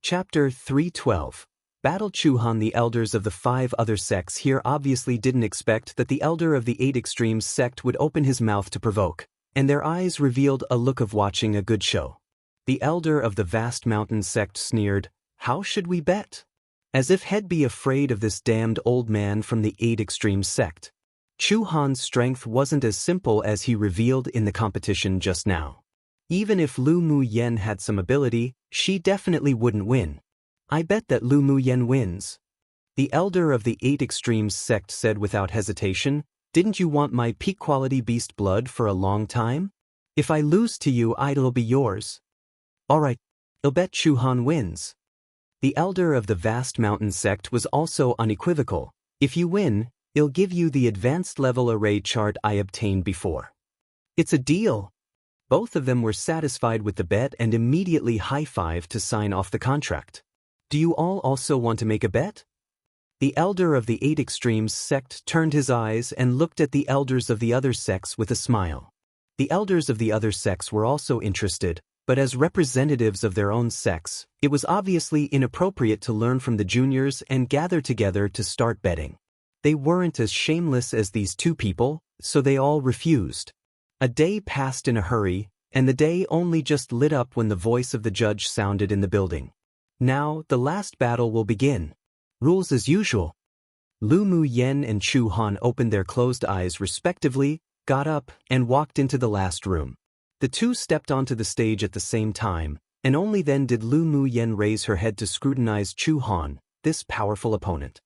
Chapter 312. Battle Chuhan. The elders of the 5 other sects here obviously didn't expect that the elder of the 8 extremes sect would open his mouth to provoke, and their eyes revealed a look of watching a good show. The elder of the vast mountain sect sneered, "How should we bet?" As if he'd be afraid of this damned old man from the 8 extremes sect. Chuhan's strength wasn't as simple as he revealed in the competition just now. Even if Lu Mu Yen had some ability, she definitely wouldn't win. "I bet that Lu Mu Yen wins." The elder of the 8 extremes sect said without hesitation, "Didn't you want my peak quality beast blood for a long time? If I lose to you, it'll be yours." "Alright, I'll bet Chuhan wins." The elder of the vast mountain sect was also unequivocal. "If you win, I'll give you the advanced level array chart I obtained before." "It's a deal." Both of them were satisfied with the bet and immediately high-fived to sign off the contract. "Do you all also want to make a bet?" The elder of the 8 extremes sect turned his eyes and looked at the elders of the other sects with a smile. The elders of the other sects were also interested, but as representatives of their own sects, it was obviously inappropriate to learn from the juniors and gather together to start betting. They weren't as shameless as these 2 people, so they all refused. A day passed in a hurry, and the day only just lit up when the voice of the judge sounded in the building. "Now, the last battle will begin. Rules as usual." Lu Mu Yen and Chu Han opened their closed eyes respectively, got up, and walked into the last room. The 2 stepped onto the stage at the same time, and only then did Lu Mu Yen raise her head to scrutinize Chu Han, this powerful opponent.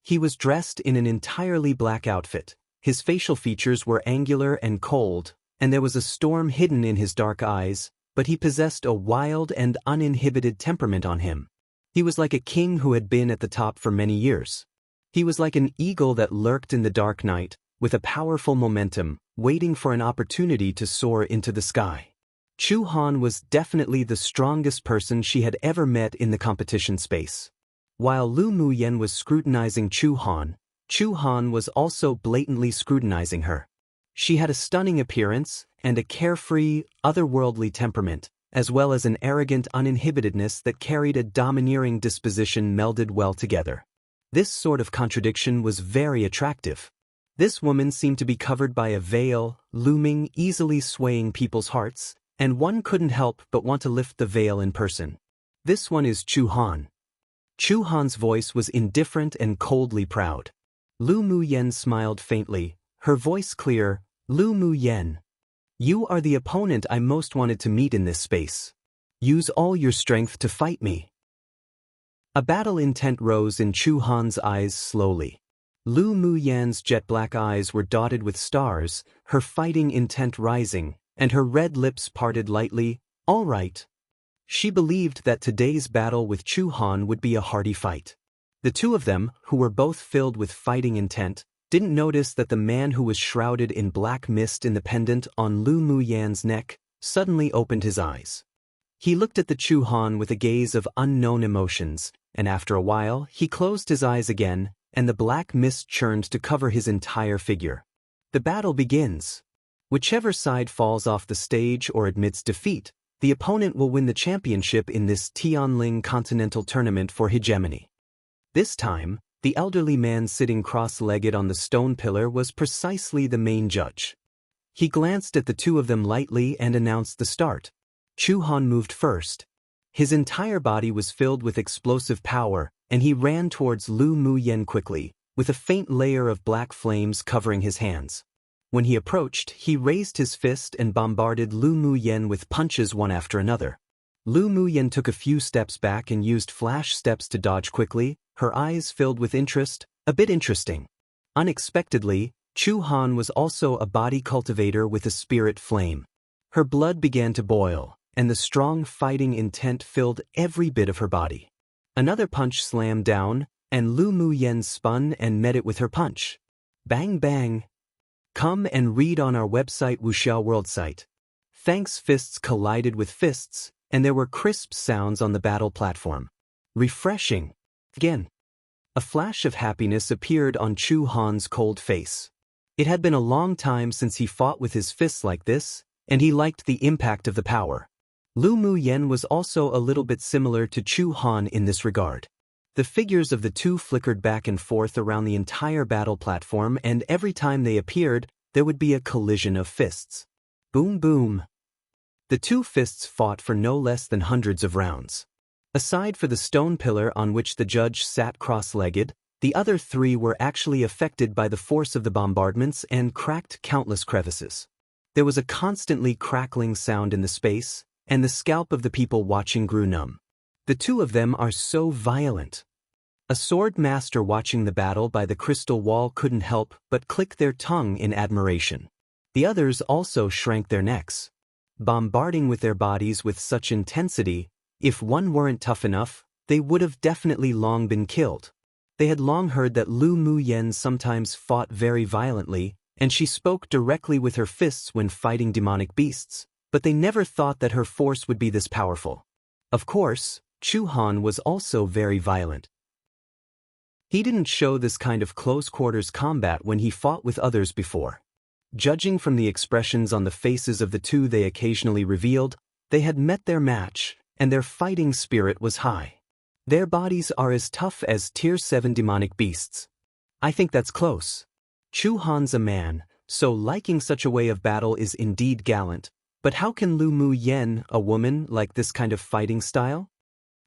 He was dressed in an entirely black outfit. His facial features were angular and cold, and there was a storm hidden in his dark eyes, but he possessed a wild and uninhibited temperament on him. He was like a king who had been at the top for many years. He was like an eagle that lurked in the dark night, with a powerful momentum, waiting for an opportunity to soar into the sky. Chu Han was definitely the strongest person she had ever met in the competition space. While Lu Mu Yen was scrutinizing Chu Han was also blatantly scrutinizing her. She had a stunning appearance and a carefree, otherworldly temperament, as well as an arrogant uninhibitedness that carried a domineering disposition melded well together. This sort of contradiction was very attractive. This woman seemed to be covered by a veil, looming, easily swaying people's hearts, and one couldn't help but want to lift the veil in person. "This one is Chu Han." Chu Han's voice was indifferent and coldly proud. Lu Mu Yen smiled faintly, her voice clear. "Lu Mu Yen, you are the opponent I most wanted to meet in this space. Use all your strength to fight me." A battle intent rose in Chu Han's eyes slowly. Lu Mu Yan's jet black eyes were dotted with stars, her fighting intent rising, and her red lips parted lightly. "All right." She believed that today's battle with Chu Han would be a hearty fight. The 2 of them, who were both filled with fighting intent, didn't notice that the man who was shrouded in black mist in the pendant on Lu Mu Yan's neck suddenly opened his eyes. He looked at the Chu Han with a gaze of unknown emotions, and after a while he closed his eyes again, and the black mist churned to cover his entire figure. The battle begins. Whichever side falls off the stage or admits defeat, the opponent will win the championship in this Tianling Continental Tournament for hegemony. This time, the elderly man sitting cross-legged on the stone pillar was precisely the main judge. He glanced at the 2 of them lightly and announced the start. Chu Han moved first. His entire body was filled with explosive power, and he ran towards Lu Mu Yen quickly, with a faint layer of black flames covering his hands. When he approached, he raised his fist and bombarded Lu Mu Yen with punches one after another. Lu Mu Yen took a few steps back and used flash steps to dodge quickly, her eyes filled with interest. A bit interesting. Unexpectedly, Chu Han was also a body cultivator with a spirit flame. Her blood began to boil, and the strong fighting intent filled every bit of her body. Another punch slammed down, and Lu Mu Yen spun and met it with her punch. Bang bang. Come and read on our website Wuxia World site. Thanks. Fists collided with fists, and there were crisp sounds on the battle platform. Refreshing. Again. A flash of happiness appeared on Chu Han's cold face. It had been a long time since he fought with his fists like this, and he liked the impact of the power. Lu Muyen was also a little bit similar to Chu Han in this regard. The figures of the two flickered back and forth around the entire battle platform, and every time they appeared, there would be a collision of fists. Boom boom. The two fists fought for no less than hundreds of rounds. Aside for the stone pillar on which the judge sat cross-legged, the other three were actually affected by the force of the bombardments and cracked countless crevices. There was a constantly crackling sound in the space, and the scalp of the people watching grew numb. The two of them are so violent. A sword master watching the battle by the crystal wall couldn't help but click their tongue in admiration. The others also shrank their necks. Bombarding with their bodies with such intensity, if one weren't tough enough, they would have definitely long been killed. They had long heard that Lu Muyen sometimes fought very violently, and she spoke directly with her fists when fighting demonic beasts, but they never thought that her force would be this powerful. Of course, Chu Han was also very violent. He didn't show this kind of close-quarters combat when he fought with others before. Judging from the expressions on the faces of the two they occasionally revealed, they had met their match, and their fighting spirit was high. Their bodies are as tough as Tier 7 demonic beasts. I think that's close. Chu Han's a man, so liking such a way of battle is indeed gallant, but how can Lu Muyen, a woman, like this kind of fighting style?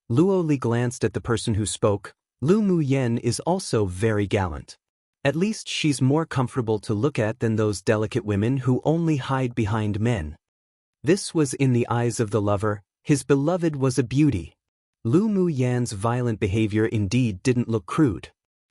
Luo Li glanced at the person who spoke. Lu Muyen is also very gallant. At least she's more comfortable to look at than those delicate women who only hide behind men. This was in the eyes of the lover. His beloved was a beauty. Lu Muyen's violent behavior indeed didn't look crude.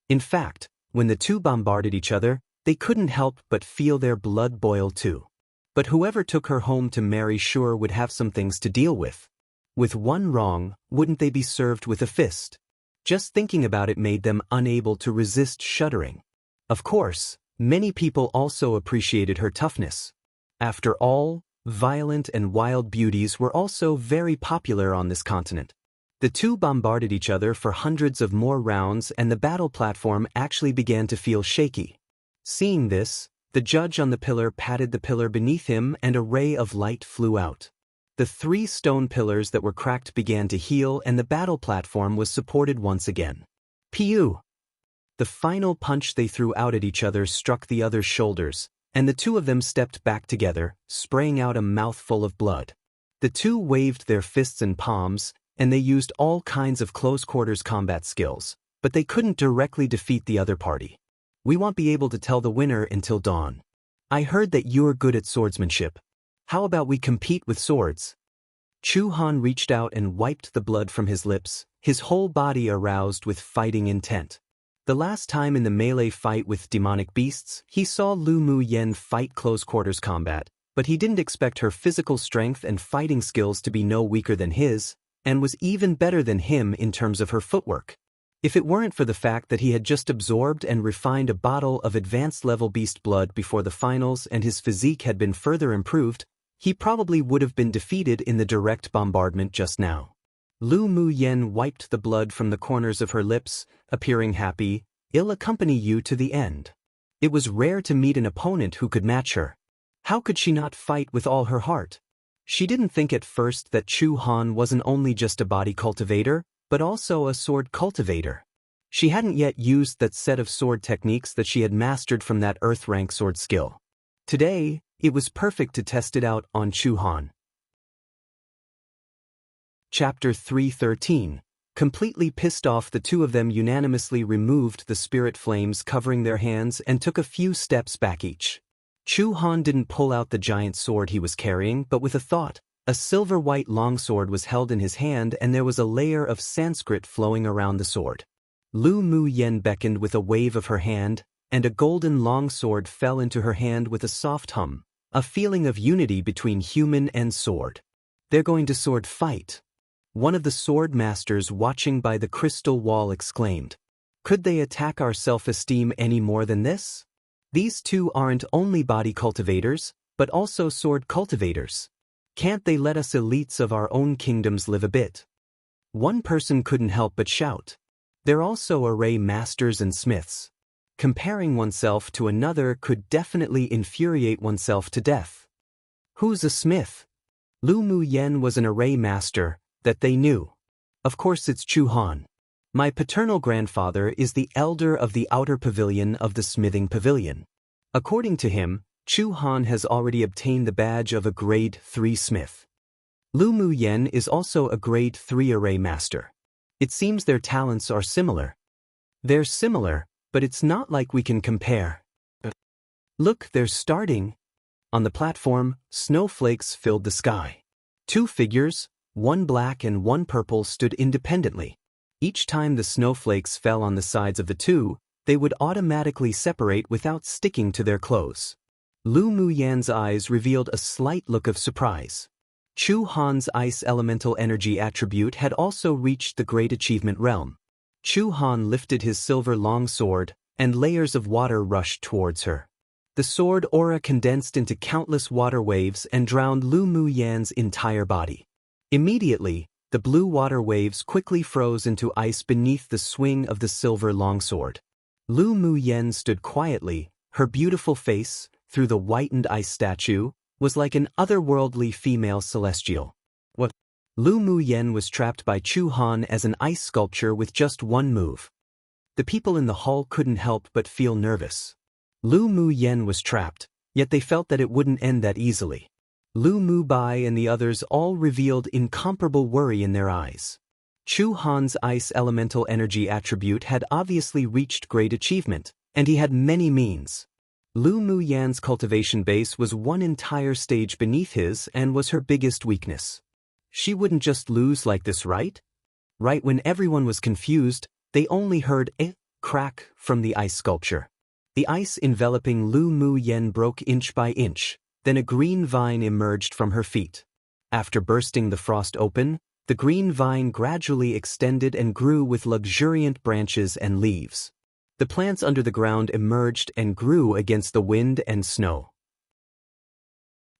In fact, when the two bombarded each other, they couldn't help but feel their blood boil too. But whoever took her home to marry sure would have some things to deal with. With one wrong, wouldn't they be served with a fist? Just thinking about it made them unable to resist shuddering. Of course, many people also appreciated her toughness. After all, violent and wild beauties were also very popular on this continent. The two bombarded each other for hundreds of more rounds, and the battle platform actually began to feel shaky. Seeing this, the judge on the pillar patted the pillar beneath him and a ray of light flew out. The three stone pillars that were cracked began to heal, and the battle platform was supported once again. Piu! The final punch they threw out at each other struck the other's shoulders, and the two of them stepped back together, spraying out a mouthful of blood. The two waved their fists and palms, and they used all kinds of close-quarters combat skills, but they couldn't directly defeat the other party. We won't be able to tell the winner until dawn. I heard that you're good at swordsmanship. How about we compete with swords? Chu Han reached out and wiped the blood from his lips, his whole body aroused with fighting intent. The last time in the melee fight with demonic beasts, he saw Lu Muyen fight close-quarters combat, but he didn't expect her physical strength and fighting skills to be no weaker than his, and was even better than him in terms of her footwork. If it weren't for the fact that he had just absorbed and refined a bottle of advanced-level beast blood before the finals and his physique had been further improved, he probably would have been defeated in the direct bombardment just now. Lu Muyen wiped the blood from the corners of her lips, appearing happy. I'll accompany you to the end. It was rare to meet an opponent who could match her. How could she not fight with all her heart? She didn't think at first that Chu Han wasn't only just a body cultivator, but also a sword cultivator. She hadn't yet used that set of sword techniques that she had mastered from that earth-rank sword skill. Today, it was perfect to test it out on Chu Han. Chapter 313. Completely pissed off, the two of them unanimously removed the spirit flames covering their hands and took a few steps back each. Chu Han didn't pull out the giant sword he was carrying, but with a thought. A silver-white longsword was held in his hand, and there was a layer of Sanskrit flowing around the sword. Lu Muyen beckoned with a wave of her hand, and a golden longsword fell into her hand with a soft hum, a feeling of unity between human and sword. They're going to sword fight. One of the sword masters watching by the crystal wall exclaimed. Could they attack our self-esteem any more than this? These two aren't only body cultivators, but also sword cultivators. Can't they let us elites of our own kingdoms live a bit? One person couldn't help but shout. They're also array masters and smiths. Comparing oneself to another could definitely infuriate oneself to death. Who's a smith? Lu Mu Yen was an array master, that they knew. Of course it's Chu Han. My paternal grandfather is the elder of the outer pavilion of the smithing pavilion. According to him, Chu Han has already obtained the badge of a grade 3 smith. Lu Mu Yen is also a grade 3 array master. It seems their talents are similar. They're similar, but it's not like we can compare. Look, they're starting. On the platform, snowflakes filled the sky. Two figures, one black and one purple, stood independently. Each time the snowflakes fell on the sides of the two, they would automatically separate without sticking to their clothes. Lu Mu Yan's eyes revealed a slight look of surprise. Chu Han's ice elemental energy attribute had also reached the great achievement realm. Chu Han lifted his silver long sword, and layers of water rushed towards her. The sword aura condensed into countless water waves and drowned Lu Mu Yan's entire body. Immediately, the blue water waves quickly froze into ice beneath the swing of the silver longsword. Lu Mu Yan stood quietly, her beautiful face, through the whitened ice statue, was like an otherworldly female celestial. What? Lu Mu Yan was trapped by Chu Han as an ice sculpture with just one move. The people in the hall couldn't help but feel nervous. Lu Mu Yan was trapped, yet they felt that it wouldn't end that easily. Lu Mu Bai and the others all revealed incomparable worry in their eyes. Chu Han's ice elemental energy attribute had obviously reached great achievement, and he had many means. Lu Mu Yan's cultivation base was one entire stage beneath his and was her biggest weakness. She wouldn't just lose like this, right? Right when everyone was confused, they only heard a crack from the ice sculpture. The ice enveloping Lu Mu Yan broke inch by inch, then a green vine emerged from her feet. After bursting the frost open, the green vine gradually extended and grew with luxuriant branches and leaves. The plants under the ground emerged and grew against the wind and snow.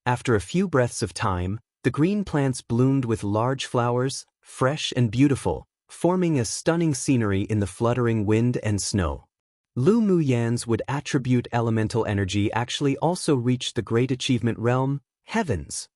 After a few breaths of time, the green plants bloomed with large flowers, fresh and beautiful, forming a stunning scenery in the fluttering wind and snow. Lu Mu Yan's would attribute elemental energy actually also reached the great achievement realm, heavens.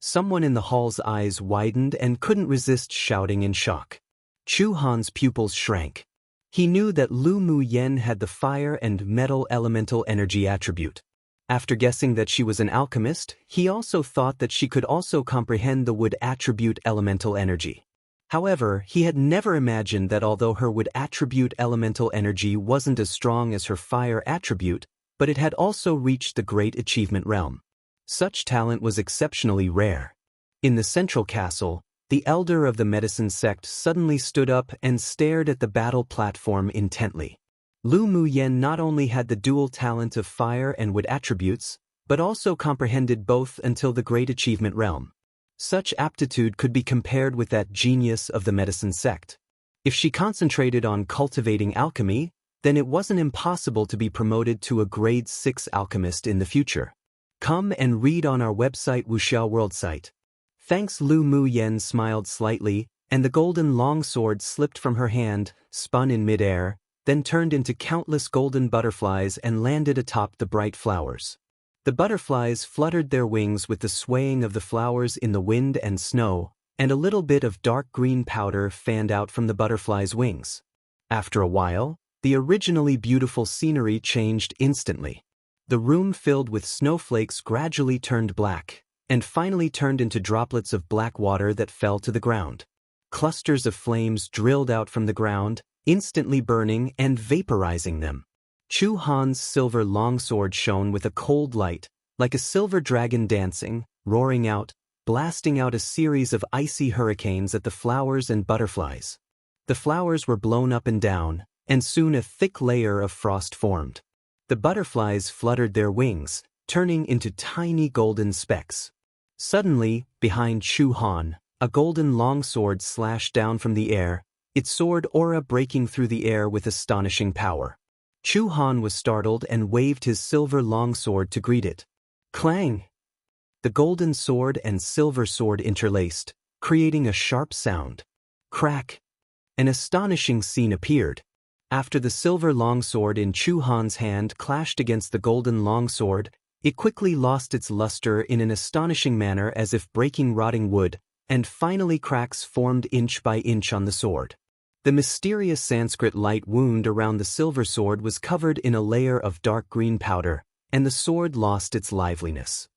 Someone in the hall's eyes widened and couldn't resist shouting in shock. Chu Han's pupils shrank. He knew that Lu Mu Yan had the fire and metal elemental energy attribute. After guessing that she was an alchemist, he also thought that she could also comprehend the wood attribute elemental energy. However, he had never imagined that although her wood attribute elemental energy wasn't as strong as her fire attribute, but it had also reached the great achievement realm. Such talent was exceptionally rare. In the central castle, the elder of the medicine sect suddenly stood up and stared at the battle platform intently. Lu Mu Yan not only had the dual talent of fire and wood attributes, but also comprehended both until the great achievement realm. Such aptitude could be compared with that genius of the medicine sect. If she concentrated on cultivating alchemy, then it wasn't impossible to be promoted to a grade 6 alchemist in the future. Come and read on our website Wuxia World site. Thanks. Lu Mu Yan smiled slightly, and the golden longsword slipped from her hand, spun in midair, then turned into countless golden butterflies and landed atop the bright flowers. The butterflies fluttered their wings with the swaying of the flowers in the wind and snow, and a little bit of dark green powder fanned out from the butterflies' wings. After a while, the originally beautiful scenery changed instantly. The room filled with snowflakes gradually turned black, and finally turned into droplets of black water that fell to the ground. Clusters of flames drilled out from the ground, instantly burning and vaporizing them. Chu Han's silver longsword shone with a cold light, like a silver dragon dancing, roaring out, blasting out a series of icy hurricanes at the flowers and butterflies. The flowers were blown up and down, and soon a thick layer of frost formed. The butterflies fluttered their wings, turning into tiny golden specks. Suddenly, behind Chu Han, a golden longsword slashed down from the air, its sword aura breaking through the air with astonishing power. Chu Han was startled and waved his silver longsword to greet it. Clang! The golden sword and silver sword interlaced, creating a sharp sound. Crack! An astonishing scene appeared. After the silver longsword in Chu Han's hand clashed against the golden longsword, It quickly lost its luster in an astonishing manner as if breaking rotting wood, and finally cracks formed inch by inch on the sword. The mysterious Sanskrit light wound around the silver sword was covered in a layer of dark green powder, and the sword lost its liveliness.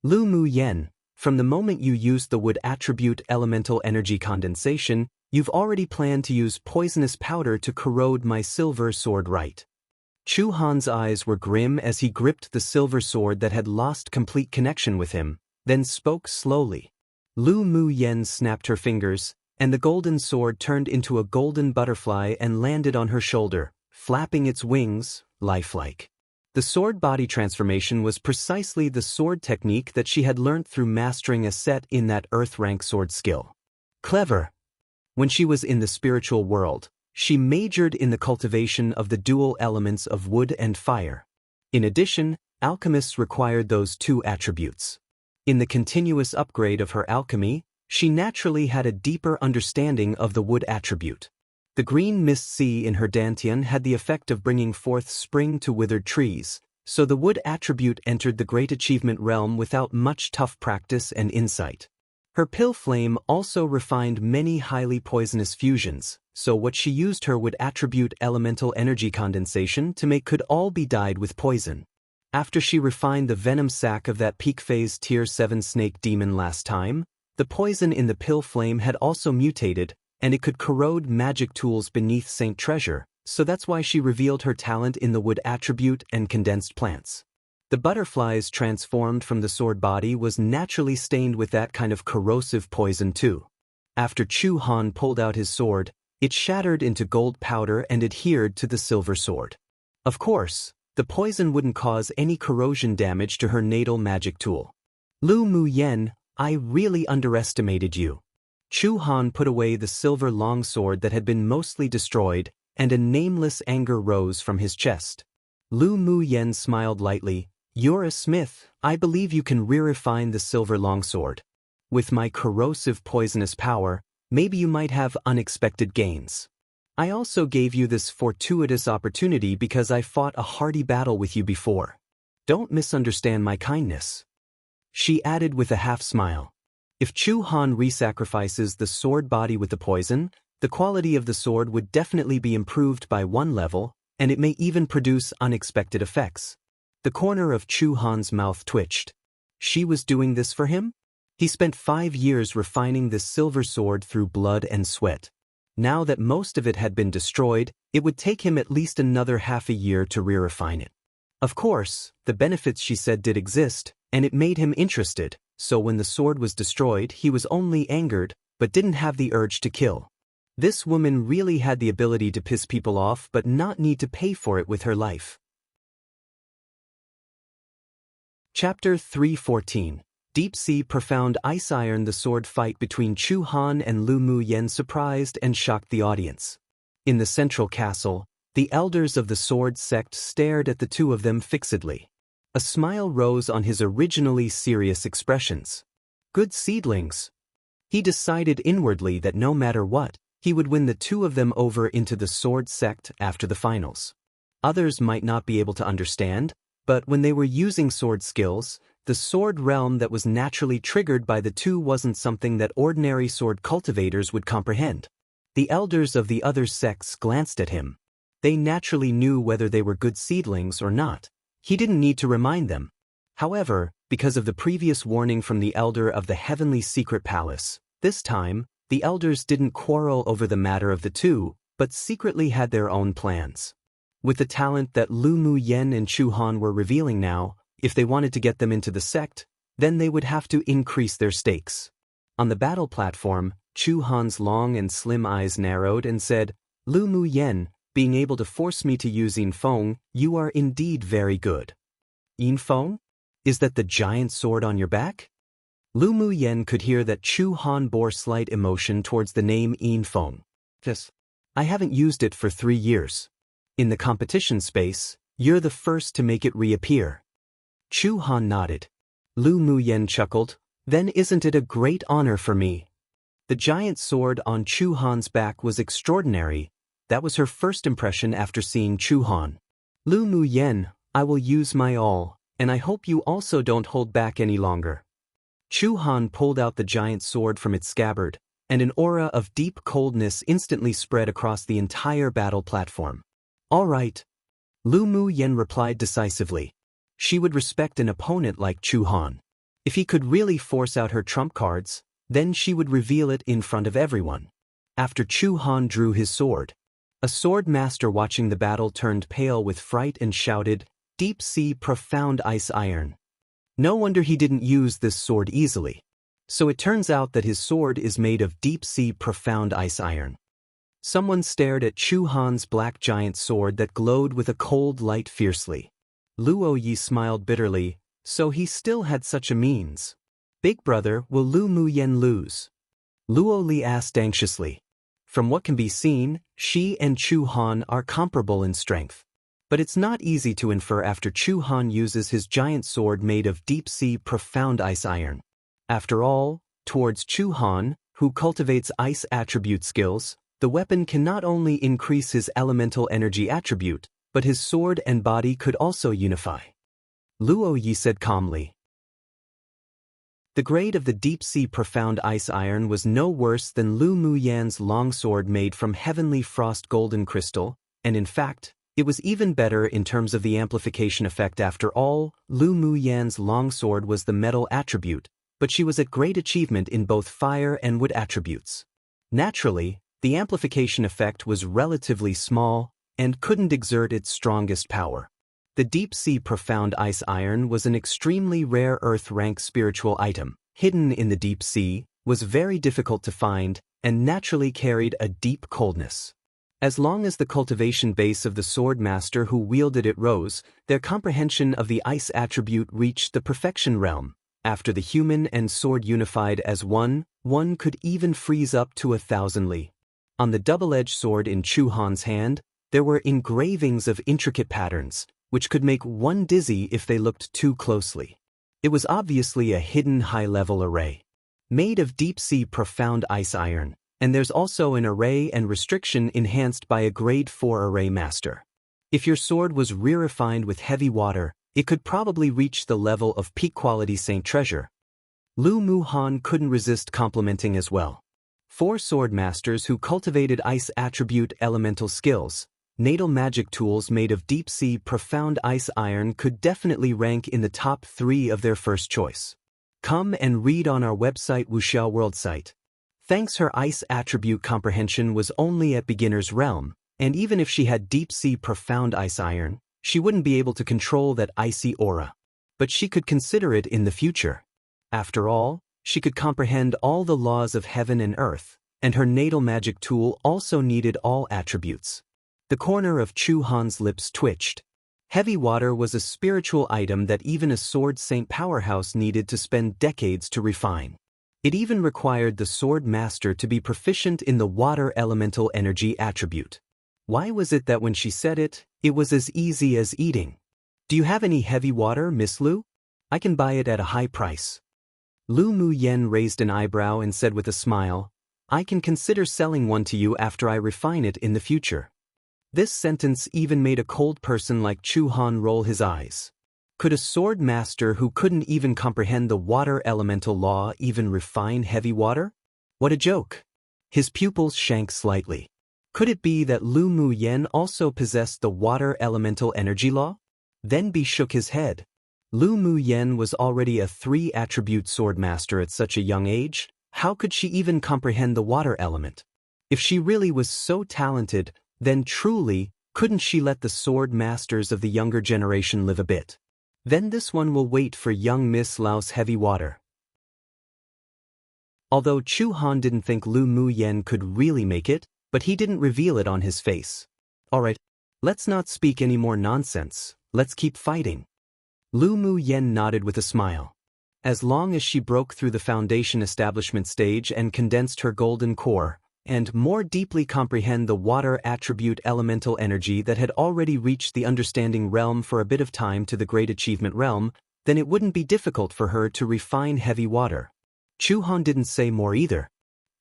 Lu Mu Yen, from the moment you used the wood attribute elemental energy condensation, you've already planned to use poisonous powder to corrode my silver sword, right? Chu Han's eyes were grim as he gripped the silver sword that had lost complete connection with him, then spoke slowly. Lu Mu Yen snapped her fingers, and the golden sword turned into a golden butterfly and landed on her shoulder, flapping its wings, lifelike. The sword body transformation was precisely the sword technique that she had learnt through mastering a set in that earth-rank sword skill. Clever. When she was in the spiritual world, she majored in the cultivation of the dual elements of wood and fire. In addition, alchemists required those two attributes. In the continuous upgrade of her alchemy, she naturally had a deeper understanding of the wood attribute. The green mist sea in her dantian had the effect of bringing forth spring to withered trees, so the wood attribute entered the great achievement realm without much tough practice and insight. Her pill flame also refined many highly poisonous fusions, so what she used her would attribute elemental energy condensation to make could all be dyed with poison. After she refined the venom sac of that peak phase tier 7 snake demon last time, the poison in the pill flame had also mutated, and it could corrode magic tools beneath Saint Treasure, so that's why she revealed her talent in the wood attribute and condensed plants. The butterflies transformed from the sword body was naturally stained with that kind of corrosive poison too. After Chu Han pulled out his sword, it shattered into gold powder and adhered to the silver sword. Of course, the poison wouldn't cause any corrosion damage to her natal magic tool. Lu Mu Yen, I really underestimated you. Chu Han put away the silver longsword that had been mostly destroyed, and a nameless anger rose from his chest. Lu Mu Yen smiled lightly. You're a smith, I believe you can re-refine the silver longsword. With my corrosive poisonous power, maybe you might have unexpected gains. I also gave you this fortuitous opportunity because I fought a hardy battle with you before. Don't misunderstand my kindness. She added with a half-smile. If Chu Han re-sacrifices the sword body with the poison, the quality of the sword would definitely be improved by one level, and it may even produce unexpected effects. The corner of Chu Han's mouth twitched. She was doing this for him? He spent 5 years refining this silver sword through blood and sweat. Now that most of it had been destroyed, it would take him at least another half a year to re-refine it. Of course, the benefits she said did exist, and it made him interested. So when the sword was destroyed, he was only angered, but didn't have the urge to kill. This woman really had the ability to piss people off but not need to pay for it with her life. Chapter 314. Deep Sea Profound Ice Iron. The sword fight between Chu Han and Lu Mu Yen surprised and shocked the audience. In the central castle, the elders of the sword sect stared at the two of them fixedly. A smile rose on his originally serious expressions. Good seedlings. He decided inwardly that no matter what, he would win the two of them over into the sword sect after the finals. Others might not be able to understand, but when they were using sword skills, the sword realm that was naturally triggered by the two wasn't something that ordinary sword cultivators would comprehend. The elders of the other sects glanced at him. They naturally knew whether they were good seedlings or not. He didn't need to remind them. However, because of the previous warning from the elder of the heavenly secret palace, this time, the elders didn't quarrel over the matter of the two, but secretly had their own plans. With the talent that Lu Mu Yen and Chu Han were revealing now, if they wanted to get them into the sect, then they would have to increase their stakes. On the battle platform, Chu Han's long and slim eyes narrowed and said, Lu Mu Yen, being able to force me to use Yin Feng, you are indeed very good. Yin Feng? Is that the giant sword on your back? Lu Mu Yen could hear that Chu Han bore slight emotion towards the name Yin Feng. Yes. I haven't used it for 3 years. In the competition space, you're the first to make it reappear. Chu Han nodded. Lu Mu Yen chuckled, then isn't it a great honor for me? The giant sword on Chu Han's back was extraordinary. That was her first impression after seeing Chu Han. Lu Mu Yen, I will use my all, and I hope you also don't hold back any longer. Chu Han pulled out the giant sword from its scabbard, and an aura of deep coldness instantly spread across the entire battle platform. All right. Lu Mu Yen replied decisively. She would respect an opponent like Chu Han. If he could really force out her trump cards, then she would reveal it in front of everyone. After Chu Han drew his sword, a sword master watching the battle turned pale with fright and shouted, "Deep sea profound ice iron." No wonder he didn't use this sword easily. So it turns out that his sword is made of deep sea profound ice iron. Someone stared at Chu Han's black giant sword that glowed with a cold light fiercely. Luo Yi smiled bitterly, so he still had such a means. Big brother, will Lu Mu Yen lose? Luo Li asked anxiously. From what can be seen, she and Chu Han are comparable in strength. But it's not easy to infer after Chu Han uses his giant sword made of deep-sea profound ice iron. After all, towards Chu Han, who cultivates ice attribute skills, the weapon can not only increase his elemental energy attribute, but his sword and body could also unify. Luo Yi said calmly. The grade of the deep-sea profound ice iron was no worse than Lu Mu Yan's longsword made from heavenly frost golden crystal, and in fact, it was even better in terms of the amplification effect. After all, Lu Mu Yan's longsword was the metal attribute, but she was at great achievement in both fire and wood attributes. Naturally, the amplification effect was relatively small and couldn't exert its strongest power. The deep-sea profound ice iron was an extremely rare earth-rank spiritual item, hidden in the deep sea, was very difficult to find, and naturally carried a deep coldness. As long as the cultivation base of the sword master who wielded it rose, their comprehension of the ice attribute reached the perfection realm. After the human and sword unified as one could even freeze up to 1,000 li. On the double-edged sword in Chu Han's hand, there were engravings of intricate patterns, which could make one dizzy if they looked too closely. It was obviously a hidden high-level array. Made of deep-sea profound ice iron, and there's also an array and restriction enhanced by a grade 4 array master. If your sword was re-refined with heavy water, it could probably reach the level of peak-quality Saint Treasure. Lu Mu Han couldn't resist complimenting as well. 4 sword masters who cultivated ice attribute elemental skills, natal magic tools made of deep-sea profound ice iron could definitely rank in the top 3 of their first choice. Come and read on our website Wuxia World site. Thanks, her ice attribute comprehension was only at beginner's realm, and even if she had deep-sea profound ice iron, she wouldn't be able to control that icy aura. But she could consider it in the future. After all, she could comprehend all the laws of heaven and earth, and her natal magic tool also needed all attributes. The corner of Chu Han's lips twitched. Heavy water was a spiritual item that even a sword saint powerhouse needed to spend decades to refine. It even required the sword master to be proficient in the water elemental energy attribute. Why was it that when she said it, it was as easy as eating? Do you have any heavy water, Miss Lu? I can buy it at a high price. Lu Mu Yen raised an eyebrow and said with a smile, I can consider selling one to you after I refine it in the future. This sentence even made a cold person like Chu Han roll his eyes. Could a sword master who couldn't even comprehend the water elemental law even refine heavy water? What a joke! His pupils shrank slightly. Could it be that Lu Mu Yen also possessed the water elemental energy law? Then Bi shook his head. Lu Mu Yen was already a 3-attribute sword master at such a young age. How could she even comprehend the water element? If she really was so talented, then truly, couldn't she let the sword masters of the younger generation live a bit? Then this one will wait for young Miss Lau's heavy water. Although Chu Han didn't think Lu Mu Yen could really make it, but he didn't reveal it on his face. Alright, let's not speak any more nonsense, let's keep fighting. Lu Mu Yen nodded with a smile. As long as she broke through the foundation establishment stage and condensed her golden core, and more deeply comprehend the water attribute elemental energy that had already reached the understanding realm for a bit of time to the great achievement realm, then it wouldn't be difficult for her to refine heavy water. Chu Han didn't say more either.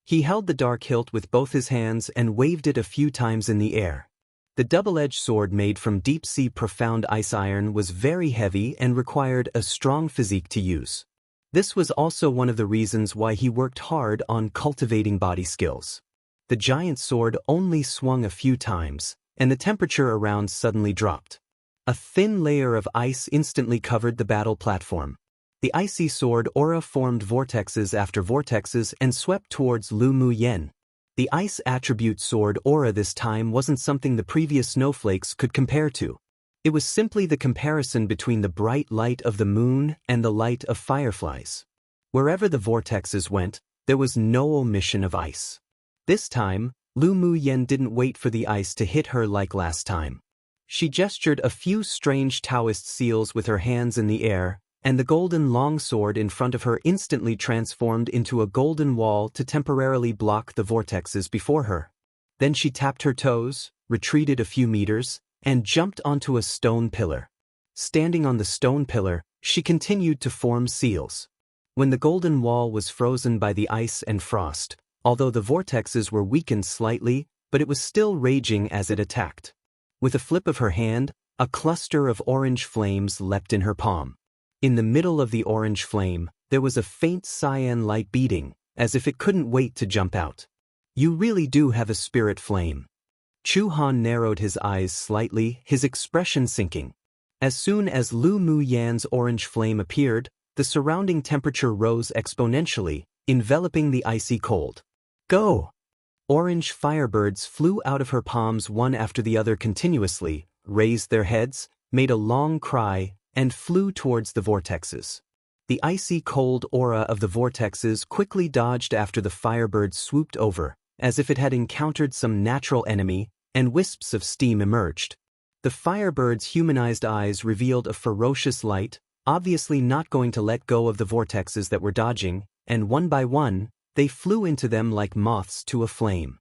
He held the dark hilt with both his hands and waved it a few times in the air. The double-edged sword made from deep-sea profound ice iron was very heavy and required a strong physique to use. This was also one of the reasons why he worked hard on cultivating body skills. The giant sword only swung a few times, and the temperature around suddenly dropped. A thin layer of ice instantly covered the battle platform. The icy sword aura formed vortexes after vortexes and swept towards Lu Muyen. The ice attribute sword aura this time wasn't something the previous snowflakes could compare to. It was simply the comparison between the bright light of the moon and the light of fireflies. Wherever the vortexes went, there was no omission of ice. This time, Lu Muyen didn't wait for the ice to hit her like last time. She gestured a few strange Daoist seals with her hands in the air, and the golden longsword in front of her instantly transformed into a golden wall to temporarily block the vortexes before her. Then she tapped her toes, retreated a few meters, and jumped onto a stone pillar. Standing on the stone pillar, she continued to form seals. When the golden wall was frozen by the ice and frost, although the vortexes were weakened slightly, but it was still raging as it attacked. With a flip of her hand, a cluster of orange flames leapt in her palm. In the middle of the orange flame, there was a faint cyan light beating, as if it couldn't wait to jump out. You really do have a spirit flame. Chu Han narrowed his eyes slightly, his expression sinking. As soon as Lu Muyan's orange flame appeared, the surrounding temperature rose exponentially, enveloping the icy cold. Go! Orange firebirds flew out of her palms one after the other continuously, raised their heads, made a long cry, and flew towards the vortexes. The icy cold aura of the vortexes quickly dodged after the firebird swooped over, as if it had encountered some natural enemy, and wisps of steam emerged. The firebird's humanized eyes revealed a ferocious light, obviously not going to let go of the vortexes that were dodging, and one by one, they flew into them like moths to a flame.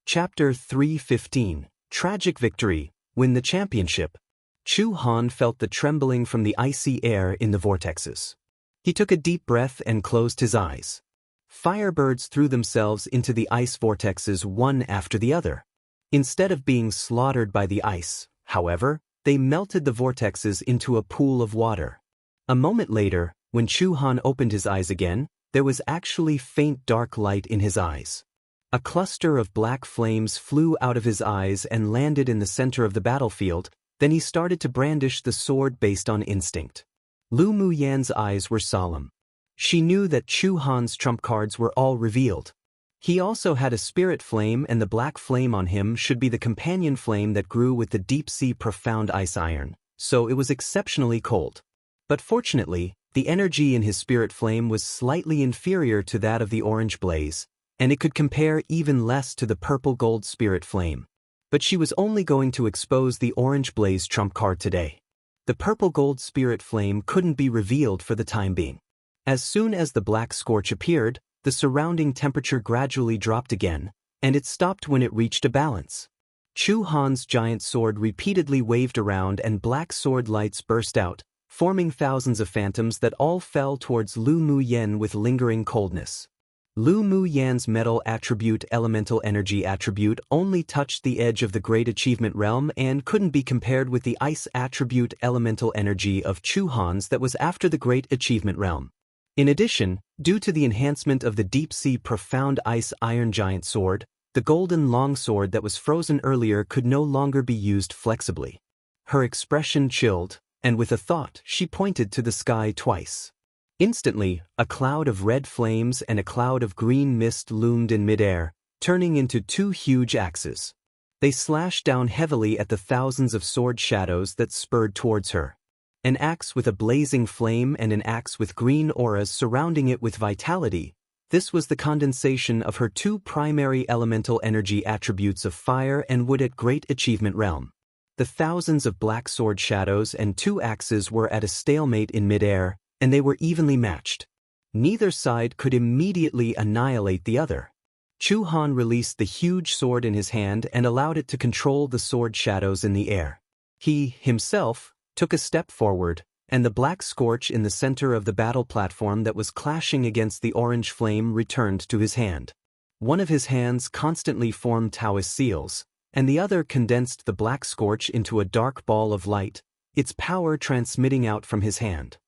Chapter 3:15 Tragic Victory. Win the championship. Chu Han felt the trembling from the icy air in the vortexes. He took a deep breath and closed his eyes. Firebirds threw themselves into the ice vortexes one after the other. Instead of being slaughtered by the ice, however, they melted the vortexes into a pool of water. A moment later, when Chu Han opened his eyes again, there was actually faint dark light in his eyes. A cluster of black flames flew out of his eyes and landed in the center of the battlefield, then he started to brandish the sword based on instinct. Lu Muyan's eyes were solemn. She knew that Chu Han's trump cards were all revealed. He also had a spirit flame, and the black flame on him should be the companion flame that grew with the deep-sea profound ice iron, so it was exceptionally cold. But fortunately, the energy in his spirit flame was slightly inferior to that of the orange blaze, and it could compare even less to the purple-gold spirit flame. But she was only going to expose the orange blaze trump card today. The purple-gold spirit flame couldn't be revealed for the time being. As soon as the black scorch appeared, the surrounding temperature gradually dropped again, and it stopped when it reached a balance. Chu Han's giant sword repeatedly waved around and black sword lights burst out, forming thousands of phantoms that all fell towards Lu Muyen with lingering coldness. Lu Muyan's metal attribute elemental energy attribute only touched the edge of the Great Achievement Realm and couldn't be compared with the ice attribute elemental energy of Chu Han's that was after the Great Achievement Realm. In addition, due to the enhancement of the deep-sea profound ice iron giant sword, the golden longsword that was frozen earlier could no longer be used flexibly. Her expression chilled, and with a thought she pointed to the sky twice. Instantly, a cloud of red flames and a cloud of green mist loomed in midair, turning into two huge axes. They slashed down heavily at the thousands of sword shadows that spurred towards her. An axe with a blazing flame and an axe with green auras surrounding it with vitality. This was the condensation of her two primary elemental energy attributes of fire and wood at Great Achievement Realm. The thousands of black sword shadows and two axes were at a stalemate in midair, and they were evenly matched. Neither side could immediately annihilate the other. Chu Han released the huge sword in his hand and allowed it to control the sword shadows in the air. He, himself, took a step forward, and the black scorch in the center of the battle platform that was clashing against the orange flame returned to his hand. One of his hands constantly formed Daoist seals, and the other condensed the black scorch into a dark ball of light, its power transmitting out from his hand.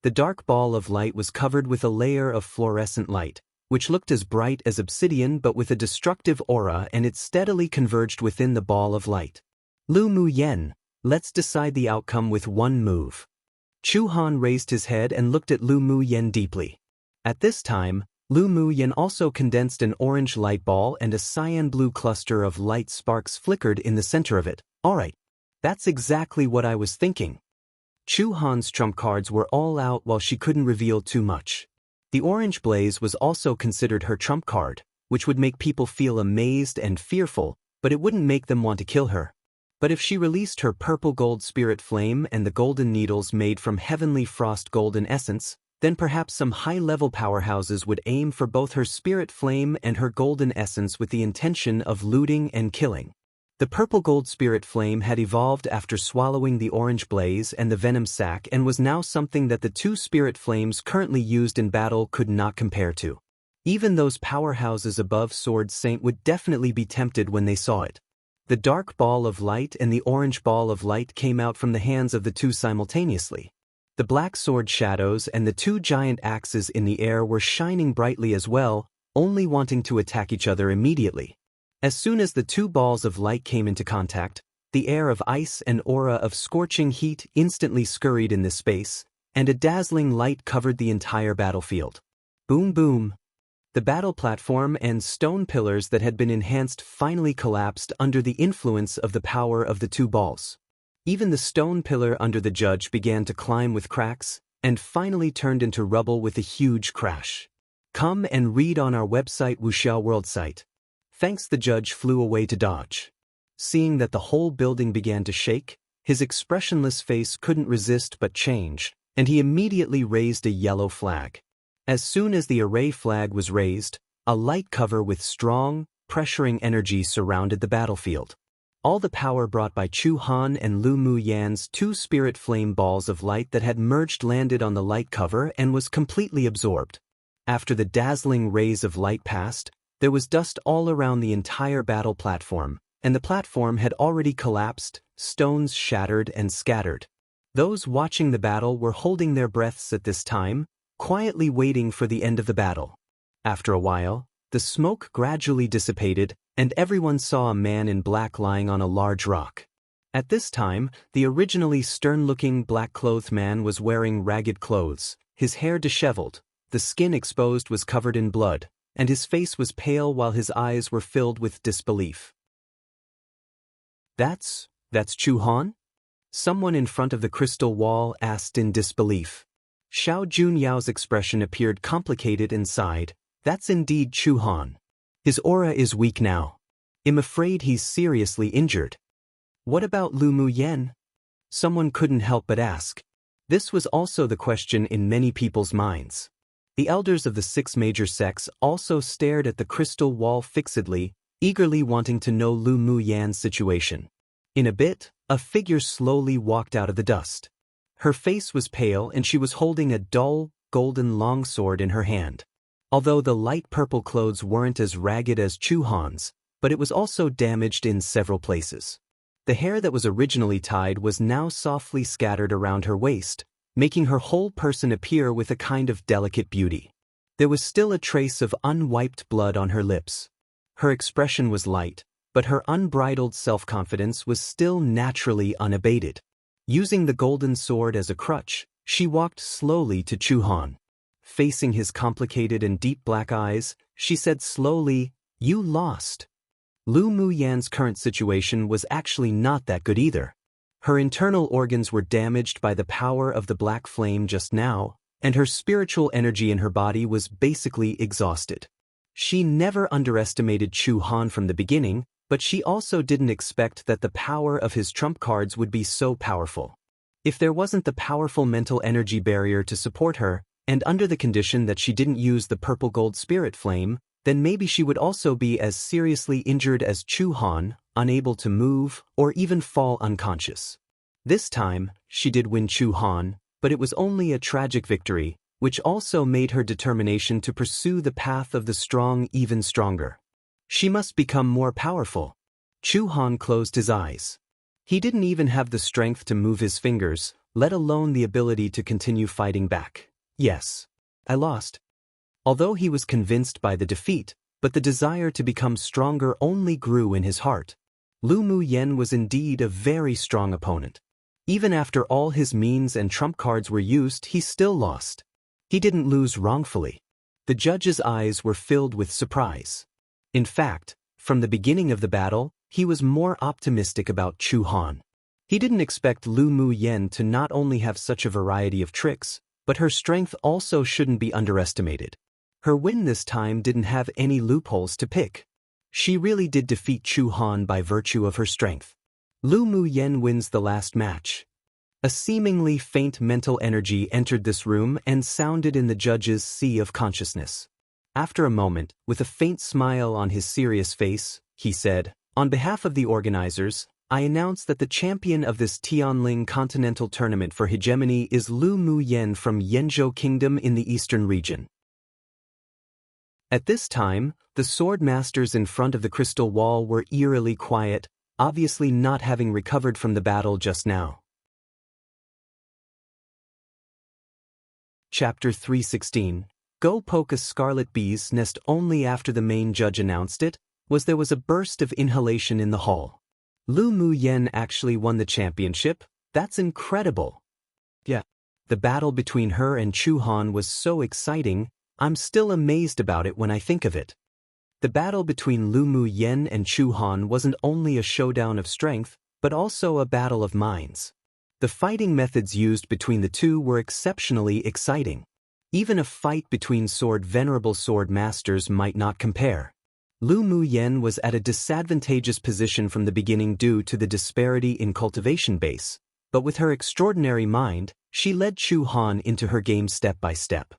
The dark ball of light was covered with a layer of fluorescent light, which looked as bright as obsidian but with a destructive aura, and it steadily converged within the ball of light. Lu Mu Yen, let's decide the outcome with one move. Chu Han raised his head and looked at Lu Mu Yen deeply. At this time, Lu Mu Yen also condensed an orange light ball, and a cyan-blue cluster of light sparks flickered in the center of it. Alright. That's exactly what I was thinking. Chu Han's trump cards were all out while she couldn't reveal too much. The orange blaze was also considered her trump card, which would make people feel amazed and fearful, but it wouldn't make them want to kill her. But if she released her purple gold spirit flame and the golden needles made from heavenly frost golden essence, then perhaps some high-level powerhouses would aim for both her spirit flame and her golden essence with the intention of looting and killing. The purple gold spirit flame had evolved after swallowing the orange blaze and the venom sac, and was now something that the two spirit flames currently used in battle could not compare to. Even those powerhouses above Sword Saint would definitely be tempted when they saw it. The dark ball of light and the orange ball of light came out from the hands of the two simultaneously. The black sword shadows and the two giant axes in the air were shining brightly as well, only wanting to attack each other immediately. As soon as the two balls of light came into contact, the air of ice and aura of scorching heat instantly scurried in this space, and a dazzling light covered the entire battlefield. Boom boom. The battle platform and stone pillars that had been enhanced finally collapsed under the influence of the power of the two balls. Even the stone pillar under the judge began to climb with cracks, and finally turned into rubble with a huge crash. Come and read on our website Wuxia World site. Thanks. The judge flew away to dodge. Seeing that the whole building began to shake, his expressionless face couldn't resist but change, and he immediately raised a yellow flag. As soon as the array flag was raised, a light cover with strong, pressuring energy surrounded the battlefield. All the power brought by Chu Han and Lu Mu Yan's two spirit flame balls of light that had merged landed on the light cover and was completely absorbed. After the dazzling rays of light passed, there was dust all around the entire battle platform, and the platform had already collapsed, stones shattered and scattered. Those watching the battle were holding their breaths at this time, quietly waiting for the end of the battle. After a while, the smoke gradually dissipated, and everyone saw a man in black lying on a large rock. At this time, the originally stern-looking black-clothed man was wearing ragged clothes, his hair disheveled, the skin exposed was covered in blood, and his face was pale while his eyes were filled with disbelief. That's Chu Han? Someone in front of the crystal wall asked in disbelief. Xiao Junyao's expression appeared complicated and sighed. That's indeed Chu Han. His aura is weak now. I'm afraid he's seriously injured. What about Lu Mu Yen? Someone couldn't help but ask. This was also the question in many people's minds. The elders of the 6 major sects also stared at the crystal wall fixedly, eagerly wanting to know Lu Mu Yan's situation. In a bit, a figure slowly walked out of the dust. Her face was pale and she was holding a dull, golden longsword in her hand. Although the light purple clothes weren't as ragged as Chu Han's, but it was also damaged in several places. The hair that was originally tied was now softly scattered around her waist, making her whole person appear with a kind of delicate beauty. There was still a trace of unwiped blood on her lips. Her expression was light, but her unbridled self-confidence was still naturally unabated. Using the golden sword as a crutch, she walked slowly to Chu Han. Facing his complicated and deep black eyes, she said slowly, "You lost." Lu Mu Yan's current situation was actually not that good either. Her internal organs were damaged by the power of the black flame just now, and her spiritual energy in her body was basically exhausted. She never underestimated Chu Han from the beginning, but she also didn't expect that the power of his trump cards would be so powerful. If there wasn't the powerful mental energy barrier to support her, and under the condition that she didn't use the purple gold spirit flame, then maybe she would also be as seriously injured as Chu Han, unable to move, or even fall unconscious. This time, she did win Chu Han, but it was only a tragic victory, which also made her determination to pursue the path of the strong even stronger. She must become more powerful. Chu Han closed his eyes. He didn't even have the strength to move his fingers, let alone the ability to continue fighting back. Yes, I lost. Although he was convinced by the defeat, but the desire to become stronger only grew in his heart. Lu Mu Yen was indeed a very strong opponent. Even after all his means and trump cards were used, he still lost. He didn't lose wrongfully. The judge's eyes were filled with surprise. In fact, from the beginning of the battle, he was more optimistic about Chu Han. He didn't expect Lu Mu Yen to not only have such a variety of tricks, but her strength also shouldn't be underestimated. Her win this time didn't have any loopholes to pick. She really did defeat Chu Han by virtue of her strength. Lu Mu Yen wins the last match. A seemingly faint mental energy entered this room and sounded in the judge's sea of consciousness. After a moment, with a faint smile on his serious face, he said, "On behalf of the organizers, I announce that the champion of this Tianling Continental Tournament for Hegemony is Lu Mu Yen from Yenzhou Kingdom in the eastern region." At this time, the sword masters in front of the crystal wall were eerily quiet, obviously not having recovered from the battle just now. Chapter 316. Go poke a scarlet bee's nest. Only after the main judge announced it, there was a burst of inhalation in the hall. Lu Mu Yen actually won the championship? That's incredible. Yeah. The battle between her and Chu Han was so exciting, I'm still amazed about it when I think of it. The battle between Lu Mu Yen and Chu Han wasn't only a showdown of strength, but also a battle of minds. The fighting methods used between the two were exceptionally exciting. Even a fight between venerable sword masters might not compare. Lu Mu Yen was at a disadvantageous position from the beginning due to the disparity in cultivation base, but with her extraordinary mind, she led Chu Han into her game step by step.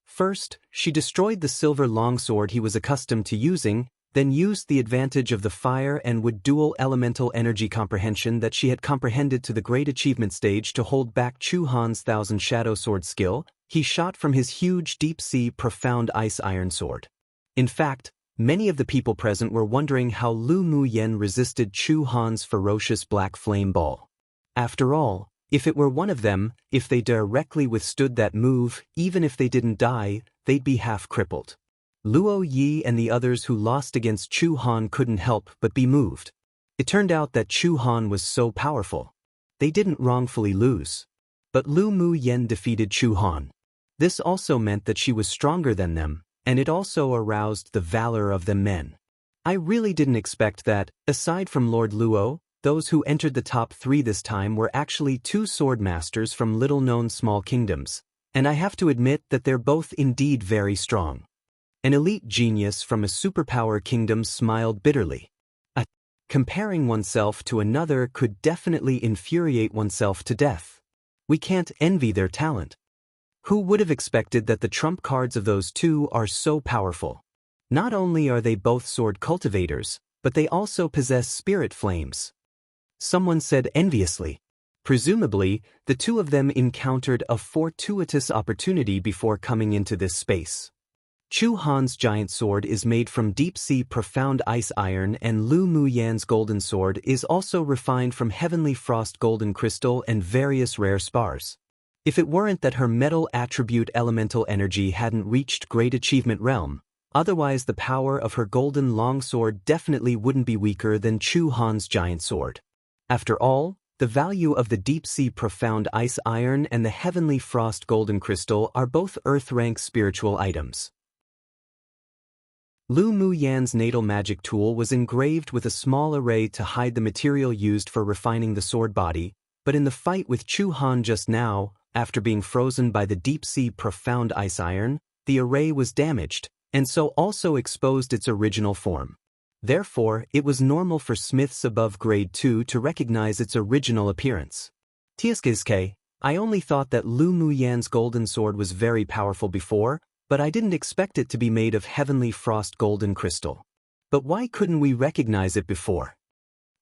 First, she destroyed the silver longsword he was accustomed to using, then used the advantage of the fire and wood dual elemental energy comprehension that she had comprehended to the great achievement stage to hold back Chu Han's Thousand Shadow Sword skill. He shot from his huge deep-sea profound ice iron sword. In fact, many of the people present were wondering how Lu Mu Yen resisted Chu Han's ferocious black flame ball. After all, if it were one of them, if they directly withstood that move, even if they didn't die, they'd be half crippled. Luo Yi and the others who lost against Chu Han couldn't help but be moved. It turned out that Chu Han was so powerful. They didn't wrongfully lose. But Lu Mu Yen defeated Chu Han. This also meant that she was stronger than them, and it also aroused the valor of the men. I really didn't expect that, aside from Lord Luo, those who entered the top 3 this time were actually 2 sword masters from little-known small kingdoms, and I have to admit that they're both indeed very strong. An elite genius from a superpower kingdom smiled bitterly. Comparing oneself to another could definitely infuriate oneself to death. We can't envy their talent. Who would have expected that the trump cards of those 2 are so powerful? Not only are they both sword cultivators, but they also possess spirit flames. Someone said enviously. Presumably, the 2 of them encountered a fortuitous opportunity before coming into this space. Chu Han's giant sword is made from deep-sea profound ice iron, and Lu Mu Yan's golden sword is also refined from heavenly frost golden crystal and various rare spars. If it weren't that her metal attribute elemental energy hadn't reached great achievement realm, otherwise the power of her golden longsword definitely wouldn't be weaker than Chu Han's giant sword. After all, the value of the deep-sea profound ice iron and the heavenly frost golden crystal are both earth-rank spiritual items. Lu Mu Yan's natal magic tool was engraved with a small array to hide the material used for refining the sword body, but in the fight with Chu Han just now, after being frozen by the deep-sea profound ice iron, the array was damaged, and so also exposed its original form. Therefore, it was normal for smiths above grade 2 to recognize its original appearance. Tsk, I only thought that Lu Mu Yan's golden sword was very powerful before, but I didn't expect it to be made of heavenly frost golden crystal. But why couldn't we recognize it before?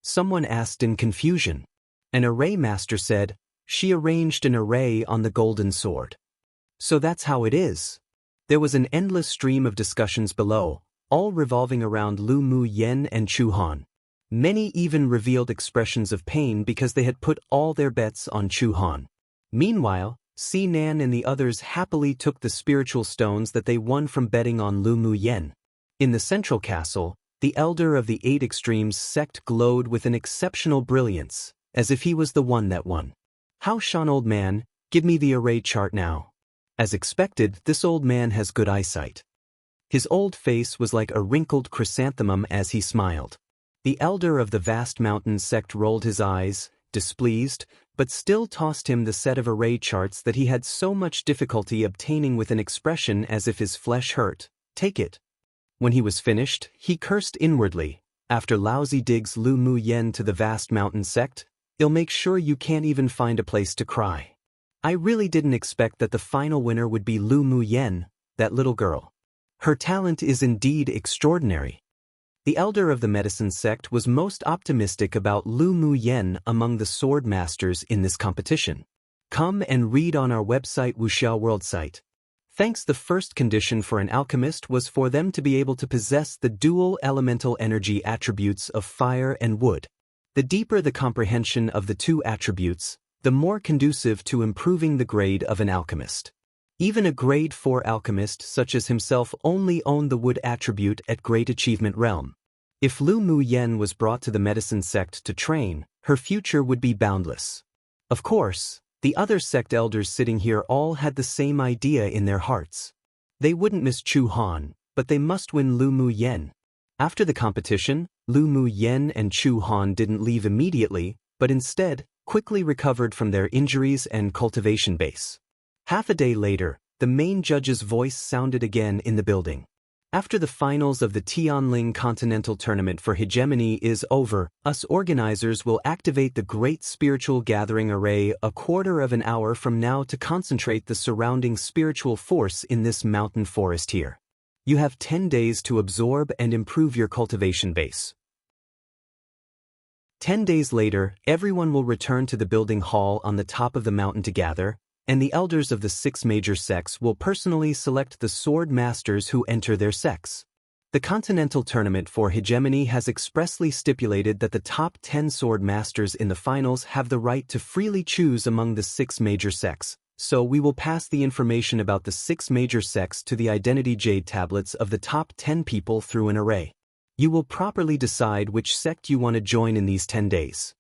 Someone asked in confusion. An array master said, she arranged an array on the golden sword. So that's how it is. There was an endless stream of discussions below, all revolving around Lu Mu Yen and Chu Han. Many even revealed expressions of pain because they had put all their bets on Chu Han. Meanwhile, Si Nan and the others happily took the spiritual stones that they won from betting on Lu Mu Yen. In the central castle, the elder of the 8 extremes sect glowed with an exceptional brilliance, as if he was the one that won. "How Shan, old man, give me the array chart now." As expected, this old man has good eyesight. His old face was like a wrinkled chrysanthemum as he smiled. The elder of the vast mountain sect rolled his eyes, displeased, but still tossed him the set of array charts that he had so much difficulty obtaining with an expression as if his flesh hurt. "Take it." When he was finished, he cursed inwardly. "After lousy digs Lu Mu Yen to the vast mountain sect, it'll make sure you can't even find a place to cry. I really didn't expect that the final winner would be Lu Mu Yen, that little girl. Her talent is indeed extraordinary." The elder of the medicine sect was most optimistic about Lu Mu Yen among the sword masters in this competition. Come and read on our website Wuxia World site. Thanks. The first condition for an alchemist was for them to be able to possess the dual elemental energy attributes of fire and wood. The deeper the comprehension of the two attributes, the more conducive to improving the grade of an alchemist. Even a grade 4 alchemist such as himself only owned the wood attribute at Great Achievement Realm. If Lu Mu Yen was brought to the medicine sect to train, her future would be boundless. Of course, the other sect elders sitting here all had the same idea in their hearts. They wouldn't miss Chu Han, but they must win Lu Mu Yen. After the competition, Lu Mu Yen and Chu Han didn't leave immediately, but instead, quickly recovered from their injuries and cultivation base. Half a day later, the main judge's voice sounded again in the building. "After the finals of the Tianling Continental Tournament for Hegemony is over, us organizers will activate the Great Spiritual Gathering Array a quarter of an hour from now to concentrate the surrounding spiritual force in this mountain forest here. You have 10 days to absorb and improve your cultivation base." 10 days later, everyone will return to the building hall on the top of the mountain to gather, and the elders of the 6 major sects will personally select the sword masters who enter their sects. The Continental Tournament for Hegemony has expressly stipulated that the top 10 sword masters in the finals have the right to freely choose among the 6 major sects, so we will pass the information about the 6 major sects to the identity jade tablets of the top 10 people through an array. You will properly decide which sect you want to join in these 10 days.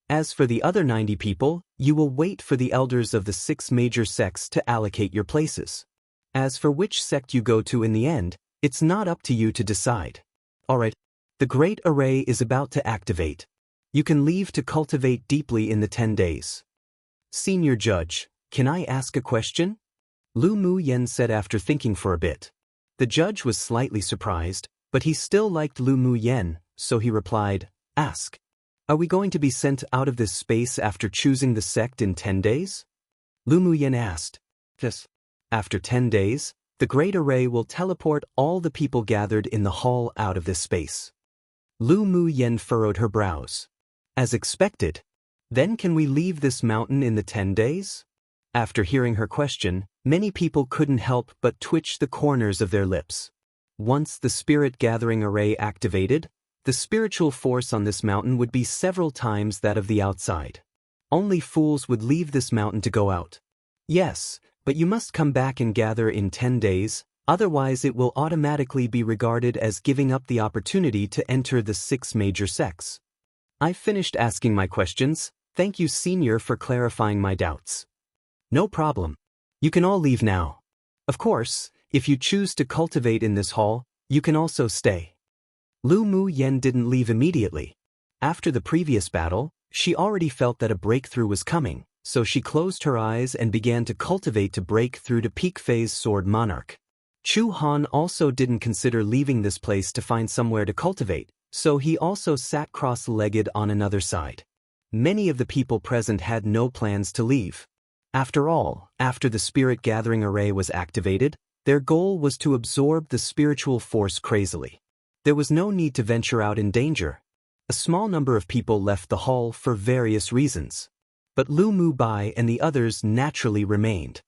As for the other 90 people, you will wait for the elders of the 6 major sects to allocate your places. As for which sect you go to in the end, it's not up to you to decide. Alright, the Great Array is about to activate. You can leave to cultivate deeply in the 10 days. Senior Judge, can I ask a question? Lu Mu Yen said after thinking for a bit. The judge was slightly surprised, but he still liked Lu Mu Yen, so he replied, "Ask. Are we going to be sent out of this space after choosing the sect in 10 days? Lu Mu Yen asked. Yes. After 10 days, the Great Array will teleport all the people gathered in the hall out of this space. Lu Mu Yen furrowed her brows. As expected. Then can we leave this mountain in the 10 days? After hearing her question, many people couldn't help but twitch the corners of their lips. Once the Spirit Gathering Array activated, the spiritual force on this mountain would be several times that of the outside. Only fools would leave this mountain to go out. Yes, but you must come back and gather in 10 days, otherwise it will automatically be regarded as giving up the opportunity to enter the 6 major sects. I've finished asking my questions. Thank you, Senior, for clarifying my doubts. No problem. You can all leave now. Of course, if you choose to cultivate in this hall, you can also stay. Lu Mu Yen didn't leave immediately. After the previous battle, she already felt that a breakthrough was coming, so she closed her eyes and began to cultivate to break through to peak phase Sword Monarch. Chu Han also didn't consider leaving this place to find somewhere to cultivate, so he also sat cross-legged on another side. Many of the people present had no plans to leave. After all, after the Spirit Gathering Array was activated, their goal was to absorb the spiritual force crazily. There was no need to venture out in danger. A small number of people left the hall for various reasons. But Lu Mu Bai and the others naturally remained.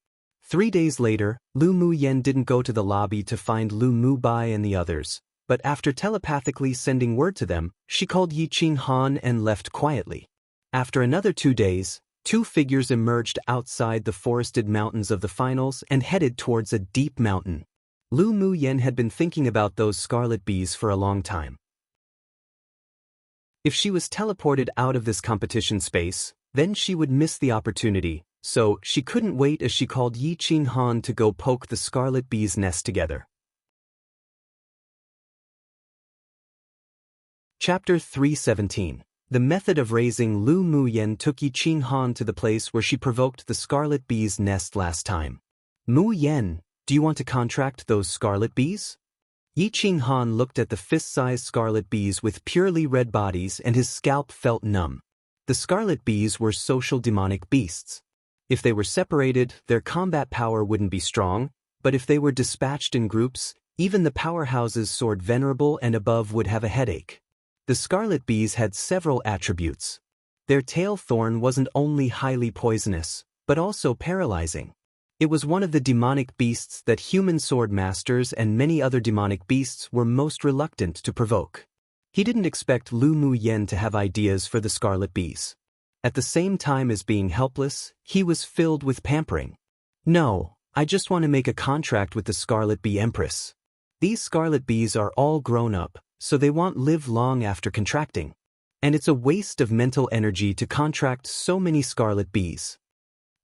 3 days later, Lu Muyen didn't go to the lobby to find Lu Mubai and the others, but after telepathically sending word to them, she called Yi Qinghan and left quietly. After another 2 days, 2 figures emerged outside the forested mountains of the finals and headed towards a deep mountain. Lu Muyen had been thinking about those scarlet bees for a long time. If she was teleported out of this competition space, then she would miss the opportunity, so she couldn't wait as she called Yi Qinghan to go poke the scarlet bee's nest together. Chapter 317. The method of raising. Lu Muyen took Yi Qinghan to the place where she provoked the scarlet bee's nest last time. Muyen, do you want to contract those scarlet bees? Yi Qinghan looked at the fist-sized scarlet bees with purely red bodies and his scalp felt numb. The scarlet bees were social demonic beasts. If they were separated, their combat power wouldn't be strong, but if they were dispatched in groups, even the powerhouses soared venerable and above would have a headache. The scarlet bees had several attributes. Their tail thorn wasn't only highly poisonous, but also paralyzing. It was one of the demonic beasts that human sword masters and many other demonic beasts were most reluctant to provoke. He didn't expect Lu Muyen to have ideas for the scarlet bees. At the same time as being helpless, he was filled with pampering. No, I just want to make a contract with the Scarlet Bee Empress. These scarlet bees are all grown up, so they won't live long after contracting. And it's a waste of mental energy to contract so many scarlet bees.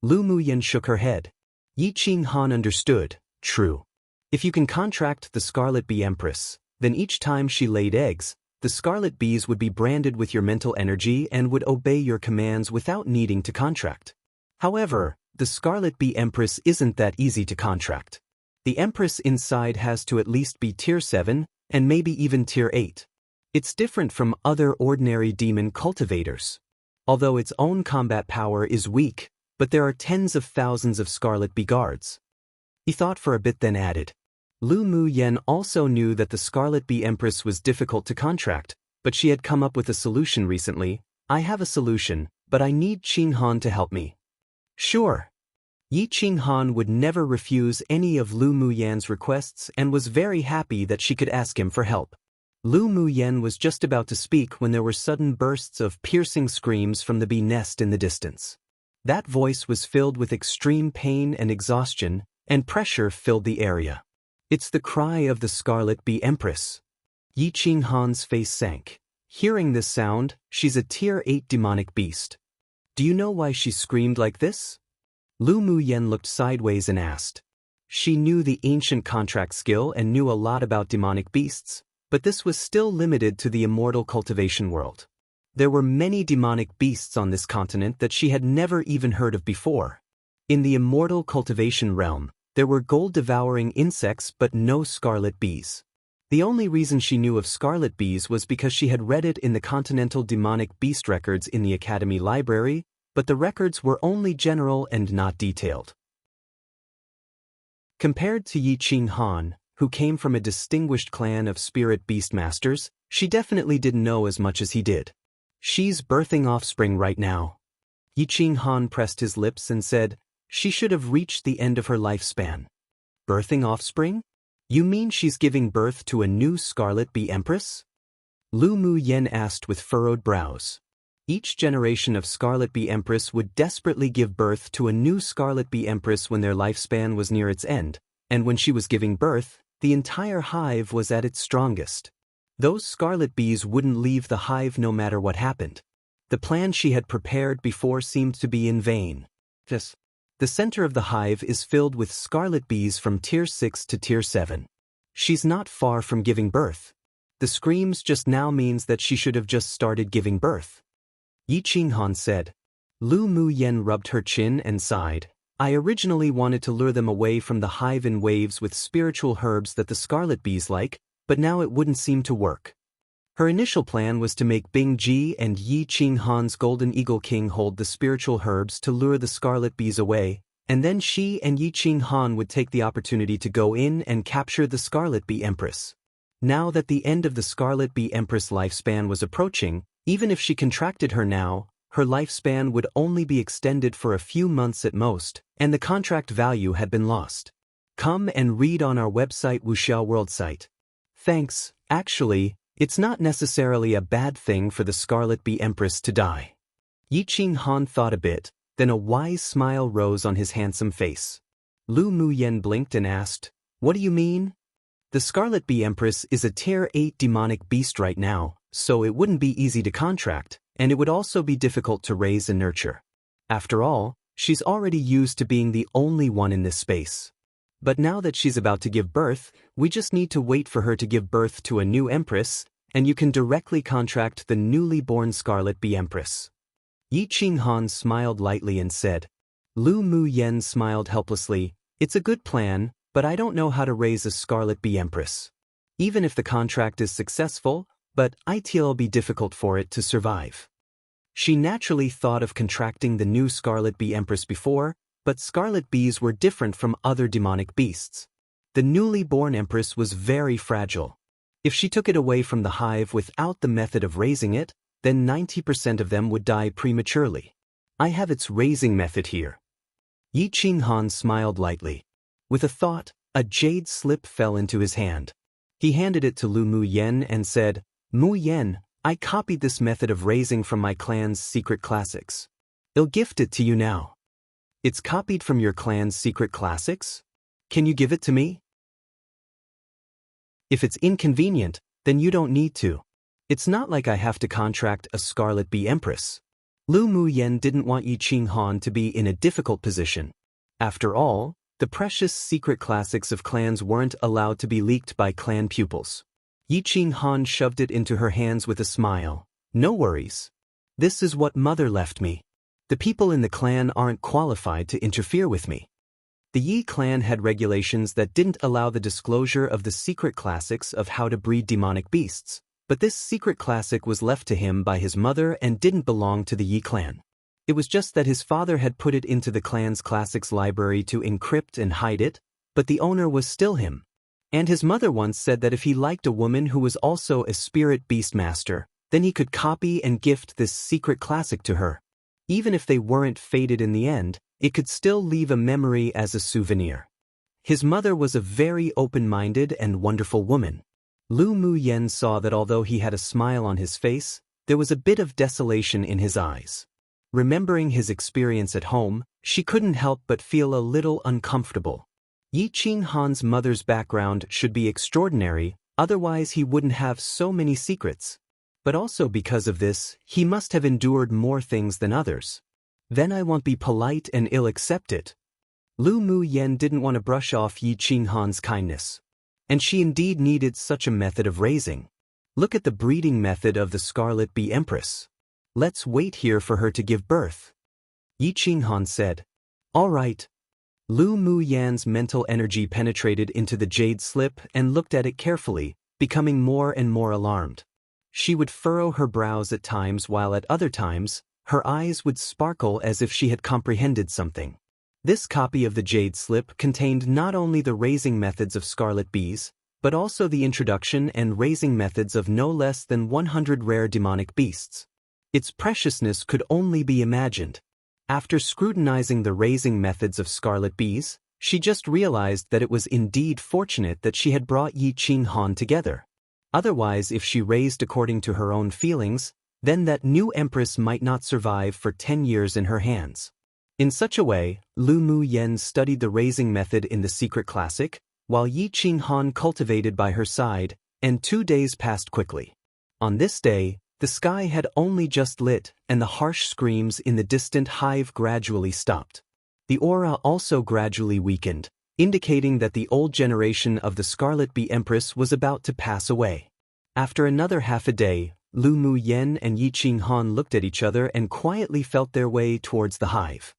Lu Muyen shook her head. Yi Qinghan understood. True. If you can contract the Scarlet Bee Empress, then each time she laid eggs, the scarlet bees would be branded with your mental energy and would obey your commands without needing to contract. However, the Scarlet Bee Empress isn't that easy to contract. The Empress inside has to at least be tier 7, and maybe even tier 8. It's different from other ordinary demon cultivators. Although its own combat power is weak, but there are tens of thousands of Scarlet Bee guards. He thought for a bit then added. Lu Muyen also knew that the Scarlet Bee Empress was difficult to contract, but she had come up with a solution recently. I have a solution, but I need Qinghan to help me. Sure. Yi Qinghan would never refuse any of Lu Muyen's requests and was very happy that she could ask him for help. Lu Muyen was just about to speak when there were sudden bursts of piercing screams from the bee nest in the distance. That voice was filled with extreme pain and exhaustion, and pressure filled the area. It's the cry of the Scarlet Bee Empress. Yi Qinghan's face sank. Hearing this sound, she's a tier 8 demonic beast. Do you know why she screamed like this? Lu Muyen looked sideways and asked. She knew the ancient contract skill and knew a lot about demonic beasts, but this was still limited to the immortal cultivation world. There were many demonic beasts on this continent that she had never even heard of before. In the immortal cultivation realm, there were gold-devouring insects but no scarlet bees. The only reason she knew of scarlet bees was because she had read it in the Continental Demonic Beast records in the Academy Library, but the records were only general and not detailed. Compared to Yi Qinghan, who came from a distinguished clan of spirit beast masters, she definitely didn't know as much as he did. She's birthing offspring right now. Yi Qinghan pressed his lips and said, she should have reached the end of her lifespan. Birthing offspring? You mean she's giving birth to a new Scarlet Bee Empress? Lu Muyen asked with furrowed brows. Each generation of Scarlet Bee Empress would desperately give birth to a new Scarlet Bee Empress when their lifespan was near its end, and when she was giving birth, the entire hive was at its strongest. Those scarlet bees wouldn't leave the hive no matter what happened. The plan she had prepared before seemed to be in vain. The center of the hive is filled with scarlet bees from tier 6 to tier 7. She's not far from giving birth. The screams just now means that she should have just started giving birth. Yi Qinghan said. Lu Muyen rubbed her chin and sighed. I originally wanted to lure them away from the hive in waves with spiritual herbs that the scarlet bees like, but now it wouldn't seem to work. Her initial plan was to make Bing Ji and Yi Qinghan's Golden Eagle King hold the spiritual herbs to lure the scarlet bees away, and then she and Yi Qinghan would take the opportunity to go in and capture the Scarlet Bee Empress. Now that the end of the Scarlet Bee Empress lifespan was approaching, even if she contracted her now, her lifespan would only be extended for a few months at most, and the contract value had been lost. Come and read on our website Wuxia World site. Thanks, actually, it's not necessarily a bad thing for the Scarlet Bee Empress to die. Yi Qinghan thought a bit, then a wise smile rose on his handsome face. Lu Muyen blinked and asked, "What do you mean?" The Scarlet Bee Empress is a Tier 8 demonic beast right now, so it wouldn't be easy to contract, and it would also be difficult to raise and nurture. After all, she's already used to being the only one in this space. But now that she's about to give birth, we just need to wait for her to give birth to a new empress, and you can directly contract the newly born Scarlet Bee Empress. Yi Qinghan smiled lightly and said. Lu Muyen smiled helplessly. It's a good plan, but I don't know how to raise a Scarlet Bee Empress. Even if the contract is successful, but it'll be difficult for it to survive. She naturally thought of contracting the new Scarlet Bee Empress before, but scarlet bees were different from other demonic beasts. The newly born empress was very fragile. If she took it away from the hive without the method of raising it, then 90% of them would die prematurely. I have its raising method here. Yi Qinghan smiled lightly. With a thought, a jade slip fell into his hand. He handed it to Lu Muyen and said, Muyen, I copied this method of raising from my clan's secret classics. I'll gift it to you now. It's copied from your clan's secret classics? Can you give it to me? If it's inconvenient, then you don't need to. It's not like I have to contract a Scarlet Bee Empress. Lu Muyen didn't want Yi Qinghan to be in a difficult position. After all, the precious secret classics of clans weren't allowed to be leaked by clan pupils. Yi Qinghan shoved it into her hands with a smile. No worries. This is what mother left me. The people in the clan aren't qualified to interfere with me. The Yi clan had regulations that didn't allow the disclosure of the secret classics of how to breed demonic beasts, but this secret classic was left to him by his mother and didn't belong to the Yi clan. It was just that his father had put it into the clan's classics library to encrypt and hide it, but the owner was still him. And his mother once said that if he liked a woman who was also a spirit beast master, then he could copy and gift this secret classic to her. Even if they weren't fated in the end, it could still leave a memory as a souvenir. His mother was a very open-minded and wonderful woman. Lu Muyen saw that although he had a smile on his face, there was a bit of desolation in his eyes. Remembering his experience at home, she couldn't help but feel a little uncomfortable. Yi Qinghan's mother's background should be extraordinary, otherwise he wouldn't have so many secrets. But also because of this, he must have endured more things than others. Then I won't be polite and I'll accept it. Lu Muyen didn't want to brush off Yi Qinghan's kindness. And she indeed needed such a method of raising. Look at the breeding method of the Scarlet Bee Empress. Let's wait here for her to give birth. Yi Qinghan said. All right. Lu Muyen's mental energy penetrated into the jade slip and looked at it carefully, becoming more and more alarmed. She would furrow her brows at times while at other times, her eyes would sparkle as if she had comprehended something. This copy of the jade slip contained not only the raising methods of scarlet bees, but also the introduction and raising methods of no less than 100 rare demonic beasts. Its preciousness could only be imagined. After scrutinizing the raising methods of scarlet bees, she just realized that it was indeed fortunate that she had brought Yi Qinghan together. Otherwise, if she raised according to her own feelings, then that new empress might not survive for 10 years in her hands. In such a way, Lu Muyen studied the raising method in the secret classic, while Yi Qinghan cultivated by her side, and 2 days passed quickly. On this day, the sky had only just lit, and the harsh screams in the distant hive gradually stopped. The aura also gradually weakened, indicating that the old generation of the Scarlet Bee Empress was about to pass away. After another half a day, Lu Muyen and Yi Qinghan looked at each other and quietly felt their way towards the hive.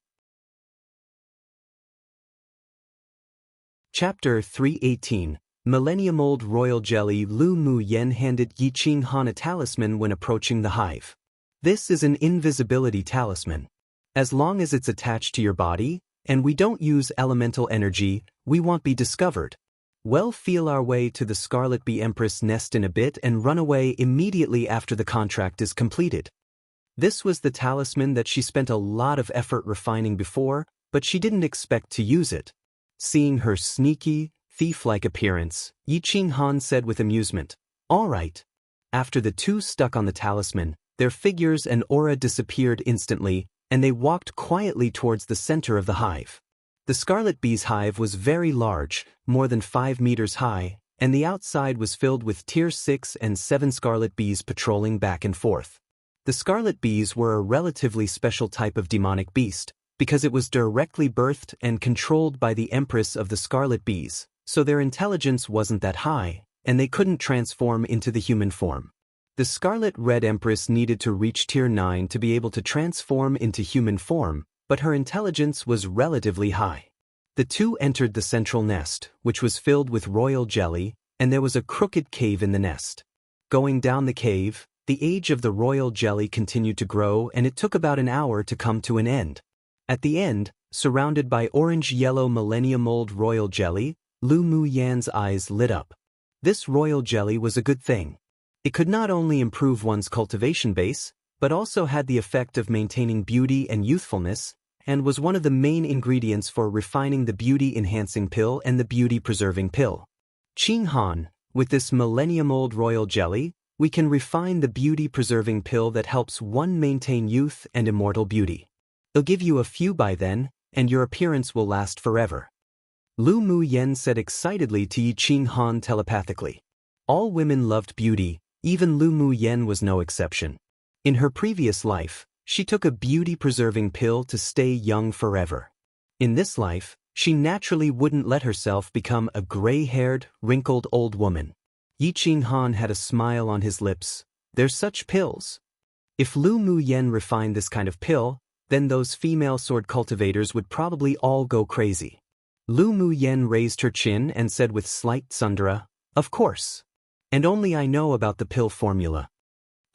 Chapter 318 Millennium-Old Royal Jelly. Lu Muyen handed Yi Qinghan a talisman when approaching the hive. This is an invisibility talisman. As long as it's attached to your body, and we don't use elemental energy, we won't be discovered. We'll feel our way to the Scarlet Bee Empress nest in a bit and run away immediately after the contract is completed. This was the talisman that she spent a lot of effort refining before, but she didn't expect to use it. Seeing her sneaky, thief-like appearance, Yi Qinghan said with amusement, "All right." After the two stuck on the talisman, their figures and aura disappeared instantly, and they walked quietly towards the center of the hive. The scarlet bee's hive was very large, more than 5 meters high, and the outside was filled with tier 6 and 7 scarlet bees patrolling back and forth. The scarlet bees were a relatively special type of demonic beast, because it was directly birthed and controlled by the empress of the scarlet bees, so their intelligence wasn't that high, and they couldn't transform into the human form. The Scarlet Red Empress needed to reach tier 9 to be able to transform into human form, but her intelligence was relatively high. The two entered the central nest, which was filled with royal jelly, and there was a crooked cave in the nest. Going down the cave, the age of the royal jelly continued to grow, and it took about an hour to come to an end. At the end, surrounded by orange-yellow millennium-old royal jelly, Lu Muyan's eyes lit up. This royal jelly was a good thing. It could not only improve one's cultivation base, but also had the effect of maintaining beauty and youthfulness, and was one of the main ingredients for refining the beauty-enhancing pill and the beauty-preserving pill. Qinghan, with this millennium-old royal jelly, we can refine the beauty-preserving pill that helps one maintain youth and immortal beauty. It'll give you a few by then, and your appearance will last forever. Lu Muyan said excitedly to Yi Qinghan telepathically. All women loved beauty, even Lu Muyan was no exception. In her previous life, she took a beauty-preserving pill to stay young forever. In this life, she naturally wouldn't let herself become a gray-haired, wrinkled old woman. Yi Qinghan had a smile on his lips. There's such pills. If Lu Muyan refined this kind of pill, then those female sword cultivators would probably all go crazy. Lu Muyan raised her chin and said with slight tsundere, "Of course. And only I know about the pill formula."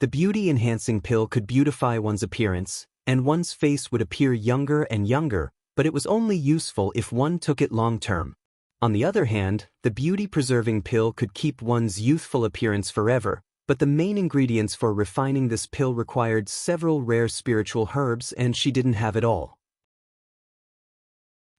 The beauty-enhancing pill could beautify one's appearance, and one's face would appear younger and younger, but it was only useful if one took it long-term. On the other hand, the beauty-preserving pill could keep one's youthful appearance forever, but the main ingredients for refining this pill required several rare spiritual herbs, and she didn't have it all.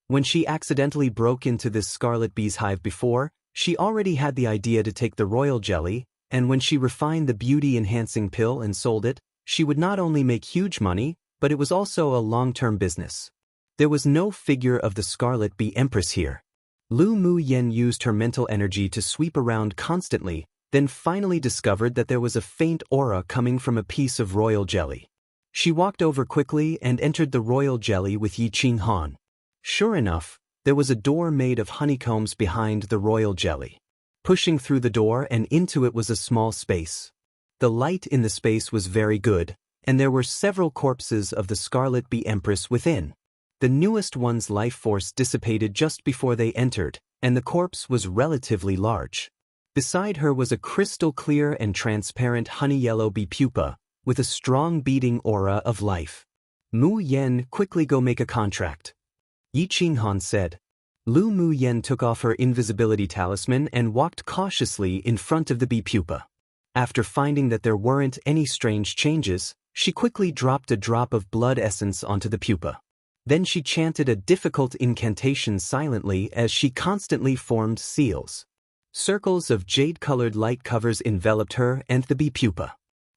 When she accidentally broke into this scarlet bee's hive before, she already had the idea to take the royal jelly, and when she refined the beauty-enhancing pill and sold it, she would not only make huge money, but it was also a long-term business. There was no figure of the scarlet bee empress here. Lu Muyan used her mental energy to sweep around constantly, then finally discovered that there was a faint aura coming from a piece of royal jelly. She walked over quickly and entered the royal jelly with Yi Qinghan. Sure enough, there was a door made of honeycombs behind the royal jelly. Pushing through the door and into it was a small space. The light in the space was very good, and there were several corpses of the Scarlet Bee Empress within. The newest one's life force dissipated just before they entered, and the corpse was relatively large. Beside her was a crystal-clear and transparent honey-yellow bee pupa, with a strong beating aura of life. Mu Yen, quickly go make a contract. Yi Qinghan said. Lu Mu Yen took off her invisibility talisman and walked cautiously in front of the bee pupa. After finding that there weren't any strange changes, she quickly dropped a drop of blood essence onto the pupa. Then she chanted a difficult incantation silently as she constantly formed seals. Circles of jade-colored light covers enveloped her and the bee pupa.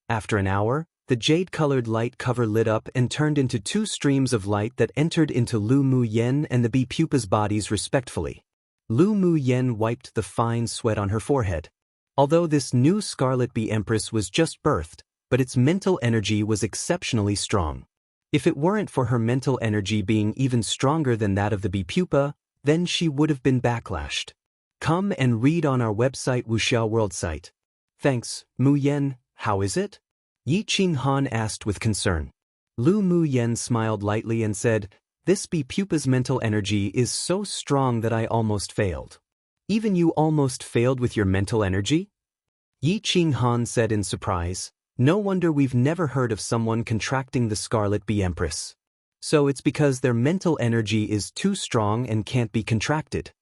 After an hour, the jade-colored light cover lit up and turned into two streams of light that entered into Lu Mu Yen and the bee pupa's bodies respectfully. Lu Mu Yen wiped the fine sweat on her forehead. Although this new Scarlet Bee Empress was just birthed, but its mental energy was exceptionally strong. If it weren't for her mental energy being even stronger than that of the bee pupa, then she would have been backlashed. Come and read on our website Wuxia World site. Thanks, Mu Yen, how is it? Yi Qinghan asked with concern. Lu Mu Yen smiled lightly and said, "This bee pupa's mental energy is so strong that I almost failed." Even you almost failed with your mental energy? Yi Qinghan said in surprise, "No wonder we've never heard of someone contracting the Scarlet Bee Empress. So it's because their mental energy is too strong and can't be contracted."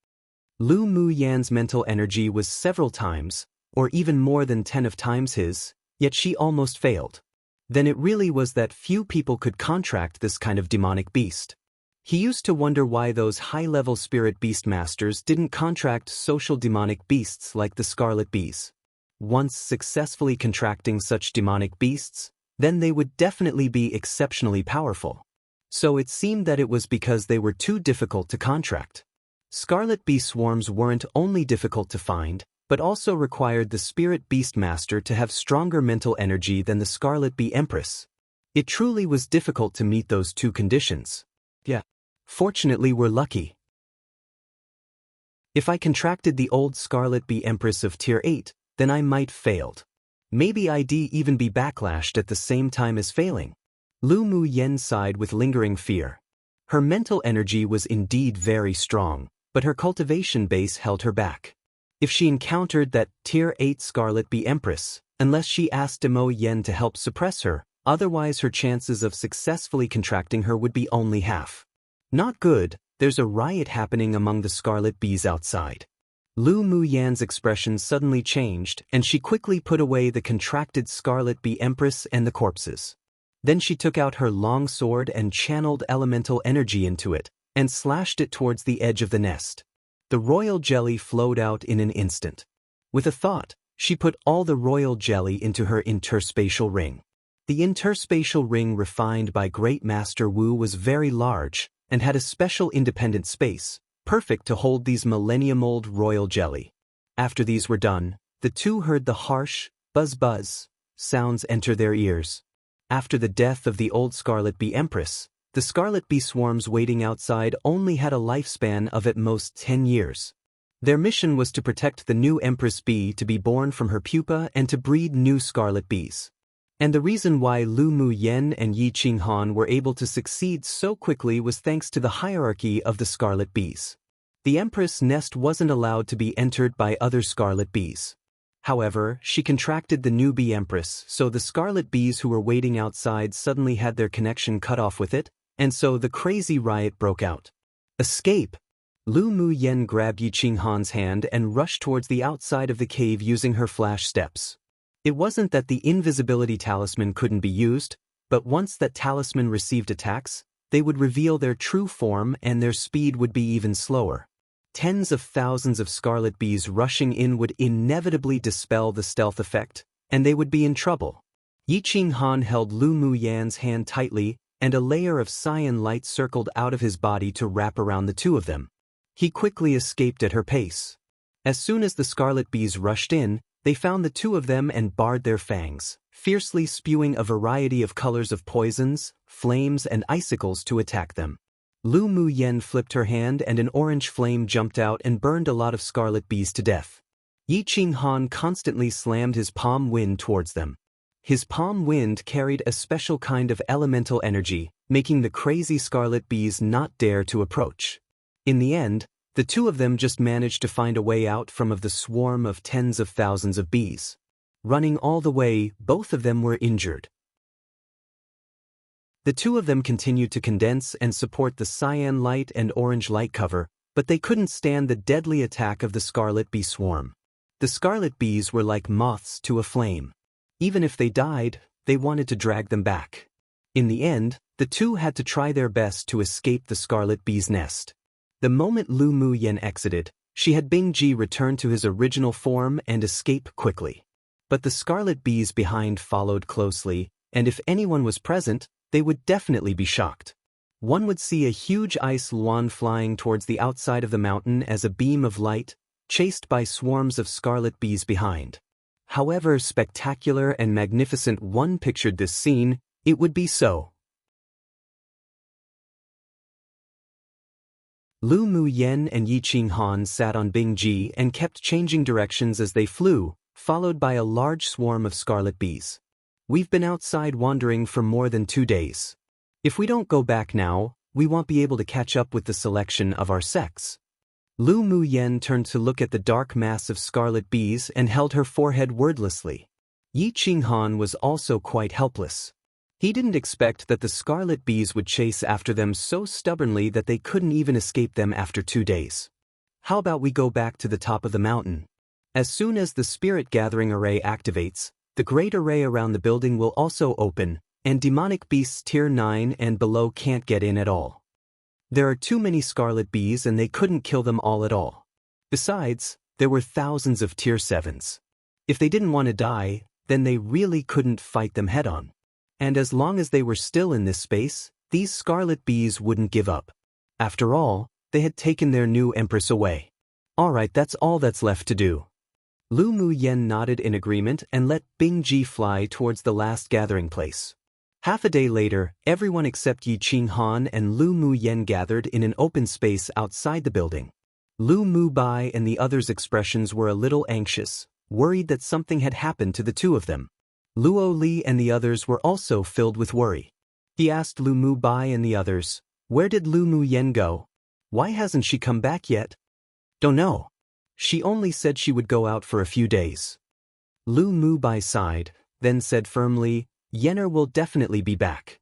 Lu Mu Yan's mental energy was several times, or even more than 10 of times his, yet she almost failed. then it really was that few people could contract this kind of demonic beast. He used to wonder why those high-level spirit beast masters didn't contract social demonic beasts like the scarlet bees. Once successfully contracting such demonic beasts, then they would definitely be exceptionally powerful. So it seemed that it was because they were too difficult to contract. Scarlet bee swarms weren't only difficult to find, but also required the spirit beast master to have stronger mental energy than the scarlet bee empress. It truly was difficult to meet those two conditions. Yeah. Fortunately, we're lucky. If I contracted the old scarlet bee empress of tier 8, then I might failed. Maybe I'd even be backlashed at the same time as failing. Lu Mu Yen sighed with lingering fear. Her mental energy was indeed very strong, but her cultivation base held her back. If she encountered that tier 8 scarlet bee empress, unless she asked Mo Yen to help suppress her, otherwise her chances of successfully contracting her would be only half. Not good. There's a riot happening among the scarlet bees outside. Lu Mu Yan's expression suddenly changed, and she quickly put away the contracted scarlet bee empress and the corpses. Then she took out her long sword and channeled elemental energy into it, and slashed it towards the edge of the nest. The royal jelly flowed out in an instant. With a thought, she put all the royal jelly into her interspatial ring. The interspatial ring refined by Great Master Wu was very large, and had a special independent space, perfect to hold these millennium-old royal jelly. After these were done, the two heard the harsh, buzz-buzz sounds enter their ears. After the death of the old scarlet bee empress, the scarlet bee swarms waiting outside only had a lifespan of at most 10 years. Their mission was to protect the new empress bee to be born from her pupa and to breed new scarlet bees. And the reason why Lu Mu Yen and Yi Qinghan were able to succeed so quickly was thanks to the hierarchy of the scarlet bees. The empress nest wasn't allowed to be entered by other scarlet bees. However, she contracted the new bee empress, so the scarlet bees who were waiting outside suddenly had their connection cut off with it, and so the crazy riot broke out. Escape! Lu Mu Yen grabbed Yi Qinghan's hand and rushed towards the outside of the cave using her flash steps. It wasn't that the invisibility talisman couldn't be used, but once that talisman received attacks, they would reveal their true form and their speed would be even slower. Tens of thousands of scarlet bees rushing in would inevitably dispel the stealth effect, and they would be in trouble. Yi Qinghan held Lu Mu Yan's hand tightly, and a layer of cyan light circled out of his body to wrap around the two of them. He quickly escaped at her pace. As soon as the scarlet bees rushed in, they found the two of them and bared their fangs, fiercely spewing a variety of colors of poisons, flames, and icicles to attack them. Lu Mu Yen flipped her hand and an orange flame jumped out and burned a lot of scarlet bees to death. Yi Qinghan constantly slammed his palm wind towards them. His palm wind carried a special kind of elemental energy, making the crazy scarlet bees not dare to approach. In the end, the two of them just managed to find a way out from the swarm of tens of thousands of bees. Running all the way, both of them were injured. The two of them continued to condense and support the cyan light and orange light cover, but they couldn't stand the deadly attack of the scarlet bee swarm. The scarlet bees were like moths to a flame. Even if they died, they wanted to drag them back. In the end, the two had to try their best to escape the scarlet bee's nest. The moment Lu Mu Yen exited, she had Bing Ji return to his original form and escape quickly. But the scarlet bees behind followed closely, and if anyone was present, they would definitely be shocked. One would see a huge ice luan flying towards the outside of the mountain as a beam of light, chased by swarms of scarlet bees behind. However spectacular and magnificent one pictured this scene, it would be so. Lu Mu Yen and Yi Qinghan sat on Bing Ji and kept changing directions as they flew, followed by a large swarm of scarlet bees. We've been outside wandering for more than 2 days. If we don't go back now, we won't be able to catch up with the selection of our sex. Lu Mu Yen turned to look at the dark mass of scarlet bees and held her forehead wordlessly. Yi Qinghan was also quite helpless. He didn't expect that the scarlet bees would chase after them so stubbornly that they couldn't even escape them after 2 days. How about we go back to the top of the mountain? As soon as the spirit gathering array activates, The great array around the building will also open, and demonic beasts tier 9 and below can't get in at all. There are too many scarlet bees and they couldn't kill them all at all. Besides, there were thousands of tier 7s. If they didn't want to die, then they really couldn't fight them head-on. And as long as they were still in this space, these scarlet bees wouldn't give up. After all, they had taken their new empress away. Alright, that's all that's left to do. Lu Mu Yen nodded in agreement and let Bing Ji fly towards the last gathering place. Half a day later, everyone except Yi Qing Han and Lu Mu Yen gathered in an open space outside the building. Lu Mu Bai and the others' expressions were a little anxious, worried that something had happened to the two of them. Luo Li and the others were also filled with worry. He asked Lu Mu Bai and the others, "Where did Lu Mu Yen go? Why hasn't she come back yet?" "Don't know. She only said she would go out for a few days." Lu Mu Bai sighed, then said firmly, "Yenner will definitely be back."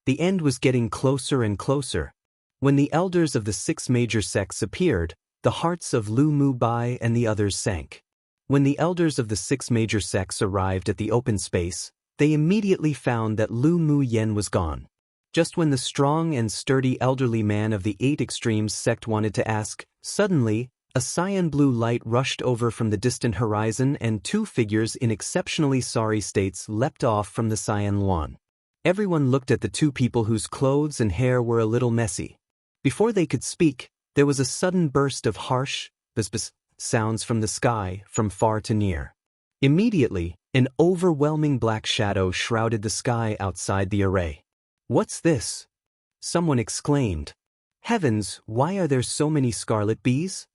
The end was getting closer and closer. When the elders of the 6 major sects appeared, the hearts of Lu Mu Bai and the others sank. When the elders of the 6 major sects arrived at the open space, they immediately found that Lu Mu Yen was gone. Just when the strong and sturdy elderly man of the 8 extremes sect wanted to ask, suddenly, a cyan blue light rushed over from the distant horizon and 2 figures in exceptionally sorry states leapt off from the cyan lawn. Everyone looked at the 2 people whose clothes and hair were a little messy. Before they could speak, there was a sudden burst of harsh, bzz sounds from the sky, from far to near. Immediately, an overwhelming black shadow shrouded the sky outside the array. "What's this?" someone exclaimed. "Heavens, why are there so many scarlet bees?"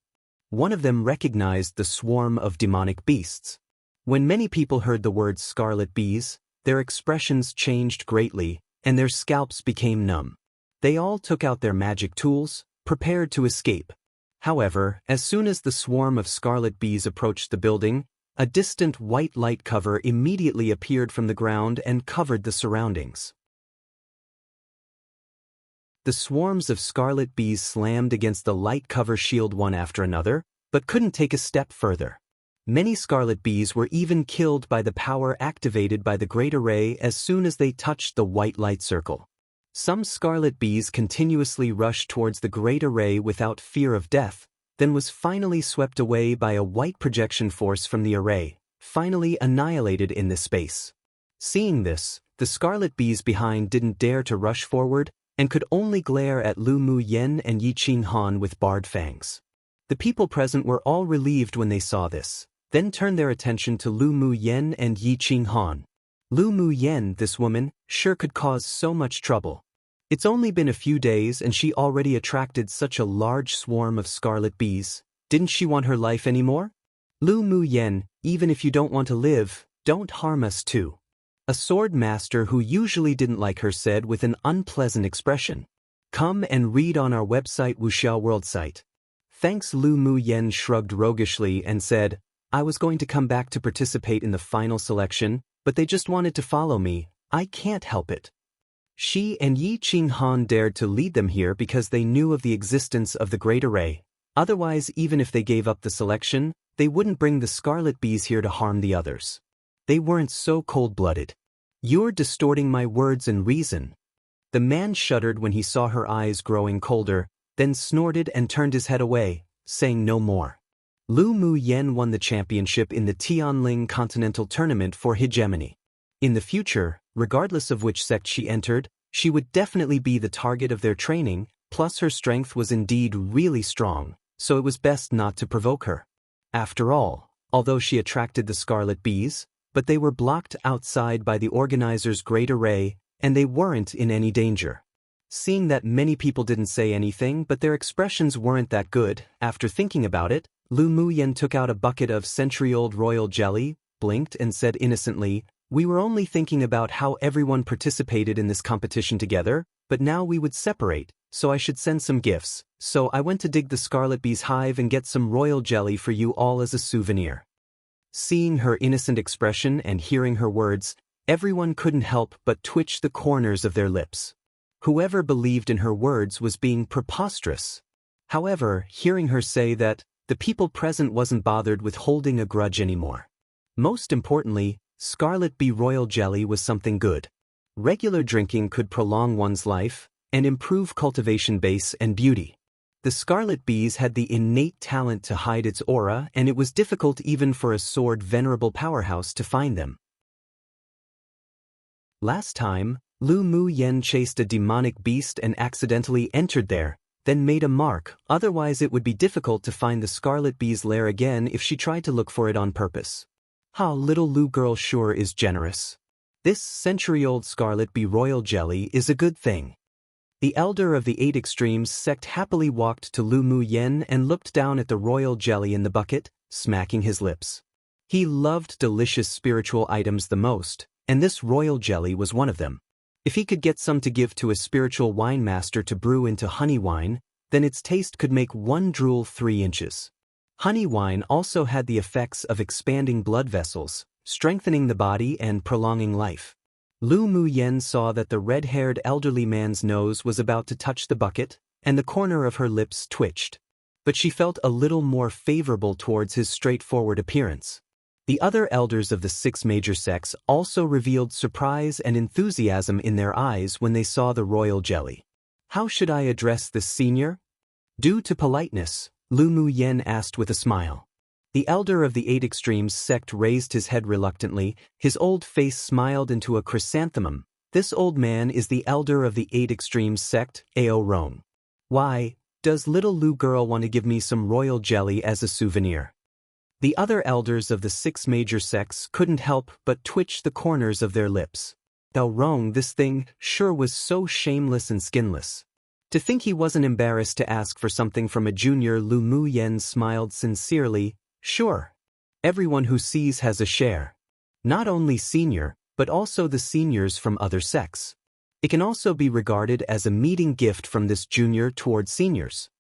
One of them recognized the swarm of demonic beasts. When many people heard the words scarlet bees, their expressions changed greatly, and their scalps became numb. They all took out their magic tools, prepared to escape. However, as soon as the swarm of scarlet bees approached the building, a distant white light cover immediately appeared from the ground and covered the surroundings. The swarms of scarlet bees slammed against the light cover shield one after another, but couldn't take a step further. Many scarlet bees were even killed by the power activated by the great array as soon as they touched the white light circle. Some scarlet bees continuously rushed towards the great array without fear of death, then was finally swept away by a white projection force from the array, finally annihilated in this space. Seeing this, the scarlet bees behind didn't dare to rush forward, and could only glare at Lu Mu Yen and Yi Qing Han with barred fangs. The people present were all relieved when they saw this, then turned their attention to Lu Mu Yen and Yi Qing Han. Lu Mu Yen, this woman, sure could cause so much trouble. It's only been a few days and she already attracted such a large swarm of scarlet bees. Didn't she want her life anymore? Lu Mu Yen, even if you don't want to live, don't harm us too. A sword master who usually didn't like her said with an unpleasant expression. "Come and read on our website Wuxia World site." Thanks. Lu Mu Yen shrugged roguishly and said, "I was going to come back to participate in the final selection, but they just wanted to follow me. I can't help it." She and Yi Qing Han dared to lead them here because they knew of the existence of the Great Array. Otherwise, even if they gave up the selection, they wouldn't bring the scarlet bees here to harm the others. They weren't so cold-blooded. "You're distorting my words and reason." The man shuddered when he saw her eyes growing colder, then snorted and turned his head away, saying no more. Lu Mu Yen won the championship in the Tianling Continental Tournament for hegemony. In the future, regardless of which sect she entered, she would definitely be the target of their training, plus her strength was indeed really strong, so it was best not to provoke her. After all, although she attracted the scarlet bees, but they were blocked outside by the organizers' great array, and they weren't in any danger. Seeing that many people didn't say anything but their expressions weren't that good, after thinking about it, Lu Mu Yen took out a bucket of century-old royal jelly, blinked and said innocently, "We were only thinking about how everyone participated in this competition together, but now we would separate, so I should send some gifts, so I went to dig the scarlet bee's hive and get some royal jelly for you all as a souvenir." Seeing her innocent expression and hearing her words, everyone couldn't help but twitch the corners of their lips. Whoever believed in her words was being preposterous. However, hearing her say that, the people present wasn't bothered with holding a grudge anymore. Most importantly, Scarlet Bee Royal Jelly was something good. Regular drinking could prolong one's life and improve cultivation base and beauty. The Scarlet Bees had the innate talent to hide its aura, and it was difficult even for a sword venerable powerhouse to find them. Last time, Lu Mu Yen chased a demonic beast and accidentally entered there, then made a mark, otherwise it would be difficult to find the Scarlet Bee's lair again if she tried to look for it on purpose. How little Lu girl sure is generous. This century-old Scarlet Bee Royal Jelly is a good thing. The elder of the 8 Extremes sect happily walked to Lu Mu Yen and looked down at the royal jelly in the bucket, smacking his lips. He loved delicious spiritual items the most, and this royal jelly was one of them. If he could get some to give to a spiritual wine master to brew into honey wine, then its taste could make one drool 3 inches. Honey wine also had the effects of expanding blood vessels, strengthening the body and prolonging life. Lu Mu Yen saw that the red-haired elderly man's nose was about to touch the bucket, and the corner of her lips twitched. But she felt a little more favorable towards his straightforward appearance. The other elders of the 6 major sects also revealed surprise and enthusiasm in their eyes when they saw the royal jelly. How should I address this senior? Due to politeness, Lu Mu Yen asked with a smile. The elder of the 8 Extremes sect raised his head reluctantly, his old face smiled into a chrysanthemum. This old man is the elder of the 8 Extremes sect, Ao Rong. Why, does little Lu girl want to give me some royal jelly as a souvenir? The other elders of the 6 major sects couldn't help but twitch the corners of their lips. Ao Rong, this thing sure was so shameless and skinless. To think he wasn't embarrassed to ask for something from a junior. Lu Mu Yen smiled sincerely. Sure. Everyone who sees has a share. Not only senior, but also the seniors from other sects. It can also be regarded as a meeting gift from this junior towards seniors.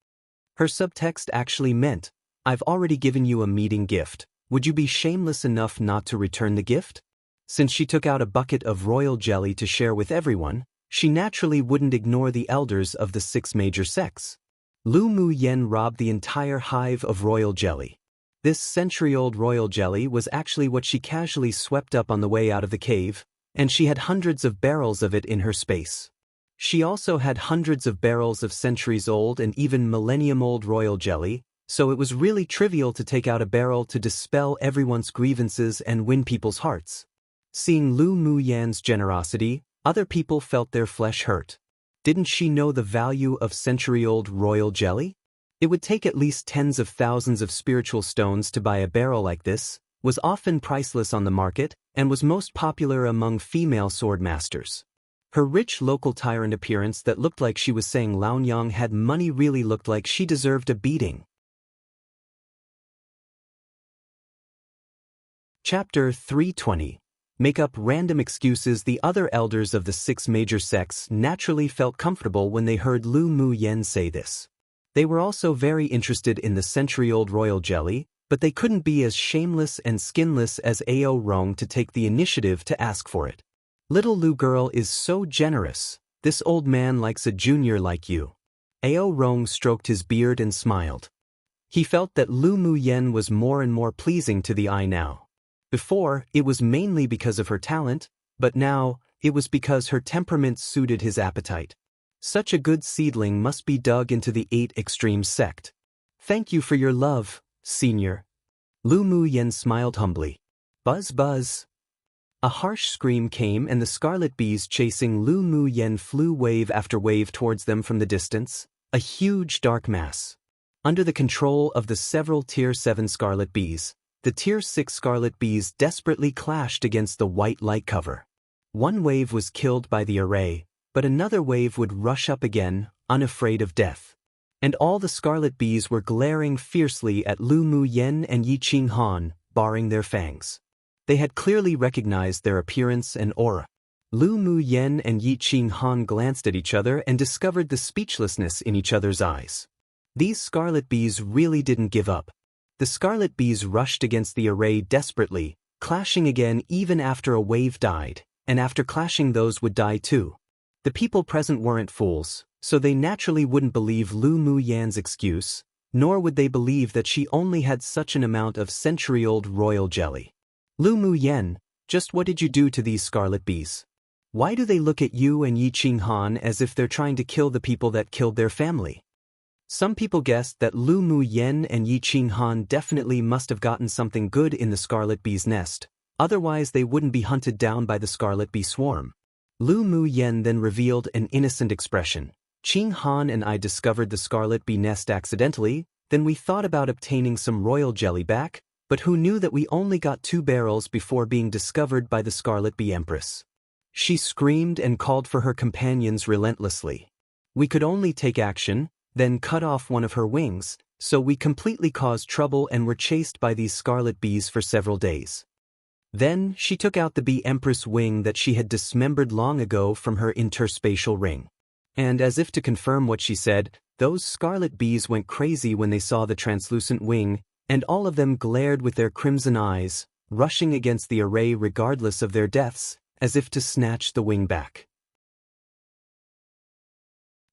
Her subtext actually meant, I've already given you a meeting gift. Would you be shameless enough not to return the gift? Since she took out a bucket of royal jelly to share with everyone, she naturally wouldn't ignore the elders of the 6 major sects. Lu Mu Yen robbed the entire hive of royal jelly. This century-old royal jelly was actually what she casually swept up on the way out of the cave, and she had hundreds of barrels of it in her space. She also had hundreds of barrels of centuries-old and even millennium-old royal jelly, so it was really trivial to take out a barrel to dispel everyone's grievances and win people's hearts. Seeing Lu Mu Yan's generosity, other people felt their flesh hurt. Didn't she know the value of century-old royal jelly? It would take at least tens of thousands of spiritual stones to buy a barrel like this, was often priceless on the market, and was most popular among female sword masters. Her rich local tyrant appearance that looked like she was saying Laonyang had money really looked like she deserved a beating. Chapter 320. Make up random excuses. The other elders of the 6 major sects naturally felt comfortable when they heard Lu Mu Yen say this. They were also very interested in the century-old royal jelly, but they couldn't be as shameless and skinless as Ao Rong to take the initiative to ask for it. Little Lu girl is so generous. This old man likes a junior like you. Ao Rong stroked his beard and smiled. He felt that Lu Mu Yen was more and more pleasing to the eye now. Before, it was mainly because of her talent, but now, it was because her temperament suited his appetite. Such a good seedling must be dug into the 8 Extremes sect. Thank you for your love, senior. Lu Mu Yen smiled humbly. Buzz buzz. A harsh scream came and the scarlet bees chasing Lu Mu Yen flew wave after wave towards them from the distance, a huge dark mass. Under the control of the several Tier 7 scarlet bees, the Tier 6 scarlet bees desperately clashed against the white light cover. One wave was killed by the array, but another wave would rush up again, unafraid of death. And all the scarlet bees were glaring fiercely at Lu Mu Yen and Yi Qing Han, baring their fangs. They had clearly recognized their appearance and aura. Lu Mu Yen and Yi Qing Han glanced at each other and discovered the speechlessness in each other's eyes. These scarlet bees really didn't give up. The scarlet bees rushed against the array desperately, clashing again even after a wave died, and after clashing those would die too. The people present weren't fools, so they naturally wouldn't believe Lu Mu Yan's excuse, nor would they believe that she only had such an amount of century-old royal jelly. Lu Mu Yan, Just what did you do to these scarlet bees? Why do they look at you and Yi Qinghan as if they're trying to kill the people that killed their family? Some people guessed that Lu Muyen and Yi Qinghan definitely must have gotten something good in the scarlet bee's nest, otherwise they wouldn't be hunted down by the scarlet bee swarm. Lu Muyen then revealed an innocent expression. Qinghan and I discovered the scarlet bee nest accidentally, then we thought about obtaining some royal jelly back, but who knew that we only got 2 barrels before being discovered by the scarlet bee empress. She screamed and called for her companions relentlessly. We could only take action, then cut off one of her wings, so we completely caused trouble and were chased by these scarlet bees for several days. Then, she took out the bee empress wing that she had dismembered long ago from her interspatial ring. And as if to confirm what she said, those scarlet bees went crazy when they saw the translucent wing, and all of them glared with their crimson eyes, rushing against the array regardless of their deaths, as if to snatch the wing back.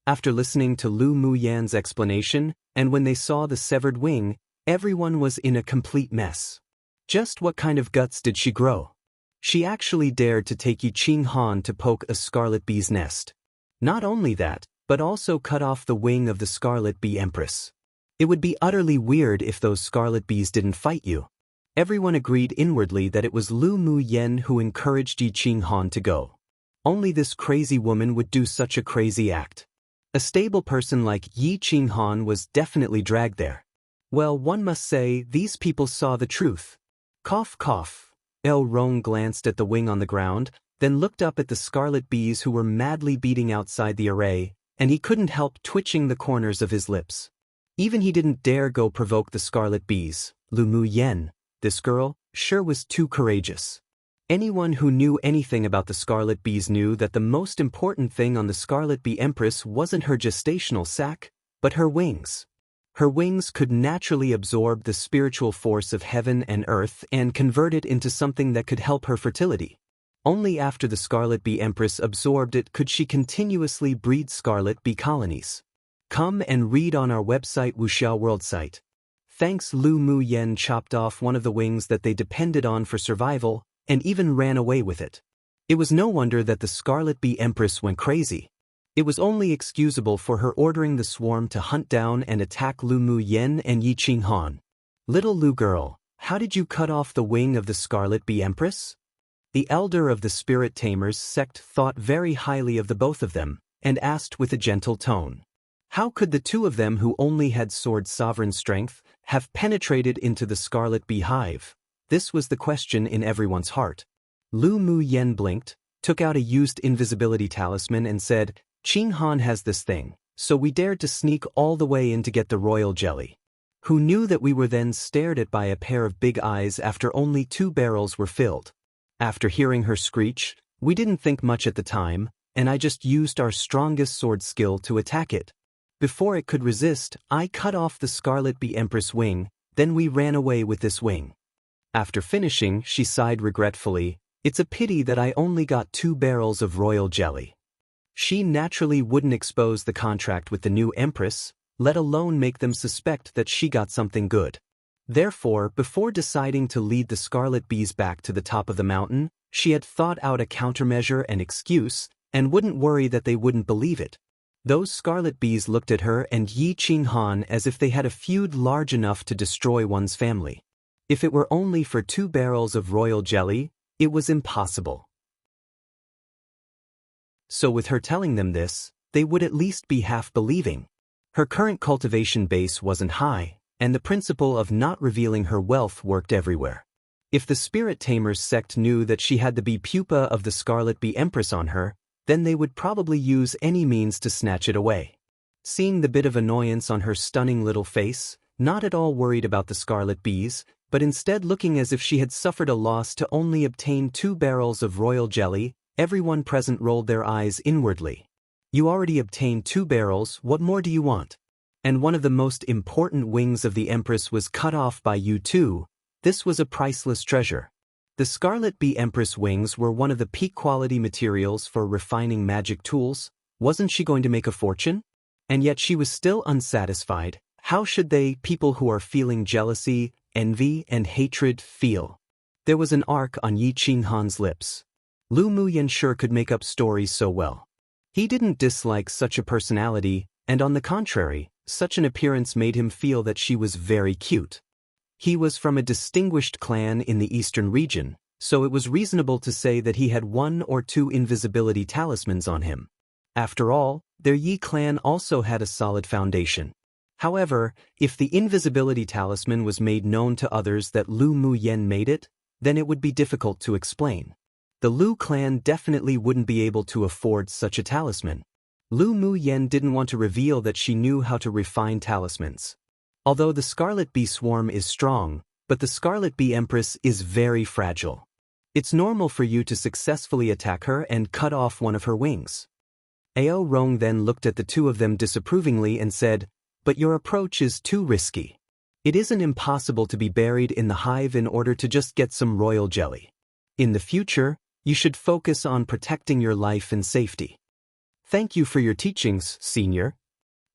After listening to Lu Muyan's explanation, and when they saw the severed wing, everyone was in a complete mess. Just what kind of guts did she grow? She actually dared to take Yi Qinghan to poke a scarlet bee's nest. Not only that, but also cut off the wing of the scarlet bee empress. It would be utterly weird if those scarlet bees didn't fight you. Everyone agreed inwardly that it was Lu Muyen who encouraged Yi Qinghan to go. Only this crazy woman would do such a crazy act. A stable person like Yi Qinghan was definitely dragged there. Well, one must say, these people saw the truth. Cough cough. El Rong glanced at the wing on the ground, then looked up at the scarlet bees who were madly beating outside the array, and he couldn't help twitching the corners of his lips. Even he didn't dare go provoke the scarlet bees. Lu Muyen, this girl, sure was too courageous. Anyone who knew anything about the scarlet bees knew that the most important thing on the scarlet bee empress wasn't her gestational sac, but her wings. Her wings could naturally absorb the spiritual force of heaven and earth and convert it into something that could help her fertility. Only after the scarlet bee empress absorbed it could she continuously breed scarlet bee colonies. Come and read on our website Wuxia World site. Thanks, Lu Muyen chopped off one of the wings that they depended on for survival, and even ran away with it. It was no wonder that the scarlet bee empress went crazy. It was only excusable for her ordering the swarm to hunt down and attack Lu Muyen and Yi Qinghan. Little Lu girl, how did you cut off the wing of the scarlet bee empress? The elder of the spirit tamers sect thought very highly of the both of them, and asked with a gentle tone. How could the two of them who only had sword sovereign strength have penetrated into the scarlet bee hive? This was the question in everyone's heart. Lu Muyen blinked, took out a used invisibility talisman and said, Qinghan has this thing, so we dared to sneak all the way in to get the royal jelly. Who knew that we were then stared at by a pair of big eyes after only 2 barrels were filled? After hearing her screech, we didn't think much at the time, and I just used our strongest sword skill to attack it. Before it could resist, I cut off the scarlet bee empress wing, then we ran away with this wing. After finishing, she sighed regretfully, it's a pity that I only got 2 barrels of royal jelly. She naturally wouldn't expose the contract with the new empress, let alone make them suspect that she got something good. Therefore, before deciding to lead the scarlet bees back to the top of the mountain, she had thought out a countermeasure and excuse, and wouldn't worry that they wouldn't believe it. Those scarlet bees looked at her and Yi Qinghan as if they had a feud large enough to destroy one's family. If it were only for 2 barrels of royal jelly, it was impossible. So with her telling them this, they would at least be half believing. Her current cultivation base wasn't high, and the principle of not revealing her wealth worked everywhere. If the spirit tamers sect knew that she had the bee pupa of the scarlet bee empress on her, then they would probably use any means to snatch it away. Seeing the bit of annoyance on her stunning little face, not at all worried about the scarlet bees, but instead looking as if she had suffered a loss to only obtain 2 barrels of royal jelly, everyone present rolled their eyes inwardly. You already obtained 2 barrels, what more do you want? And one of the most important wings of the empress was cut off by you too. This was a priceless treasure. The scarlet bee empress wings were one of the peak quality materials for refining magic tools. Wasn't she going to make a fortune? And yet she was still unsatisfied. How should they, people who are feeling jealousy, envy, and hatred, feel? There was an arc on Yi Qinghan's lips. Lu Muyan sure could make up stories so well. He didn't dislike such a personality, and on the contrary, such an appearance made him feel that she was very cute. He was from a distinguished clan in the eastern region, so it was reasonable to say that he had 1 or 2 invisibility talismans on him. After all, their Yi clan also had a solid foundation. However, if the invisibility talisman was made known to others that Lu Muyan made it, then it would be difficult to explain. The Lu clan definitely wouldn't be able to afford such a talisman. Lu Muyan didn't want to reveal that she knew how to refine talismans. Although the Scarlet Bee Swarm is strong, but the Scarlet Bee Empress is very fragile. It's normal for you to successfully attack her and cut off one of her wings. Ao Rong then looked at the two of them disapprovingly and said, "But your approach is too risky. It isn't impossible to be buried in the hive in order to just get some royal jelly. In the future, you should focus on protecting your life and safety." "Thank you for your teachings, Senior,"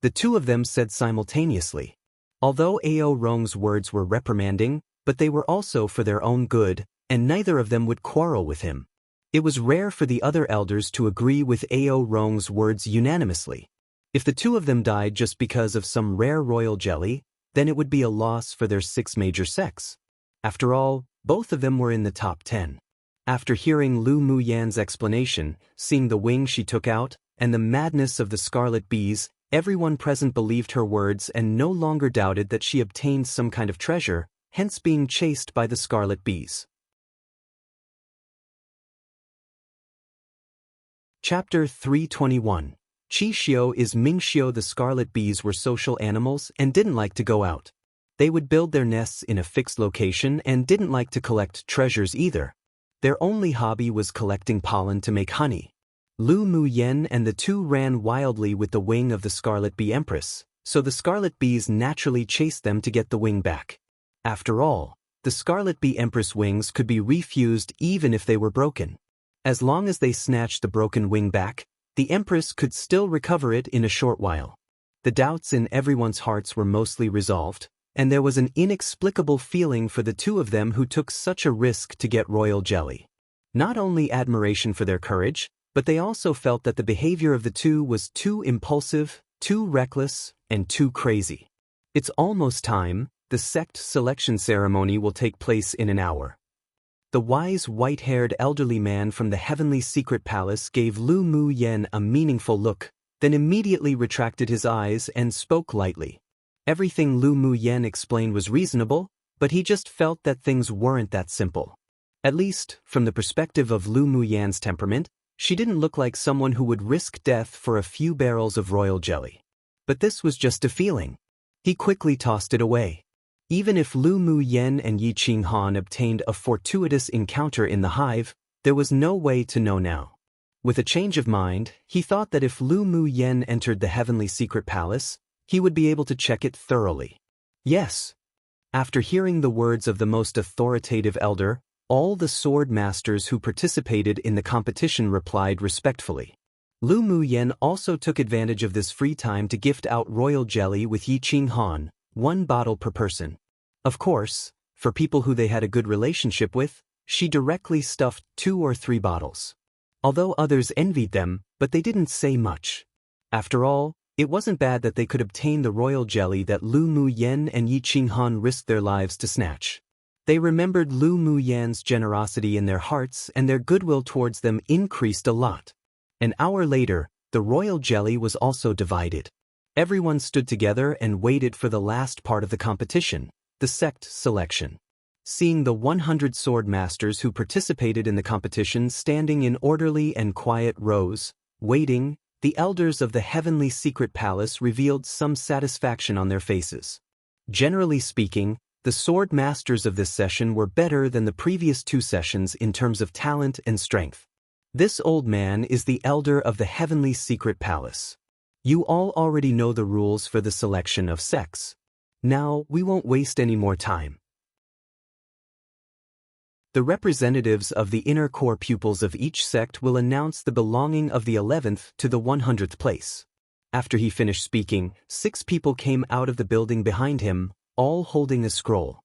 the two of them said simultaneously. Although Ao Rong's words were reprimanding, but they were also for their own good, and neither of them would quarrel with him. It was rare for the other elders to agree with Ao Rong's words unanimously. If the two of them died just because of some rare royal jelly, then it would be a loss for their 6 major sects. After all, both of them were in the top 10. After hearing Lu Muyan's explanation, seeing the wing she took out, and the madness of the scarlet bees, everyone present believed her words and no longer doubted that she obtained some kind of treasure, hence being chased by the scarlet bees. Chapter 321. Qixio is Mingxiu. The scarlet bees were social animals and didn't like to go out. They would build their nests in a fixed location and didn't like to collect treasures either. Their only hobby was collecting pollen to make honey. Lu Muyan and the two ran wildly with the wing of the Scarlet Bee Empress, so the Scarlet Bees naturally chased them to get the wing back. After all, the Scarlet Bee Empress wings could be refused even if they were broken. As long as they snatched the broken wing back, the Empress could still recover it in a short while. The doubts in everyone's hearts were mostly resolved, and there was an inexplicable feeling for the two of them who took such a risk to get royal jelly. Not only admiration for their courage, but they also felt that the behavior of the two was too impulsive, too reckless, and too crazy. It's almost time. The sect selection ceremony will take place in an hour. The wise white-haired elderly man from the heavenly secret palace gave Lu Muyan a meaningful look, then immediately retracted his eyes and spoke lightly. Everything Lu Muyan explained was reasonable, but he just felt that things weren't that simple. At least, from the perspective of Lu Muyan's temperament, she didn't look like someone who would risk death for a few barrels of royal jelly. But this was just a feeling. He quickly tossed it away. Even if Lu Muyan and Yi Qinghan obtained a fortuitous encounter in the hive, there was no way to know now. With a change of mind, he thought that if Lu Muyan entered the heavenly secret palace, he would be able to check it thoroughly. Yes. After hearing the words of the most authoritative elder, all the sword masters who participated in the competition replied respectfully. Lu Muyan also took advantage of this free time to gift out royal jelly with Yi Qinghan, 1 bottle per person. Of course, for people who they had a good relationship with, she directly stuffed 2 or 3 bottles. Although others envied them, but they didn't say much. After all, it wasn't bad that they could obtain the royal jelly that Lu Muyan and Yi Qinghan risked their lives to snatch. They remembered Lu Muyan's generosity in their hearts, and their goodwill towards them increased a lot. An hour later, the royal jelly was also divided. Everyone stood together and waited for the last part of the competition, the sect selection. Seeing the 100 sword masters who participated in the competition standing in orderly and quiet rows, waiting, the elders of the heavenly secret palace revealed some satisfaction on their faces. Generally speaking, the sword masters of this session were better than the previous 2 sessions in terms of talent and strength. This old man is the elder of the heavenly secret palace. You all already know the rules for the selection of sects. Now, we won't waste any more time. The representatives of the inner core pupils of each sect will announce the belonging of the 11th to the 100th place. After he finished speaking, 6 people came out of the building behind him, all holding a scroll.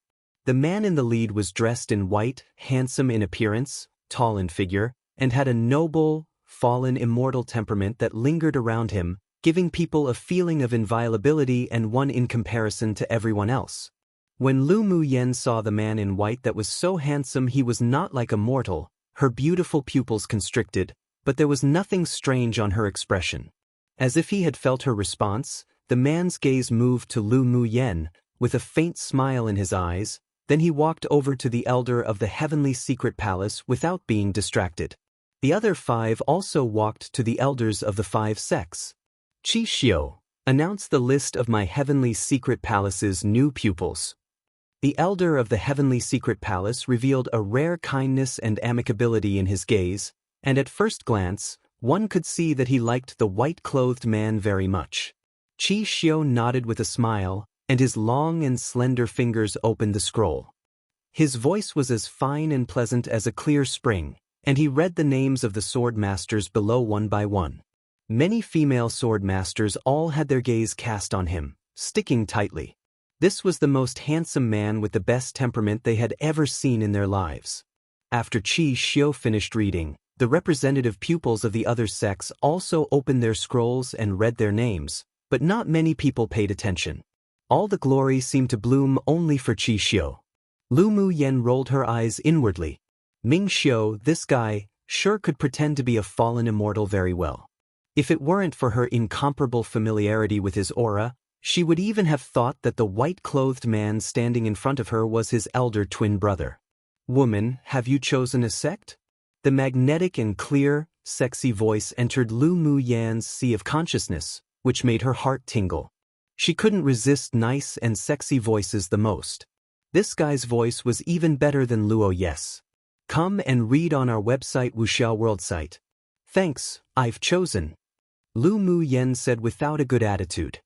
The man in the lead was dressed in white, handsome in appearance, tall in figure, and had a noble, fallen immortal temperament that lingered around him, giving people a feeling of inviolability and one in comparison to everyone else. When Lu Muyen saw the man in white that was so handsome he was not like a mortal, her beautiful pupils constricted, but there was nothing strange on her expression. As if he had felt her response, the man's gaze moved to Lu Muyen, with a faint smile in his eyes. Then he walked over to the elder of the heavenly secret palace without being distracted. The other 5 also walked to the elders of the 5 sects. Qi Xiu, announce the list of my heavenly secret palace's new pupils. The elder of the heavenly secret palace revealed a rare kindness and amicability in his gaze, and at first glance, one could see that he liked the white-clothed man very much. Qi Xiu nodded with a smile, and his long and slender fingers opened the scroll. His voice was as fine and pleasant as a clear spring, and he read the names of the sword masters below one by one. Many female sword masters all had their gaze cast on him, sticking tightly. This was the most handsome man with the best temperament they had ever seen in their lives. After Qi Xiu finished reading, the representative pupils of the other sects also opened their scrolls and read their names, but not many people paid attention. All the glory seemed to bloom only for Qi Xiu. Lu Muyen rolled her eyes inwardly. Ming Xiu, this guy, sure could pretend to be a fallen immortal very well. If it weren't for her incomparable familiarity with his aura, she would even have thought that the white-clothed man standing in front of her was his elder twin brother. Woman, have you chosen a sect? The magnetic and clear, sexy voice entered Lu Muyen's sea of consciousness, which made her heart tingle. She couldn't resist nice and sexy voices the most. This guy's voice was even better than Luo Yes. Come and read on our website Wuxia World site. Thanks, I've chosen. Lu Muyen said without a good attitude.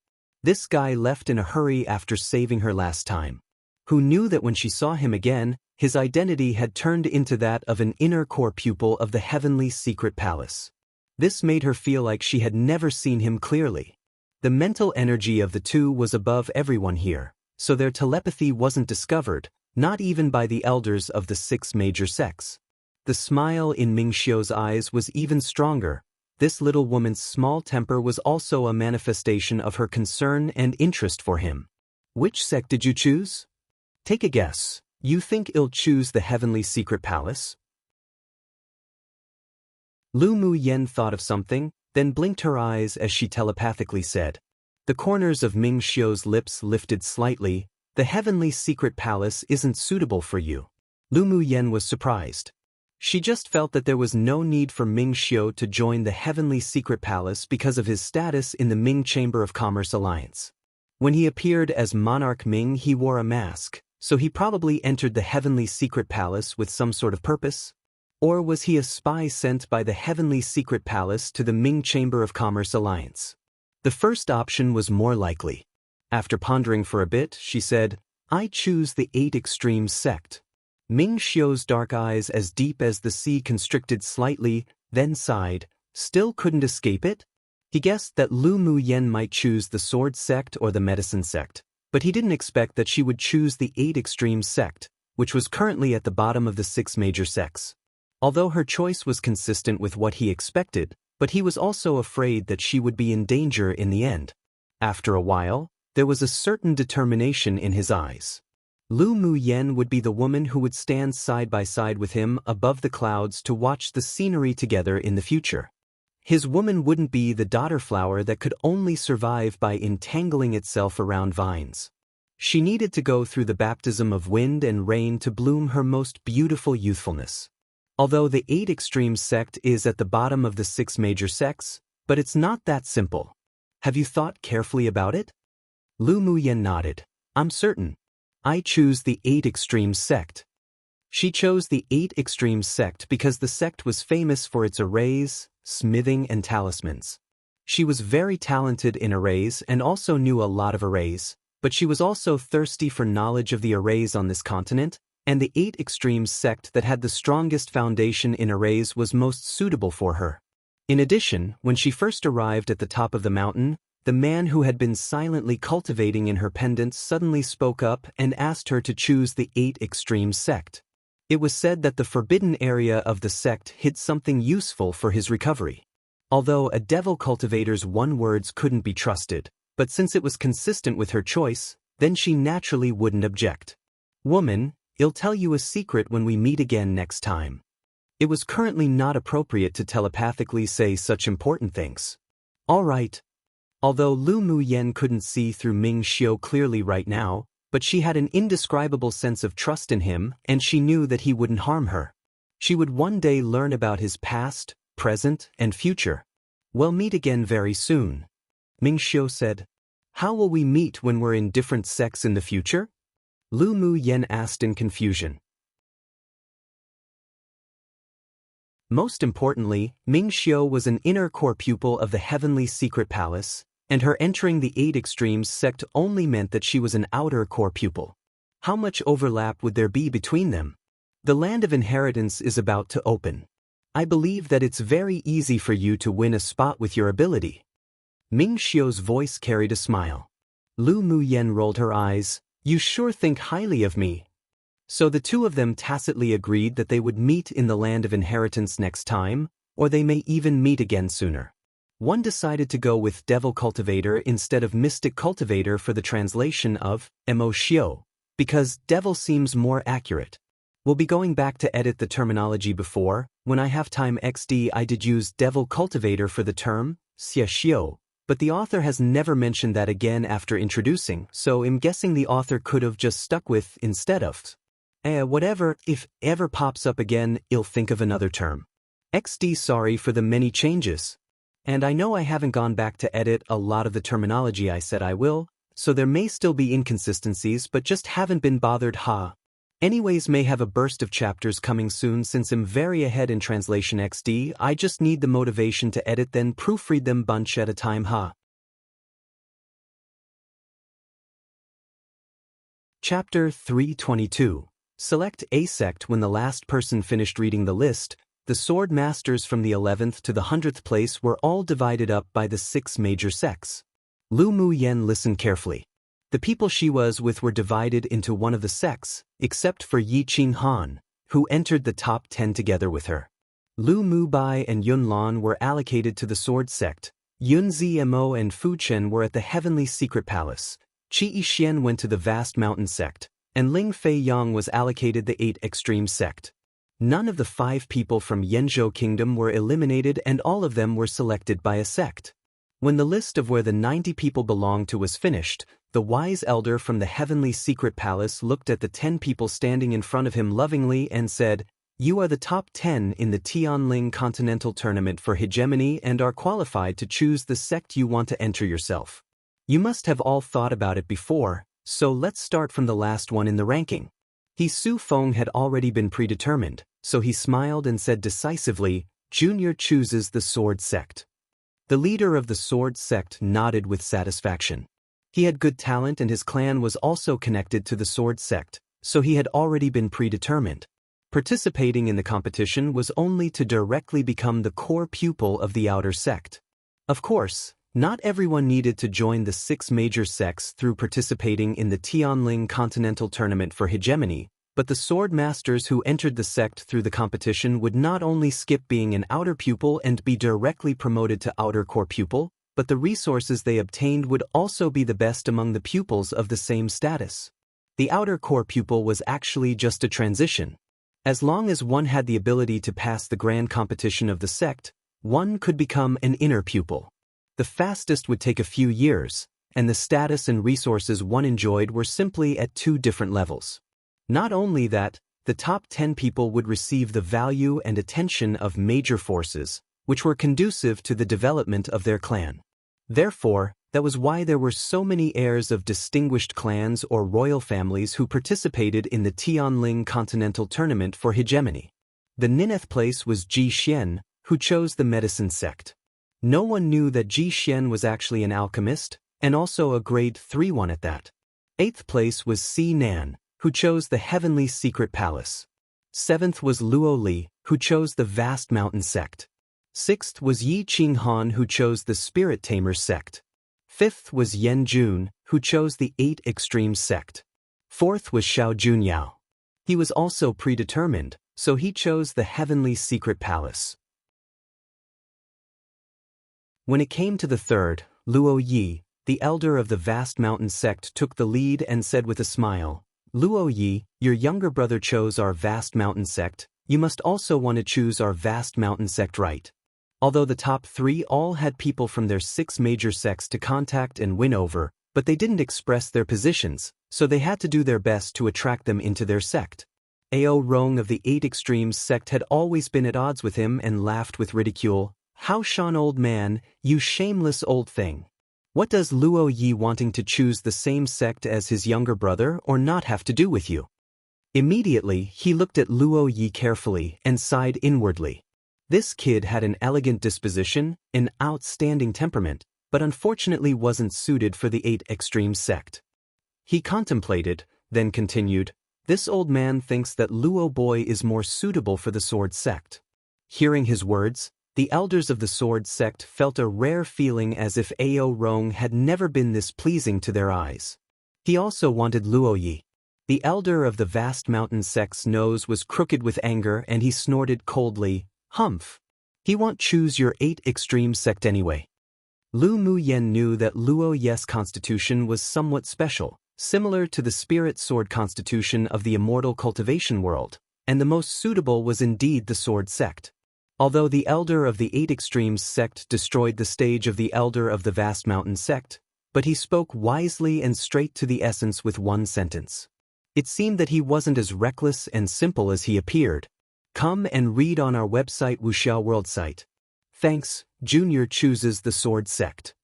This guy left in a hurry after saving her last time. Who knew that when she saw him again, his identity had turned into that of an inner core pupil of the heavenly secret palace. This made her feel like she had never seen him clearly. The mental energy of the two was above everyone here, so their telepathy wasn't discovered, not even by the elders of the 6 major sects. The smile in Ming Xiu's eyes was even stronger. This little woman's small temper was also a manifestation of her concern and interest for him. Which sect did you choose? Take a guess. You think I'll choose the heavenly secret palace? Lu Muyen thought of something, then blinked her eyes as she telepathically said. The corners of Ming Xiu's lips lifted slightly. The heavenly secret palace isn't suitable for you. Lu Muyen was surprised. She just felt that there was no need for Ming Xiu to join the heavenly secret palace because of his status in the Ming Chamber of Commerce Alliance. When he appeared as Monarch Ming, he wore a mask, so he probably entered the heavenly secret palace with some sort of purpose. Or was he a spy sent by the heavenly secret palace to the Ming Chamber of Commerce Alliance? The first option was more likely. After pondering for a bit, she said, I choose the 8 Extremes sect. Ming Xiu's dark eyes, as deep as the sea, constricted slightly, then sighed. Still couldn't escape it? He guessed that Lu Muyen might choose the sword sect or the medicine sect, but he didn't expect that she would choose the 8 Extremes sect, which was currently at the bottom of the 6 major sects. Although her choice was consistent with what he expected, but he was also afraid that she would be in danger in the end. After a while, there was a certain determination in his eyes. Lu Muyen would be the woman who would stand side by side with him above the clouds to watch the scenery together in the future. His woman wouldn't be the daughter flower that could only survive by entangling itself around vines. She needed to go through the baptism of wind and rain to bloom her most beautiful youthfulness. Although the 8 Extremes sect is at the bottom of the 6 major sects, but it's not that simple. Have you thought carefully about it? Lu Muyen nodded. I'm certain. I choose the 8 Extremes sect. She chose the 8 Extremes sect because the sect was famous for its arrays, smithing, and talismans. She was very talented in arrays and also knew a lot of arrays, but she was also thirsty for knowledge of the arrays on this continent, and the 8 Extremes sect that had the strongest foundation in arrays was most suitable for her. In addition, when she first arrived at the top of the mountain, the man who had been silently cultivating in her pendant suddenly spoke up and asked her to choose the 8 Extremes sect. It was said that the forbidden area of the sect hid something useful for his recovery. Although a devil cultivator's words couldn't be trusted, but since it was consistent with her choice, then she naturally wouldn't object. Woman, I'll tell you a secret when we meet again next time. It was currently not appropriate to telepathically say such important things. All right. Although Lu Muyen couldn't see through Ming Xiu clearly right now, but she had an indescribable sense of trust in him and she knew that he wouldn't harm her. She would one day learn about his past, present, and future. We'll meet again very soon. Ming Xiu said. How will we meet when we're in different sects in the future? Lu Muyen asked in confusion. Most importantly, Ming Xiu was an inner core pupil of the Heavenly Secret Palace, and her entering the 8 Extremes sect only meant that she was an outer core pupil. How much overlap would there be between them? The land of inheritance is about to open. I believe that it's very easy for you to win a spot with your ability. Ming Xiu's voice carried a smile. Lu Muyen rolled her eyes. You sure think highly of me. So the two of them tacitly agreed that they would meet in the land of inheritance next time, or they may even meet again sooner. One decided to go with Devil Cultivator instead of Mystic Cultivator for the translation of Mo Xiu, because Devil seems more accurate. We'll be going back to edit the terminology before. When I have time XD I did use Devil Cultivator for the term Xia Xiu, but the author has never mentioned that again after introducing, so I'm guessing the author could have just stuck with instead of. Whatever, if ever pops up again, I'll think of another term. XD sorry for the many changes. And I know I haven't gone back to edit a lot of the terminology I said I will, so there may still be inconsistencies but just haven't been bothered Anyways may have a burst of chapters coming soon since I'm very ahead in translation XD, I just need the motivation to edit then proofread them bunch at a time Chapter 322. Select a sect. When the last person finished reading the list, the sword masters from the 11th to the 100th place were all divided up by the 6 major sects. Lu Muyen listened carefully. The people she was with were divided into one of the sects, except for Yi Qinghan, who entered the top 10 together with her. Lu Mubai and Yun Lan were allocated to the sword sect, Yun Zimo and Fu Chen were at the Heavenly Secret Palace, Qi Yixian went to the Vast Mountain sect, and Ling Fei Yang was allocated the 8 Extreme sect. None of the 5 people from Yanzhou Kingdom were eliminated and all of them were selected by a sect. When the list of where the 90 people belonged to was finished, the wise elder from the Heavenly Secret Palace looked at the 10 people standing in front of him lovingly and said, You are the top 10 in the Tianling Continental Tournament for Hegemony and are qualified to choose the sect you want to enter yourself. You must have all thought about it before, so let's start from the last one in the ranking. Su Feng had already been predetermined, so he smiled and said decisively, Junior chooses the sword sect. The leader of the sword sect nodded with satisfaction. He had good talent and his clan was also connected to the sword sect, so he had already been predetermined. Participating in the competition was only to directly become the core pupil of the outer sect. Of course, not everyone needed to join the 6 major sects through participating in the Tianling Continental Tournament for Hegemony, but the sword masters who entered the sect through the competition would not only skip being an outer pupil and be directly promoted to outer core pupil, but the resources they obtained would also be the best among the pupils of the same status. The outer core pupil was actually just a transition. As long as one had the ability to pass the grand competition of the sect, one could become an inner pupil. The fastest would take a few years, and the status and resources one enjoyed were simply at 2 different levels. Not only that, the top 10 people would receive the value and attention of major forces, which were conducive to the development of their clan. Therefore, that was why there were so many heirs of distinguished clans or royal families who participated in the Tianling Continental Tournament for Hegemony. The 9th place was Ji Xian, who chose the medicine sect. No one knew that Ji Xian was actually an alchemist, and also a grade 3 one at that. 8th place was Si Nan, who chose the Heavenly Secret Palace. 7th was Luo Li, who chose the Vast Mountain sect. 6th was Yi Qinghan, who chose the Spirit Tamer sect. Fifth was Yen Jun, who chose the 8 Extremes sect. Fourth was Xiao Junyao. He was also predetermined, so he chose the Heavenly Secret Palace. When it came to the third, Luo Yi, the elder of the Vast Mountain sect, took the lead and said with a smile, Luo Yi, your younger brother chose our Vast Mountain sect, you must also want to choose our Vast Mountain sect, right? Although the top 3 all had people from their 6 major sects to contact and win over, but they didn't express their positions, so they had to do their best to attract them into their sect. Ao Rong of the 8 Extremes sect had always been at odds with him and laughed with ridicule. How Shan, old man, you shameless old thing. What does Luo Yi wanting to choose the same sect as his younger brother or not have to do with you? Immediately, he looked at Luo Yi carefully and sighed inwardly. This kid had an elegant disposition, an outstanding temperament, but unfortunately wasn't suited for the 8 Extremes sect. He contemplated, then continued, this old man thinks that Luo boy is more suitable for the sword sect. Hearing his words, the elders of the sword sect felt a rare feeling as if Ao Rong had never been this pleasing to their eyes. He also wanted Luo Yi. The elder of the Vast Mountain sect's nose was crooked with anger and he snorted coldly, Humph. He won't choose your 8 Extremes sect anyway. Lu Mu Yen knew that Luo Yi's constitution was somewhat special, similar to the spirit sword constitution of the immortal cultivation world, and the most suitable was indeed the sword sect. Although the elder of the 8 Extremes sect destroyed the stage of the elder of the Vast Mountain sect, but he spoke wisely and straight to the essence with one sentence. It seemed that he wasn't as reckless and simple as he appeared. Come and read on our website Wuxia World site. Thanks, Junior chooses the sword sect.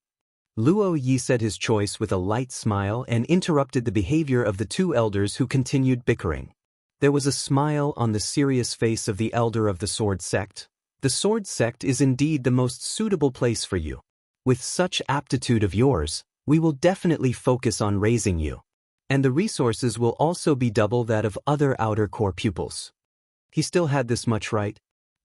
Luo Yi said his choice with a light smile and interrupted the behavior of the 2 elders who continued bickering. There was a smile on the serious face of the elder of the sword sect. The sword sect is indeed the most suitable place for you. With such aptitude of yours, we will definitely focus on raising you. And the resources will also be double that of other outer core pupils. He still had this much right.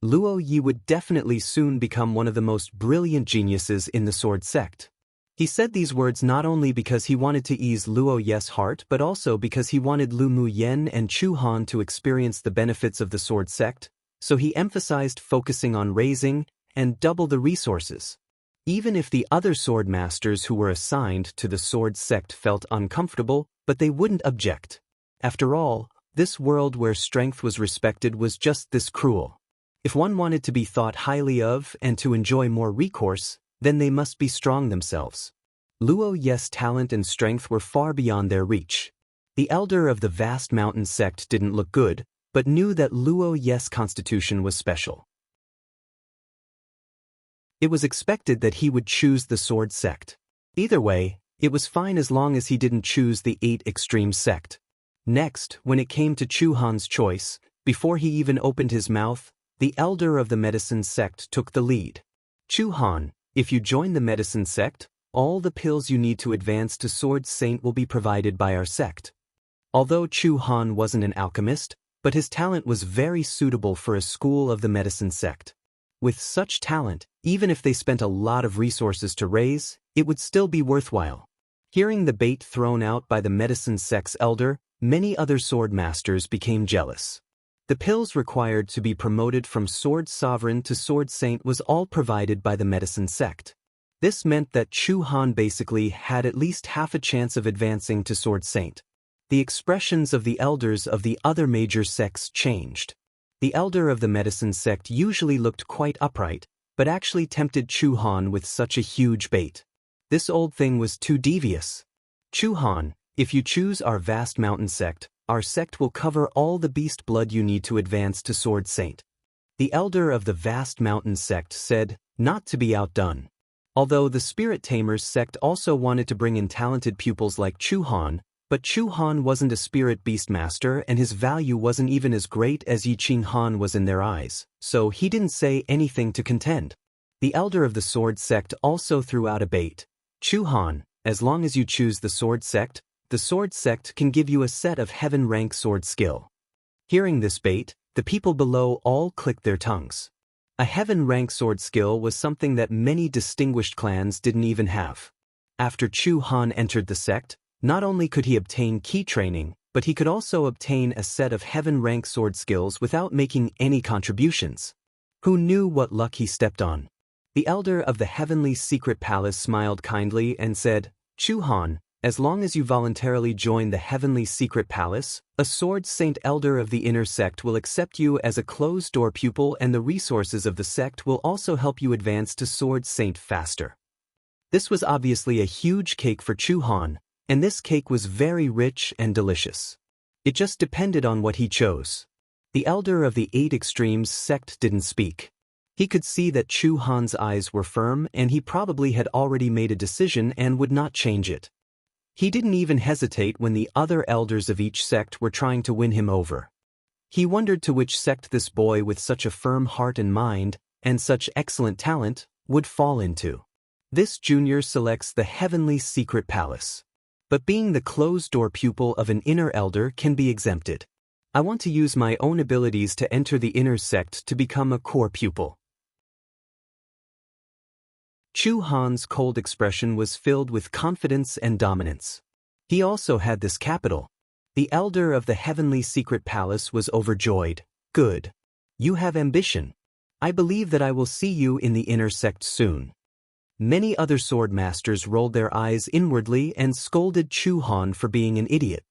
Luo Yi would definitely soon become one of the most brilliant geniuses in the sword sect. He said these words not only because he wanted to ease Luo Yi's heart but also because he wanted Lu Mu Yen and Chu Han to experience the benefits of the sword sect, so he emphasized focusing on raising and double the resources. Even if the other sword masters who were assigned to the sword sect felt uncomfortable, but they wouldn't object. After all, this world where strength was respected was just this cruel. If one wanted to be thought highly of and to enjoy more recourse, then they must be strong themselves. Luo Yi's talent and strength were far beyond their reach. The elder of the Vast Mountain sect didn't look good, but knew that Luo Yi's constitution was special. It was expected that he would choose the sword sect. Either way, it was fine as long as he didn't choose the 8 Extremes sect. Next, when it came to Chu Han's choice, before he even opened his mouth, the elder of the medicine sect took the lead. Chu Han, if you join the medicine sect, all the pills you need to advance to Sword Saint will be provided by our sect. Although Chu Han wasn't an alchemist, but his talent was very suitable for a school of the medicine sect. With such talent, even if they spent a lot of resources to raise, it would still be worthwhile. Hearing the bait thrown out by the medicine sect's elder, many other sword masters became jealous. The pills required to be promoted from Sword Sovereign to Sword Saint was all provided by the medicine sect. This meant that Chu Han basically had at least half a chance of advancing to Sword Saint. The expressions of the elders of the other major sects changed. The elder of the medicine sect usually looked quite upright, but actually tempted Chu Han with such a huge bait. This old thing was too devious. Chu Han, if you choose our Vast Mountain sect, our sect will cover all the beast blood you need to advance to Sword Saint. The elder of the Vast Mountain sect said, not to be outdone. Although the Spirit Tamers sect also wanted to bring in talented pupils like Chu Han, but Chu Han wasn't a spirit beast master and his value wasn't even as great as Yi Qing Han was in their eyes, so he didn't say anything to contend. The elder of the sword sect also threw out a bait. Chu Han, as long as you choose the sword sect can give you a set of heaven rank sword skill. Hearing this bait, the people below all clicked their tongues. A heaven rank sword skill was something that many distinguished clans didn't even have. After Chu Han entered the sect, not only could he obtain key training, but he could also obtain a set of heaven-rank sword skills without making any contributions. Who knew what luck he stepped on? The elder of the heavenly secret palace smiled kindly and said, Chu Han, as long as you voluntarily join the heavenly secret palace, a sword saint elder of the inner sect will accept you as a closed-door pupil, and the resources of the sect will also help you advance to sword saint faster. This was obviously a huge cake for Chu Han, and this cake was very rich and delicious. It just depended on what he chose. The elder of the 8 extremes sect didn't speak. He could see that Chu Han's eyes were firm, and he probably had already made a decision and would not change it. He didn't even hesitate when the other elders of each sect were trying to win him over. He wondered to which sect this boy with such a firm heart and mind, and such excellent talent, would fall into. This junior selects the heavenly secret palace. But being the closed-door pupil of an inner elder can be exempted. I want to use my own abilities to enter the inner sect to become a core pupil. Chu Han's cold expression was filled with confidence and dominance. He also had this capital. The elder of the heavenly secret palace was overjoyed. Good. You have ambition. I believe that I will see you in the inner sect soon. Many other sword masters rolled their eyes inwardly and scolded Chu Han for being an idiot.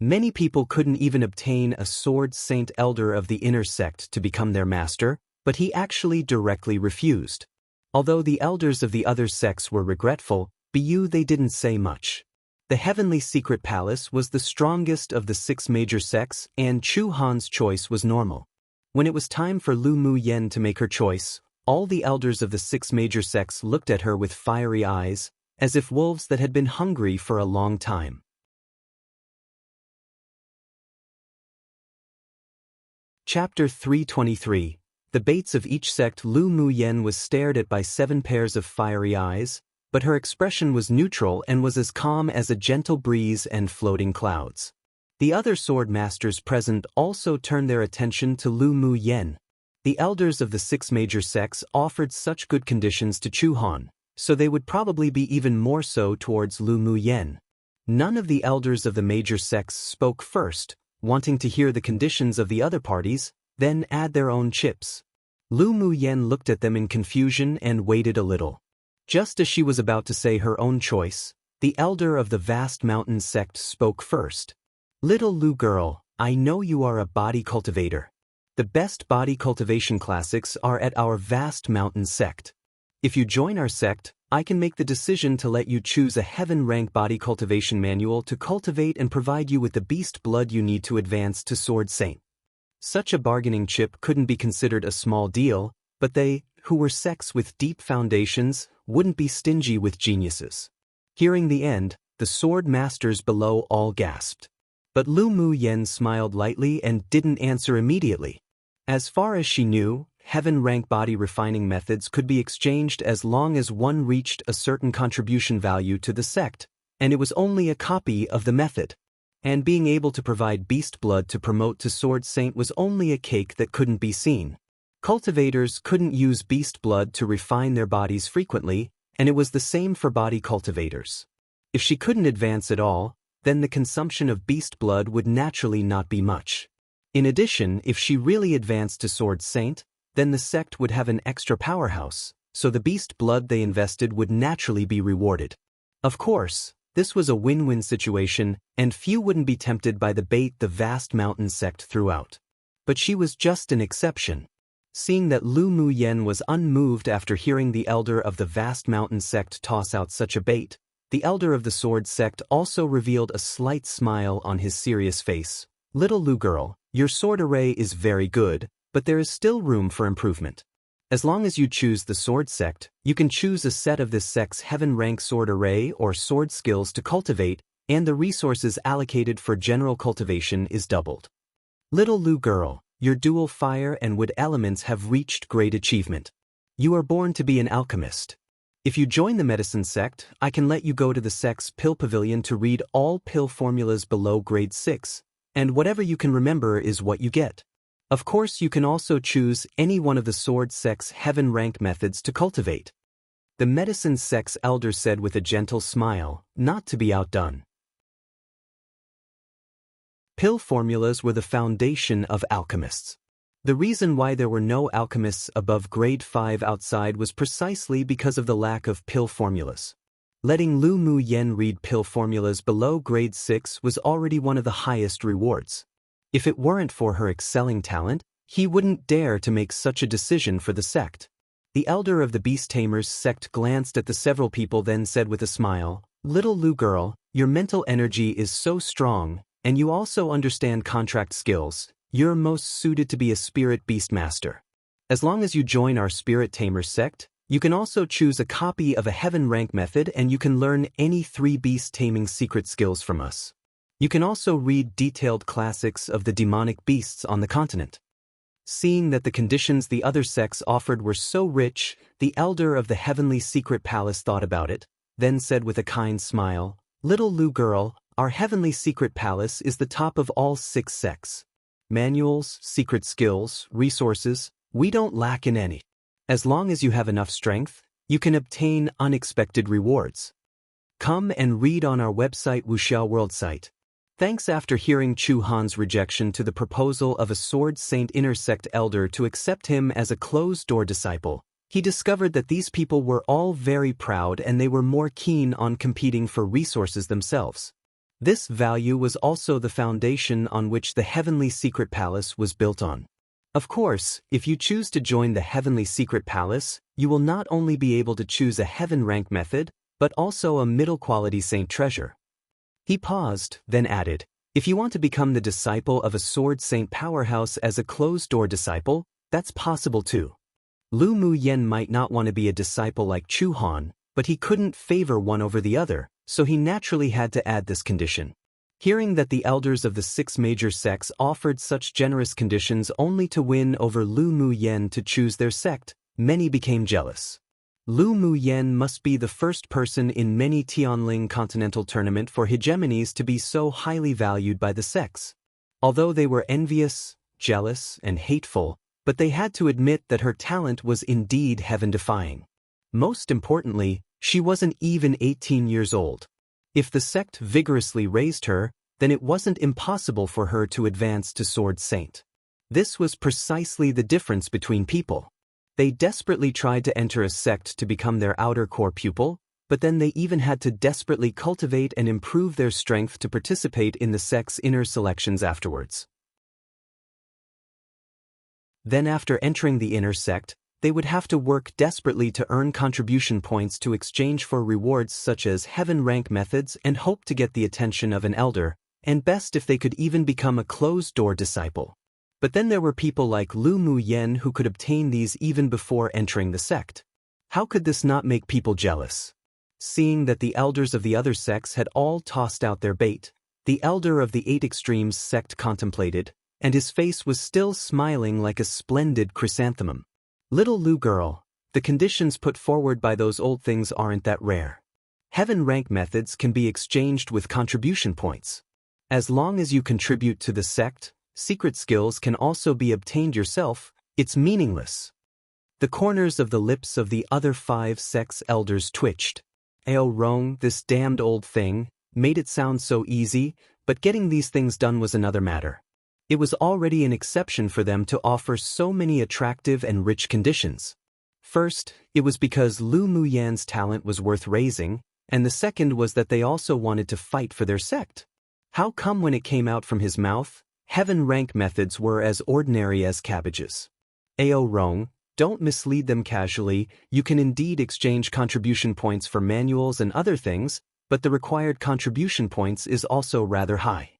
Many people couldn't even obtain a sword saint elder of the inner sect to become their master, but he actually directly refused. Although the elders of the other sects were regretful, they didn't say much. The heavenly secret palace was the strongest of the 6 major sects, and Chu Han's choice was normal. When it was time for Lu Mu Yen to make her choice, all the elders of the 6 major sects looked at her with fiery eyes, as if wolves that had been hungry for a long time. Chapter 323. The baits of each sect. Lu Mu Yen was stared at by 7 pairs of fiery eyes, but her expression was neutral and was as calm as a gentle breeze and floating clouds. The other sword masters present also turned their attention to Lu Mu Yen. The elders of the 6 major sects offered such good conditions to Chu Han, so they would probably be even more so towards Lu Mu Yen. None of the elders of the major sects spoke first, wanting to hear the conditions of the other parties, then add their own chips. Lu Mu Yen looked at them in confusion and waited a little. Just as she was about to say her own choice, the elder of the vast mountain sect spoke first. Little Lu girl, I know you are a body cultivator. The best body cultivation classics are at our vast mountain sect. If you join our sect, I can make the decision to let you choose a heaven-rank body cultivation manual to cultivate and provide you with the beast blood you need to advance to Sword Saint. Such a bargaining chip couldn't be considered a small deal, but they, who were sects with deep foundations, wouldn't be stingy with geniuses. Hearing the end, the sword masters below all gasped. But Lu Mu Yen smiled lightly and didn't answer immediately. As far as she knew, heaven-rank body refining methods could be exchanged as long as one reached a certain contribution value to the sect, and it was only a copy of the method. And being able to provide beast blood to promote to Sword Saint was only a cake that couldn't be seen. Cultivators couldn't use beast blood to refine their bodies frequently, and it was the same for body cultivators. If she couldn't advance at all, then the consumption of beast blood would naturally not be much. In addition, if she really advanced to Sword Saint, then the sect would have an extra powerhouse, so the beast blood they invested would naturally be rewarded. Of course, this was a win-win situation, and few wouldn't be tempted by the bait the vast mountain sect threw out. But she was just an exception. Seeing that Lu Mu Yen was unmoved after hearing the elder of the vast mountain sect toss out such a bait, the elder of the sword sect also revealed a slight smile on his serious face. Little Lu girl, your sword array is very good, but there is still room for improvement. As long as you choose the sword sect, you can choose a set of this sect's heaven-rank sword array or sword skills to cultivate, and the resources allocated for general cultivation is doubled. Little Lu girl, your dual fire and wood elements have reached great achievement. You are born to be an alchemist. If you join the medicine sect, I can let you go to the sect's pill pavilion to read all pill formulas below grade 6, and whatever you can remember is what you get. Of course, you can also choose any one of the sword sect's heaven rank methods to cultivate. The medicine sect's elder said with a gentle smile, not to be outdone. Pill formulas were the foundation of alchemists. The reason why there were no alchemists above grade 5 outside was precisely because of the lack of pill formulas. Letting Lu Mu Yen read pill formulas below grade 6 was already one of the highest rewards. If it weren't for her excelling talent, he wouldn't dare to make such a decision for the sect. The elder of the Beast Tamers sect glanced at the several people, then said with a smile, "Little Lu girl, your mental energy is so strong, and you also understand contract skills. You're most suited to be a spirit beast master. As long as you join our spirit tamer sect, you can also choose a copy of a heaven rank method and you can learn any 3 beast taming secret skills from us. You can also read detailed classics of the demonic beasts on the continent." Seeing that the conditions the other sects offered were so rich, the elder of the heavenly secret palace thought about it, then said with a kind smile, "Little Lu girl, our heavenly secret palace is the top of all 6 sects. Manuals, secret skills, resources, we don't lack in any. As long as you have enough strength, you can obtain unexpected rewards. Come and read on our website Wuxia World site." Thanks. After hearing Chu Han's rejection to the proposal of a Sword Saint inner sect elder to accept him as a closed-door disciple, he discovered that these people were all very proud and they were more keen on competing for resources themselves. This value was also the foundation on which the Heavenly Secret Palace was built on. Of course, if you choose to join the Heavenly Secret Palace, you will not only be able to choose a heaven rank method, but also a middle-quality saint treasure. He paused, then added, "If you want to become the disciple of a Sword Saint powerhouse as a closed-door disciple, that's possible too." Lu Mu Yen might not want to be a disciple like Chu Han, but he couldn't favor one over the other, so he naturally had to add this condition. Hearing that the elders of the 6 major sects offered such generous conditions only to win over Lu Mu Yen to choose their sect, many became jealous. Lu Mu Yen must be the first person in many Tianling Continental Tournament for hegemonies to be so highly valued by the sects. Although they were envious, jealous, and hateful, but they had to admit that her talent was indeed heaven-defying. Most importantly, she wasn't even 18 years old. If the sect vigorously raised her, then it wasn't impossible for her to advance to Sword Saint. This was precisely the difference between people. They desperately tried to enter a sect to become their outer core pupil, but then they even had to desperately cultivate and improve their strength to participate in the sect's inner selections afterwards. Then after entering the inner sect, they would have to work desperately to earn contribution points to exchange for rewards such as heaven rank methods and hope to get the attention of an elder, and best if they could even become a closed-door disciple. But then there were people like Lu Mu Yen who could obtain these even before entering the sect. How could this not make people jealous? Seeing that the elders of the other sects had all tossed out their bait, the elder of the 8 Extremes sect contemplated, and his face was still smiling like a splendid chrysanthemum. "Little Lu girl, the conditions put forward by those old things aren't that rare. Heaven rank methods can be exchanged with contribution points. As long as you contribute to the sect, secret skills can also be obtained yourself. It's meaningless." The corners of the lips of the other 5 sects elders twitched. "Ao Rong, this damned old thing, made it sound so easy, but getting these things done was another matter." It was already an exception for them to offer so many attractive and rich conditions. First, it was because Lu Mu Yan's talent was worth raising, and the second was that they also wanted to fight for their sect. How come when it came out from his mouth, heaven rank methods were as ordinary as cabbages? Ao Rong, don't mislead them casually. You can indeed exchange contribution points for manuals and other things, but the required contribution points is also rather high.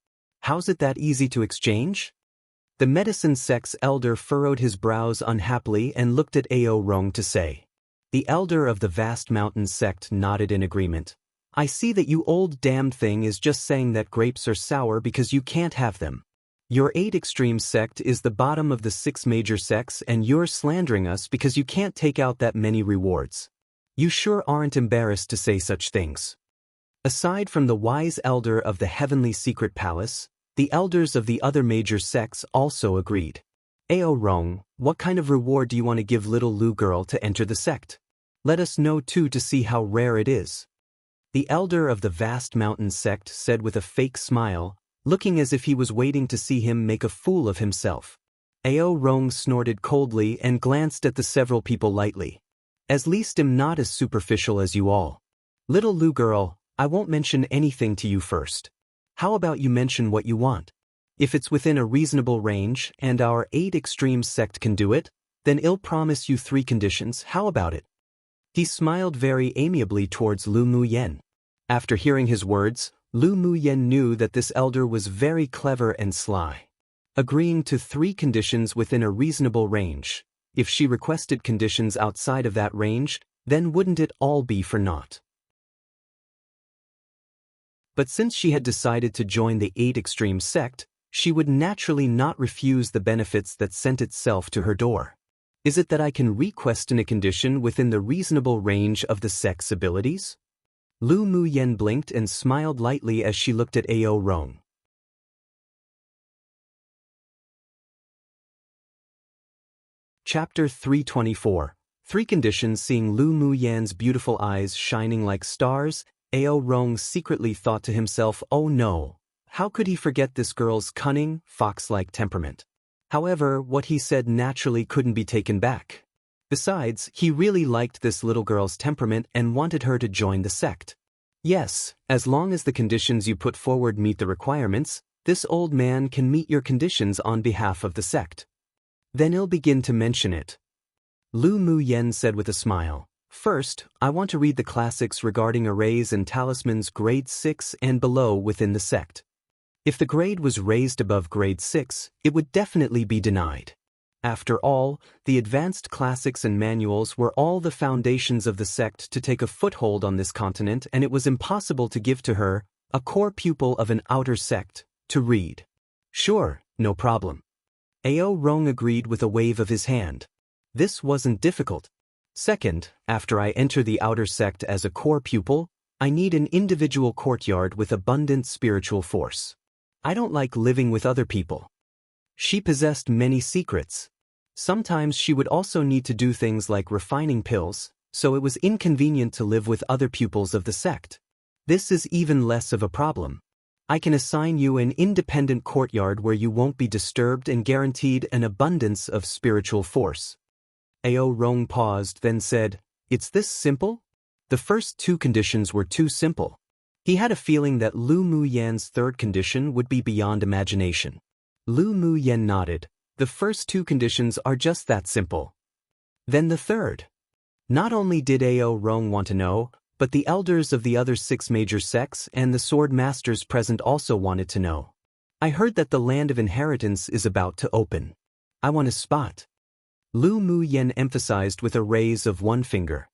How's it that easy to exchange? The medicine sect's elder furrowed his brows unhappily and looked at Ao Rong to say. The elder of the vast mountain sect nodded in agreement. "I see that you old damned thing is just saying that grapes are sour because you can't have them. Your 8 Extremes sect is the bottom of the 6 major sects and you're slandering us because you can't take out that many rewards. You sure aren't embarrassed to say such things." Aside from the wise elder of the Heavenly Secret Palace, the elders of the other major sects also agreed. "Ao Rong, what kind of reward do you want to give little Lu girl to enter the sect?" Let us know too to see how rare it is. The elder of the vast mountain sect said with a fake smile, looking as if he was waiting to see him make a fool of himself. Ao Rong snorted coldly and glanced at the several people lightly. At least I'm not as superficial as you all. Little Lu girl, I won't mention anything to you first. How about you mention what you want? If it's within a reasonable range and our 8 extreme sect can do it, then I'll promise you 3 conditions. How about it? He smiled very amiably towards Lu Muyen. After hearing his words, Lu Muyen knew that this elder was very clever and sly. Agreeing to 3 conditions within a reasonable range. If she requested conditions outside of that range, then wouldn't it all be for naught? But since she had decided to join the 8 extreme sect, she would naturally not refuse the benefits that sent itself to her door. Is it that I can request a condition within the reasonable range of the sect's abilities? Lu Muyen blinked and smiled lightly as she looked at Ao Rong. Chapter 324. 3 conditions. Seeing Lu Muyen's beautiful eyes shining like stars, Ao Rong secretly thought to himself, oh no, how could he forget this girl's cunning, fox-like temperament? However, what he said naturally couldn't be taken back. Besides, he really liked this little girl's temperament and wanted her to join the sect. Yes, as long as the conditions you put forward meet the requirements, this old man can meet your conditions on behalf of the sect. Then I'll begin to mention it. Lu Muyen said with a smile. First, I want to read the classics regarding arrays and talismans grade 6 and below within the sect. If the grade was raised above grade 6, it would definitely be denied. After all, the advanced classics and manuals were all the foundations of the sect to take a foothold on this continent, and it was impossible to give to her, a core pupil of an outer sect, to read. Sure, no problem. Ao Rong agreed with a wave of his hand. This wasn't difficult. Second, after I enter the outer sect as a core pupil, I need an individual courtyard with abundant spiritual force. I don't like living with other people. She possessed many secrets. Sometimes she would also need to do things like refining pills, so it was inconvenient to live with other pupils of the sect. This is even less of a problem. I can assign you an independent courtyard where you won't be disturbed and guaranteed an abundance of spiritual force. Ao Rong paused, then said, It's this simple? The first 2 conditions were too simple. He had a feeling that Lu Muyen's 3rd condition would be beyond imagination. Lu Muyen nodded. The first 2 conditions are just that simple. Then the 3rd. Not only did Ao Rong want to know, but the elders of the other 6 major sects and the sword masters present also wanted to know. I heard that the land of inheritance is about to open. I want a spot. Lu Muyen emphasized with a raise of one finger.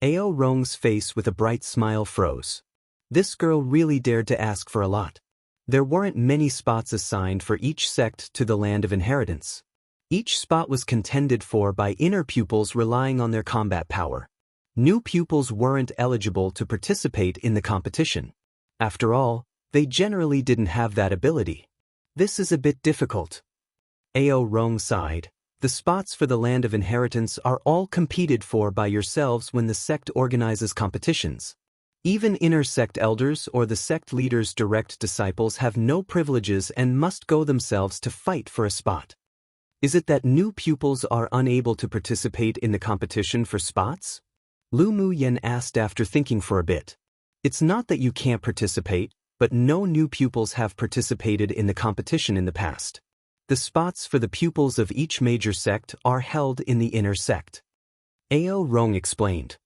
Ao Rong's face with a bright smile froze. This girl really dared to ask for a lot. There weren't many spots assigned for each sect to the land of inheritance. Each spot was contended for by inner pupils relying on their combat power. New pupils weren't eligible to participate in the competition. After all, they generally didn't have that ability. This is a bit difficult. Ao Rong sighed. The spots for the land of inheritance are all competed for by yourselves when the sect organizes competitions. Even inner sect elders or the sect leader's direct disciples have no privileges and must go themselves to fight for a spot. Is it that new pupils are unable to participate in the competition for spots? Lu Muyen asked after thinking for a bit. It's not that you can't participate, but no new pupils have participated in the competition in the past. The spots for the pupils of each major sect are held in the inner sect. Ao Rong explained.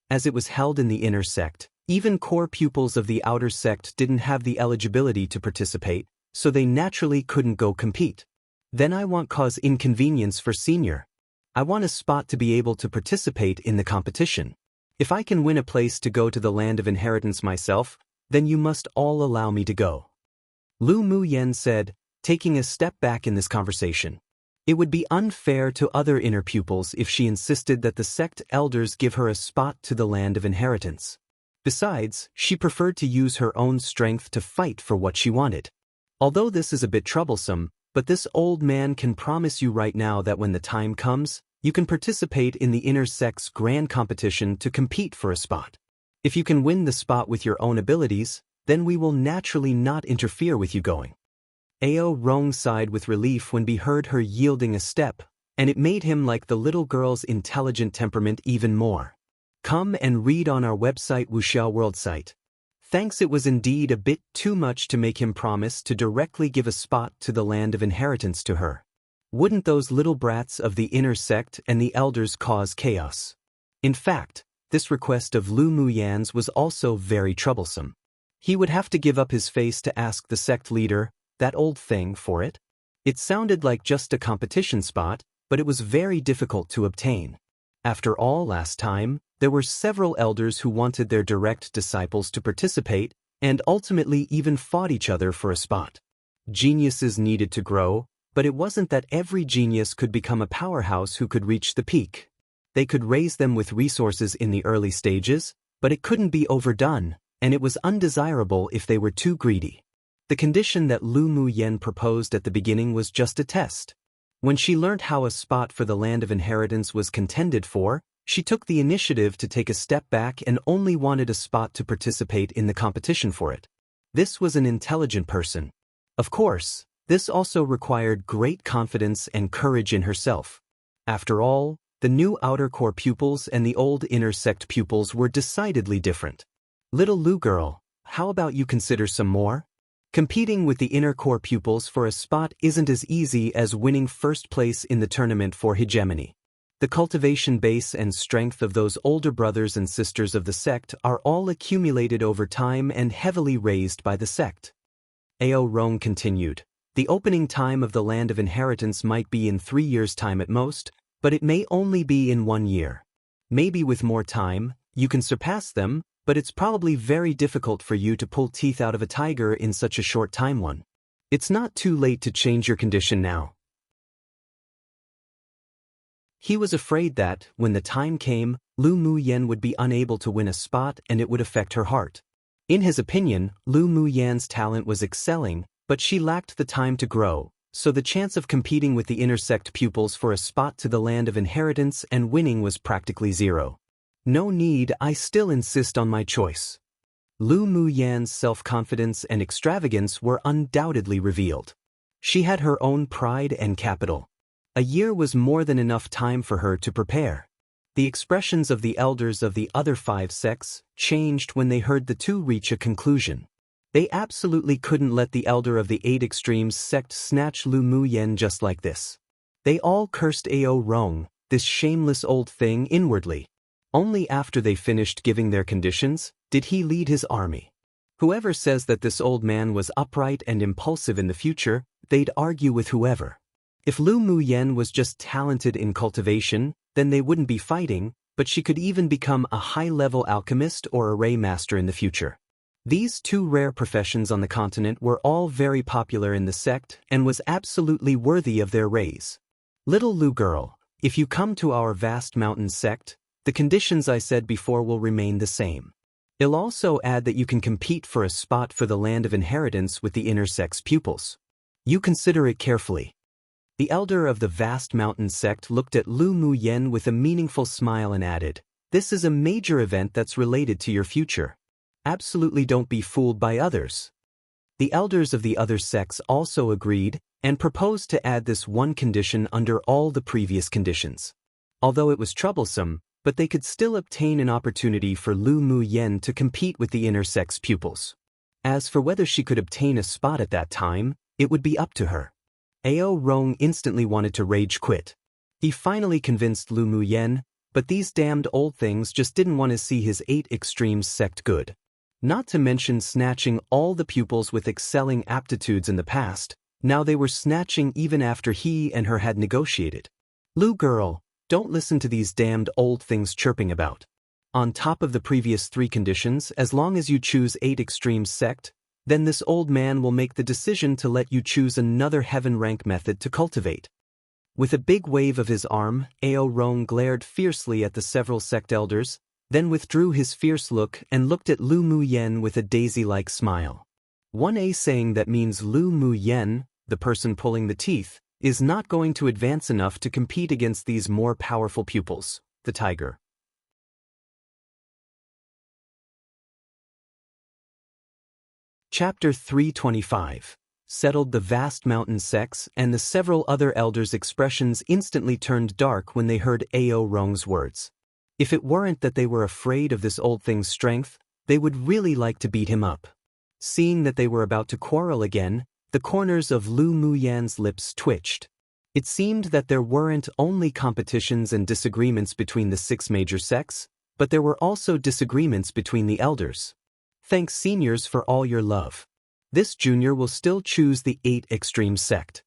As it was held in the inner sect, even core pupils of the outer sect didn't have the eligibility to participate, so they naturally couldn't go compete. Then I won't cause inconvenience for senior. I want a spot to be able to participate in the competition. If I can win a place to go to the land of inheritance myself, then you must all allow me to go. Lu Muyen said, taking a step back in this conversation. It would be unfair to other inner pupils if she insisted that the sect elders give her a spot to the land of inheritance. Besides, she preferred to use her own strength to fight for what she wanted. Although this is a bit troublesome, but this old man can promise you right now that when the time comes, you can participate in the inner sect's grand competition to compete for a spot. If you can win the spot with your own abilities, then we will naturally not interfere with you going. Ao Rong sighed with relief when he heard her yielding a step, and it made him like the little girl's intelligent temperament even more. Come and read on our website Wuxia World site. Thanks, it was indeed a bit too much to make him promise to directly give a spot to the land of inheritance to her. Wouldn't those little brats of the inner sect and the elders cause chaos? In fact, this request of Lu Muyan's was also very troublesome. He would have to give up his face to ask the sect leader, that old thing, for it. It sounded like just a competition spot, but it was very difficult to obtain. After all, last time, there were several elders who wanted their direct disciples to participate and ultimately even fought each other for a spot. Geniuses needed to grow, but it wasn't that every genius could become a powerhouse who could reach the peak. They could raise them with resources in the early stages, but it couldn't be overdone, and it was undesirable if they were too greedy. The condition that Lu Muyan proposed at the beginning was just a test. When she learned how a spot for the land of inheritance was contended for, she took the initiative to take a step back and only wanted a spot to participate in the competition for it. This was an intelligent person. Of course, this also required great confidence and courage in herself. After all, the new outer core pupils and the old inner sect pupils were decidedly different. Little Lu girl, how about you consider some more? Competing with the inner core pupils for a spot isn't as easy as winning first place in the tournament for hegemony. The cultivation base and strength of those older brothers and sisters of the sect are all accumulated over time and heavily raised by the sect. Ao Rong continued. The opening time of the land of inheritance might be in 3 years' time at most, but it may only be in 1 year. Maybe with more time, you can surpass them, but it's probably very difficult for you to pull teeth out of a tiger in such a short time. It's not too late to change your condition now. He was afraid that, when the time came, Lu Muyan would be unable to win a spot and it would affect her heart. In his opinion, Lu Muyan's talent was excelling, but she lacked the time to grow, so the chance of competing with the intersect pupils for a spot to the land of inheritance and winning was practically zero. No need, I still insist on my choice. Lu Muyan's self-confidence and extravagance were undoubtedly revealed. She had her own pride and capital. A year was more than enough time for her to prepare. The expressions of the elders of the other 5 sects changed when they heard the two reach a conclusion. They absolutely couldn't let the elder of the 8 extremes sect snatch Lu Muyan just like this. They all cursed Ao Rong, this shameless old thing, inwardly. Only after they finished giving their conditions did he lead his army. Whoever says that this old man was upright and impulsive in the future, they'd argue with whoever. If Lu Muyan was just talented in cultivation, then they wouldn't be fighting, but she could even become a high-level alchemist or array master in the future. These 2 rare professions on the continent were all very popular in the sect and was absolutely worthy of their raise. Little Lu girl, if you come to our vast mountain sect, the conditions I said before will remain the same. I'll also add that you can compete for a spot for the land of inheritance with the inner sect's pupils. You consider it carefully. The elder of the vast mountain sect looked at Lu Muyan with a meaningful smile and added, "This is a major event that's related to your future. Absolutely don't be fooled by others." The elders of the other sects also agreed and proposed to add this one condition under all the previous conditions. Although it was troublesome, but they could still obtain an opportunity for Lu Muyan to compete with the inner sect's pupils. As for whether she could obtain a spot at that time, it would be up to her. Ao Rong instantly wanted to rage quit. He finally convinced Lu Muyan, but these damned old things just didn't want to see his 8 extremes sect good. Not to mention snatching all the pupils with excelling aptitudes in the past, now they were snatching even after he and her had negotiated. Lu girl, don't listen to these damned old things chirping about. On top of the previous 3 conditions, as long as you choose 8 extremes sect, then this old man will make the decision to let you choose another heaven rank method to cultivate. With a big wave of his arm, Ao Rong glared fiercely at the several sect elders, then withdrew his fierce look and looked at Lu Muyan with a daisy-like smile. 1A saying that means Lu Muyan, the person pulling the teeth, is not going to advance enough to compete against these more powerful pupils, the tiger. Chapter 325. Settled the vast mountain sects, and the several other elders' expressions instantly turned dark when they heard Ao Rong's words. If it weren't that they were afraid of this old thing's strength, they would really like to beat him up. Seeing that they were about to quarrel again, the corners of Lu Muyan's lips twitched. It seemed that there weren't only competitions and disagreements between the 6 major sects, but there were also disagreements between the elders. Thanks, seniors, for all your love. This junior will still choose the 8 extreme sect.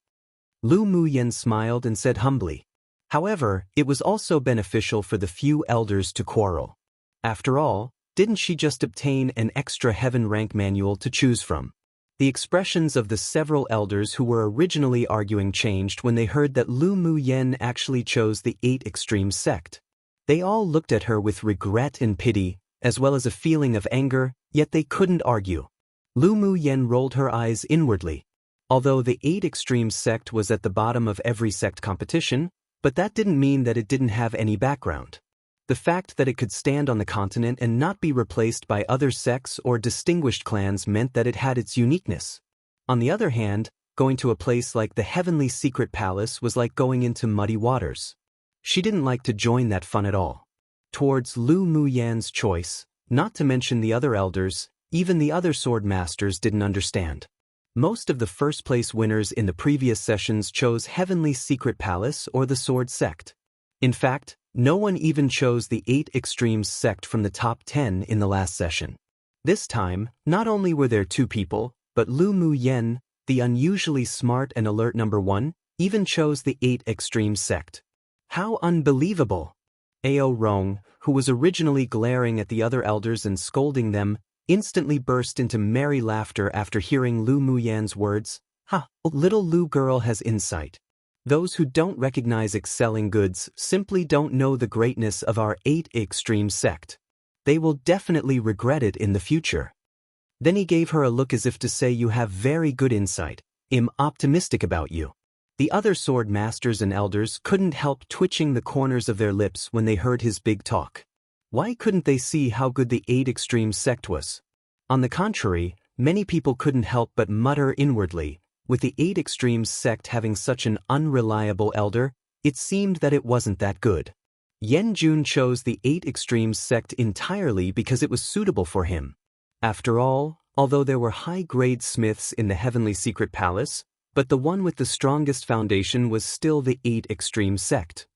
Lu Muyan smiled and said humbly. However, it was also beneficial for the few elders to quarrel. After all, didn't she just obtain an extra heaven rank manual to choose from? The expressions of the several elders who were originally arguing changed when they heard that Lu Muyan actually chose the 8 extreme sect. They all looked at her with regret and pity, as well as a feeling of anger, yet they couldn't argue. Lu Muyan rolled her eyes inwardly. Although the 8 extreme sect was at the bottom of every sect competition, but that didn't mean that it didn't have any background. The fact that it could stand on the continent and not be replaced by other sects or distinguished clans meant that it had its uniqueness. On the other hand, going to a place like the Heavenly Secret Palace was like going into muddy waters. She didn't like to join that fun at all. Towards Lu Muyan's choice, not to mention the other elders, even the other sword masters didn't understand. Most of the first-place winners in the previous sessions chose Heavenly Secret Palace or the Sword Sect. In fact, no one even chose the 8 Extremes sect from the top 10 in the last session. This time, not only were there 2 people, but Lu Muyan, the unusually smart and alert number 1, even chose the 8 Extremes sect. How unbelievable! Ao Rong, who was originally glaring at the other elders and scolding them, instantly burst into merry laughter after hearing Lu Muyan's words. Ha! Little Lu girl has insight. Those who don't recognize excelling goods simply don't know the greatness of our 8 extreme sect. They will definitely regret it in the future. Then he gave her a look as if to say, you have very good insight. I'm optimistic about you. The other sword masters and elders couldn't help twitching the corners of their lips when they heard his big talk. Why couldn't they see how good the 8 extreme sect was? On the contrary, many people couldn't help but mutter inwardly, with the 8 extremes sect having such an unreliable elder, it seemed that it wasn't that good. Yen Jun chose the 8 extremes sect entirely because it was suitable for him. After all, although there were high-grade smiths in the Heavenly Secret Palace, but the one with the strongest foundation was still the 8 extreme sect.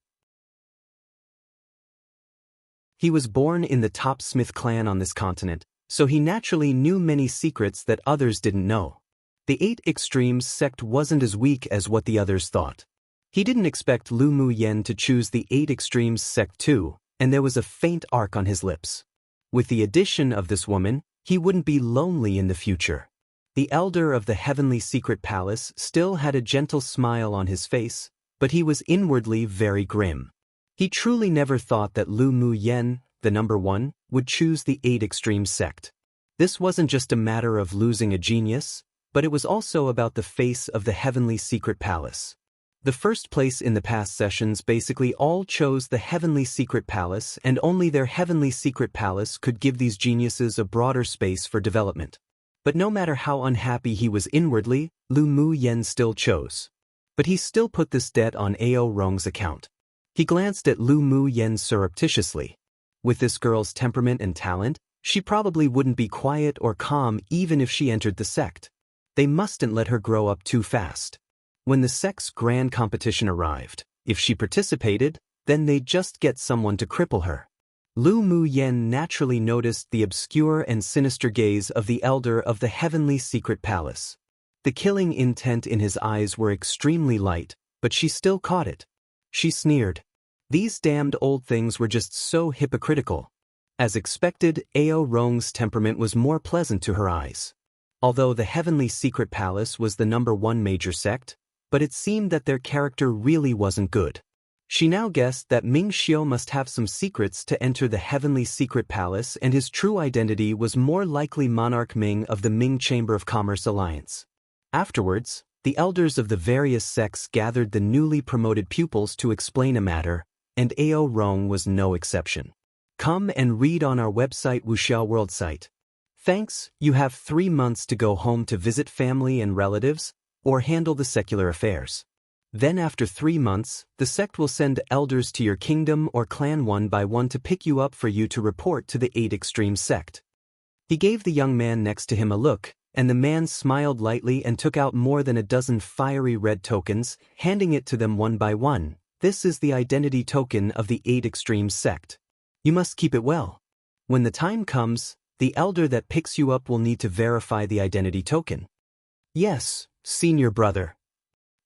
He was born in the top smith clan on this continent, so he naturally knew many secrets that others didn't know. The 8 extremes sect wasn't as weak as what the others thought. He didn't expect Lu Muyan to choose the 8 extremes sect too, and there was a faint arc on his lips. With the addition of this woman, he wouldn't be lonely in the future. The elder of the Heavenly Secret Palace still had a gentle smile on his face, but he was inwardly very grim. He truly never thought that Lu Muyan, the number 1, would choose the 8 extreme sect. This wasn't just a matter of losing a genius, but it was also about the face of the Heavenly Secret Palace. The first place in the past sessions basically all chose the Heavenly Secret Palace, and only their Heavenly Secret Palace could give these geniuses a broader space for development. But no matter how unhappy he was inwardly, Lu Muyan still chose. But he still put this debt on Ao Rong's account. He glanced at Lu Muyan surreptitiously. With this girl's temperament and talent, she probably wouldn't be quiet or calm even if she entered the sect. They mustn't let her grow up too fast. When the sect's grand competition arrived, if she participated, then they'd just get someone to cripple her. Lu Muyan naturally noticed the obscure and sinister gaze of the elder of the Heavenly Secret Palace. The killing intent in his eyes were extremely light, but she still caught it. She sneered. These damned old things were just so hypocritical. As expected, Ao Rong's temperament was more pleasant to her eyes. Although the Heavenly Secret Palace was the number 1 major sect, but it seemed that their character really wasn't good. She now guessed that Ming Xiu must have some secrets to enter the Heavenly Secret Palace, and his true identity was more likely Monarch Ming of the Ming Chamber of Commerce Alliance. Afterwards, the elders of the various sects gathered the newly promoted pupils to explain a matter, and Ao Rong was no exception. Come and read on our website Wuxia World site. Thanks, you have 3 months to go home to visit family and relatives, or handle the secular affairs. Then after 3 months, the sect will send elders to your kingdom or clan one by one to pick you up for you to report to the 8 Extremes sect. He gave the young man next to him a look, and the man smiled lightly and took out more than a dozen fiery red tokens, handing it to them one by one. This is the identity token of the 8 Extremes sect. You must keep it well. When the time comes, the elder that picks you up will need to verify the identity token. Yes, senior brother.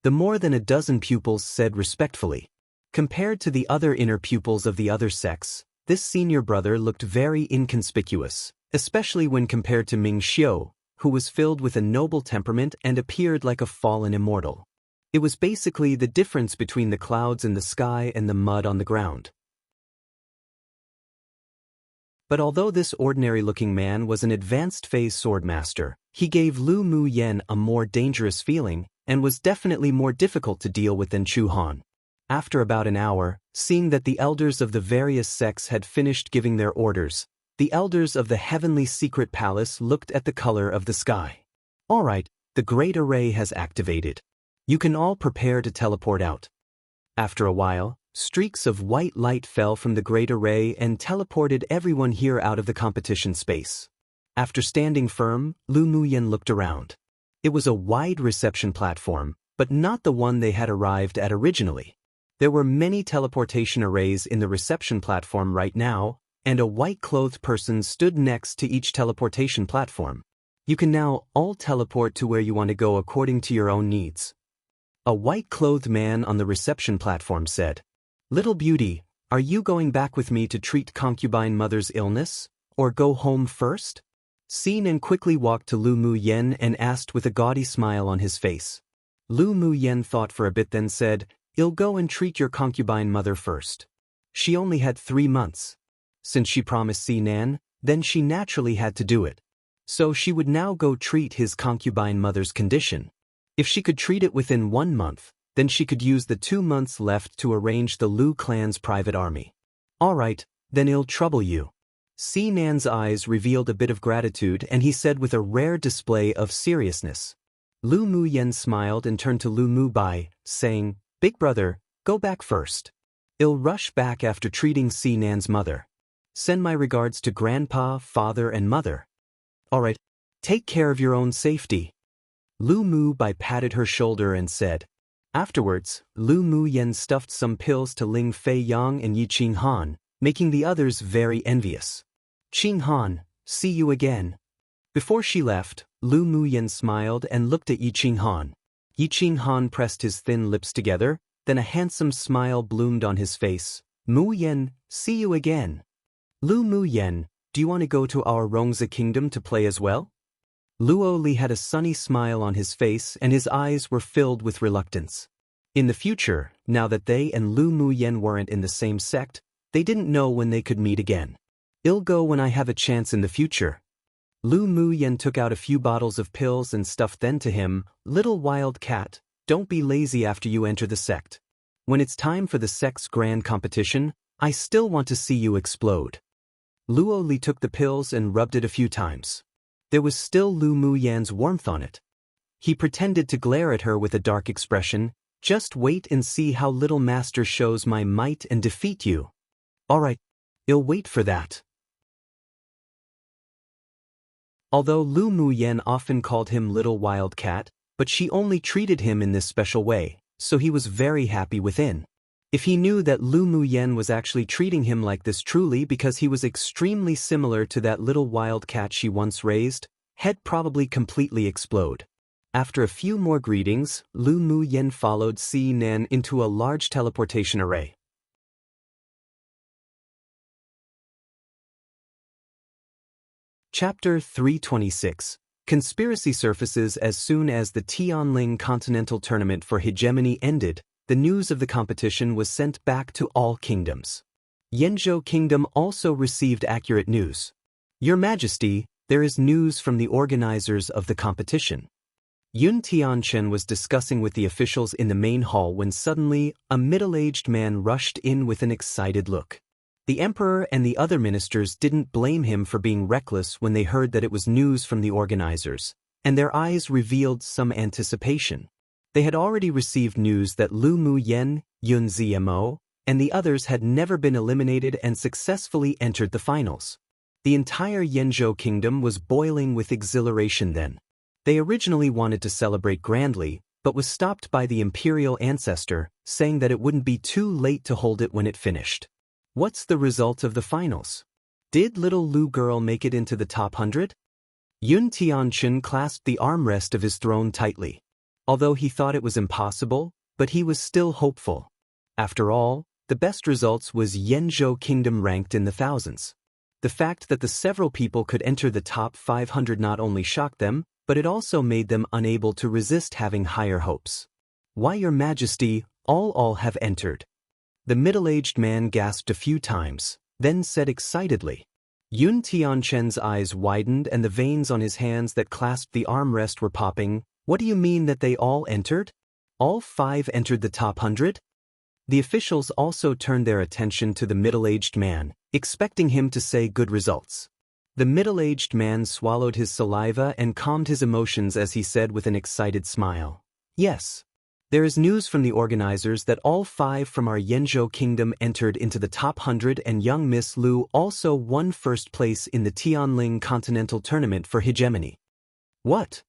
The more than a dozen pupils said respectfully. Compared to the other inner pupils of the other sects, this senior brother looked very inconspicuous, especially when compared to Ming Xiu, who was filled with a noble temperament and appeared like a fallen immortal. It was basically the difference between the clouds in the sky and the mud on the ground. But although this ordinary-looking man was an advanced-phase swordmaster, he gave Lu Mu Yen a more dangerous feeling and was definitely more difficult to deal with than Chu Han. After about an hour, seeing that the elders of the various sects had finished giving their orders, the elders of the heavenly secret palace looked at the color of the sky. All right, the great array has activated. You can all prepare to teleport out. After a while, streaks of white light fell from the great array and teleported everyone here out of the competition space. After standing firm, Lu Muyen looked around. It was a wide reception platform, but not the one they had arrived at originally. There were many teleportation arrays in the reception platform right now, and a white-clothed person stood next to each teleportation platform. You can now all teleport to where you want to go according to your own needs. A white-clothed man on the reception platform said, "Little beauty, are you going back with me to treat concubine mother's illness, or go home first?" Xinan quickly walked to Lu Mu Yen and asked with a gaudy smile on his face. Lu Mu Yen thought for a bit then said, "I'll go and treat your concubine mother first." She only had 3 months. Since she promised Xinan, then she naturally had to do it. So she would now go treat his concubine mother's condition. If she could treat it within 1 month, then she could use the 2 months left to arrange the Lu clan's private army. All right, then I'll trouble you. Xinan's eyes revealed a bit of gratitude and he said with a rare display of seriousness. Lu Mu Yen smiled and turned to Lu Mu Bai, saying, "Big brother, go back first. I'll rush back after treating Xinan's mother. Send my regards to grandpa, father and mother. All right, take care of your own safety." Lu Mu Bai patted her shoulder and said. Afterwards, Lu Mu Yen stuffed some pills to Ling Fei Yang and Yi Qing Han, making the others very envious. "Qing Han, see you again." Before she left, Lu Mu Yen smiled and looked at Yi Qing Han. Yi Qing Han pressed his thin lips together, then a handsome smile bloomed on his face. "Mu Yen, see you again." "Lu Mu Yen, do you want to go to our Rongzi kingdom to play as well?" Luo Li had a sunny smile on his face and his eyes were filled with reluctance. In the future, now that they and Lu Mu Yen weren't in the same sect, they didn't know when they could meet again. "I'll go when I have a chance in the future." Lu Mu Yen took out a few bottles of pills and stuffed them to him. "Little wild cat, don't be lazy after you enter the sect. When it's time for the sect's grand competition, I still want to see you explode." Luo Li took the pills and rubbed it a few times. There was still Lu Mu Yan's warmth on it. He pretended to glare at her with a dark expression. "Just wait and see how little master shows my might and defeat you." "All right, I'll wait for that." Although Lu Mu Yen often called him Little Wild Cat, but she only treated him in this special way, so he was very happy within. If he knew that Lu Mu Yen was actually treating him like this truly because he was extremely similar to that little wild cat she once raised, he'd probably completely explode. After a few more greetings, Lu Mu Yen followed Xinan into a large teleportation array. Chapter 326. Conspiracy surfaces. As soon as the Tianling Continental Tournament for Hegemony ended, the news of the competition was sent back to all kingdoms. Yanzhou Kingdom also received accurate news. "Your Majesty, there is news from the organizers of the competition." Yun Tianchen was discussing with the officials in the main hall when suddenly, a middle-aged man rushed in with an excited look. The emperor and the other ministers didn't blame him for being reckless when they heard that it was news from the organizers, and their eyes revealed some anticipation. They had already received news that Lu Muyen, Yun Zmo, and the others had never been eliminated and successfully entered the finals. The entire Yanzhou kingdom was boiling with exhilaration then. They originally wanted to celebrate grandly, but was stopped by the imperial ancestor, saying that it wouldn't be too late to hold it when it finished. What's the result of the finals? Did little Lu girl make it into the top 100? Yun Tianchen clasped the armrest of his throne tightly. Although he thought it was impossible, but he was still hopeful. After all, the best results was Yanzhou kingdom ranked in the thousands. The fact that the several people could enter the top 500 not only shocked them, but it also made them unable to resist having higher hopes. Why, Your Majesty, all have entered. The middle-aged man gasped a few times, then said excitedly. Yun Tianchen's eyes widened and the veins on his hands that clasped the armrest were popping. What do you mean that they all entered? All 5 entered the top 100? The officials also turned their attention to the middle-aged man, expecting him to say good results. The middle-aged man swallowed his saliva and calmed his emotions as he said with an excited smile. Yes. There is news from the organizers that all 5 from our Yanzhou kingdom entered into the top 100 and young Miss Lu also won first place in the Tianling Continental Tournament for hegemony. What?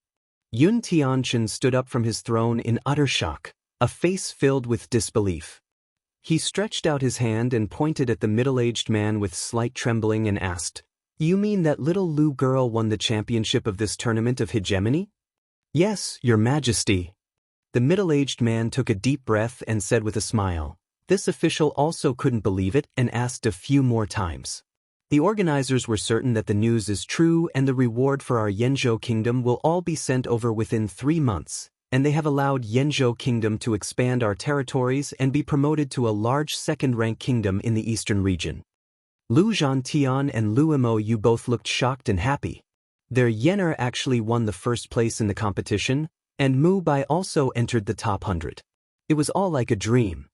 Yun Tianchen stood up from his throne in utter shock, a face filled with disbelief. He stretched out his hand and pointed at the middle-aged man with slight trembling and asked, You mean that little Lu girl won the championship of this tournament of hegemony? Yes, Your Majesty. The middle-aged man took a deep breath and said with a smile. This official also couldn't believe it and asked a few more times. The organizers were certain that the news is true and the reward for our Yanzhou kingdom will all be sent over within 3 months, and they have allowed Yanzhou kingdom to expand our territories and be promoted to a large second-rank kingdom in the eastern region. Lu Zhantian and Lu Mo Yu both looked shocked and happy. Their Yener actually won the first place in the competition, and Mu Bai also entered the top 100. It was all like a dream.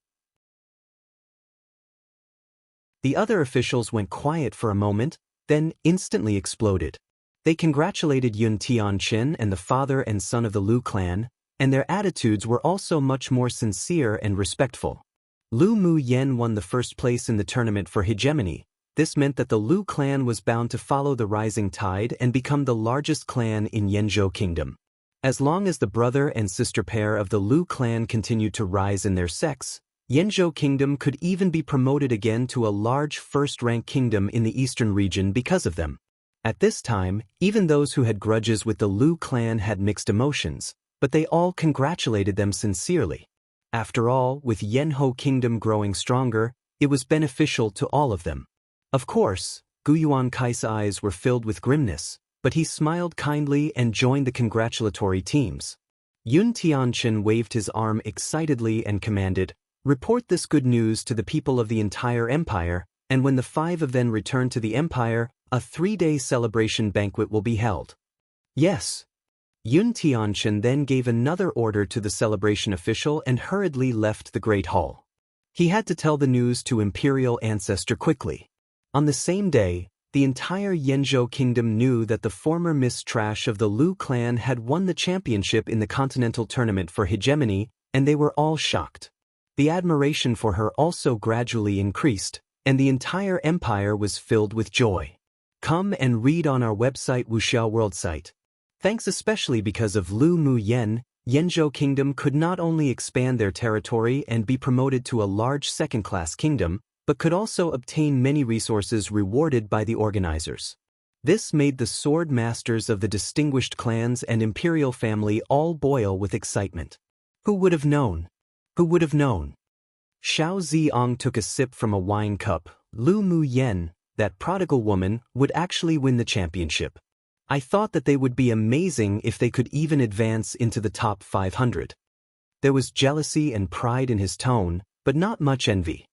The other officials went quiet for a moment, then instantly exploded. They congratulated Yun Tianchen and the father and son of the Lu clan, and their attitudes were also much more sincere and respectful. Lu Mu Yen won the first place in the tournament for hegemony. This meant that the Lu clan was bound to follow the rising tide and become the largest clan in Yanzhou kingdom. As long as the brother and sister pair of the Lu clan continued to rise in their sex, Yanzhou kingdom could even be promoted again to a large first-rank kingdom in the eastern region because of them. At this time, even those who had grudges with the Lu clan had mixed emotions, but they all congratulated them sincerely. After all, with Yanzhou kingdom growing stronger, it was beneficial to all of them. Of course, Guyuan Kai's eyes were filled with grimness, but he smiled kindly and joined the congratulatory teams. Yun Tianchen waved his arm excitedly and commanded, Report this good news to the people of the entire empire, and when the 5 of them return to the empire, a 3-day celebration banquet will be held. Yes. Yun Tianchen then gave another order to the celebration official and hurriedly left the Great Hall. He had to tell the news to Imperial Ancestor quickly. On the same day, the entire Yanzhou kingdom knew that the former Miss Trash of the Lu clan had won the championship in the Continental Tournament for hegemony, and they were all shocked. The admiration for her also gradually increased, and the entire empire was filled with joy. Come and read on our website Wuxia World site. Thanks especially because of Lu Mu Yen, Yanzhou kingdom could not only expand their territory and be promoted to a large second-class kingdom, but could also obtain many resources rewarded by the organizers. This made the sword masters of the distinguished clans and imperial family all boil with excitement. Who would have known? Who would have known? Xiao Ziong took a sip from a wine cup. Lu Mu Yen, that prodigal woman, would actually win the championship. I thought that they would be amazing if they could even advance into the top 500. There was jealousy and pride in his tone, but not much envy.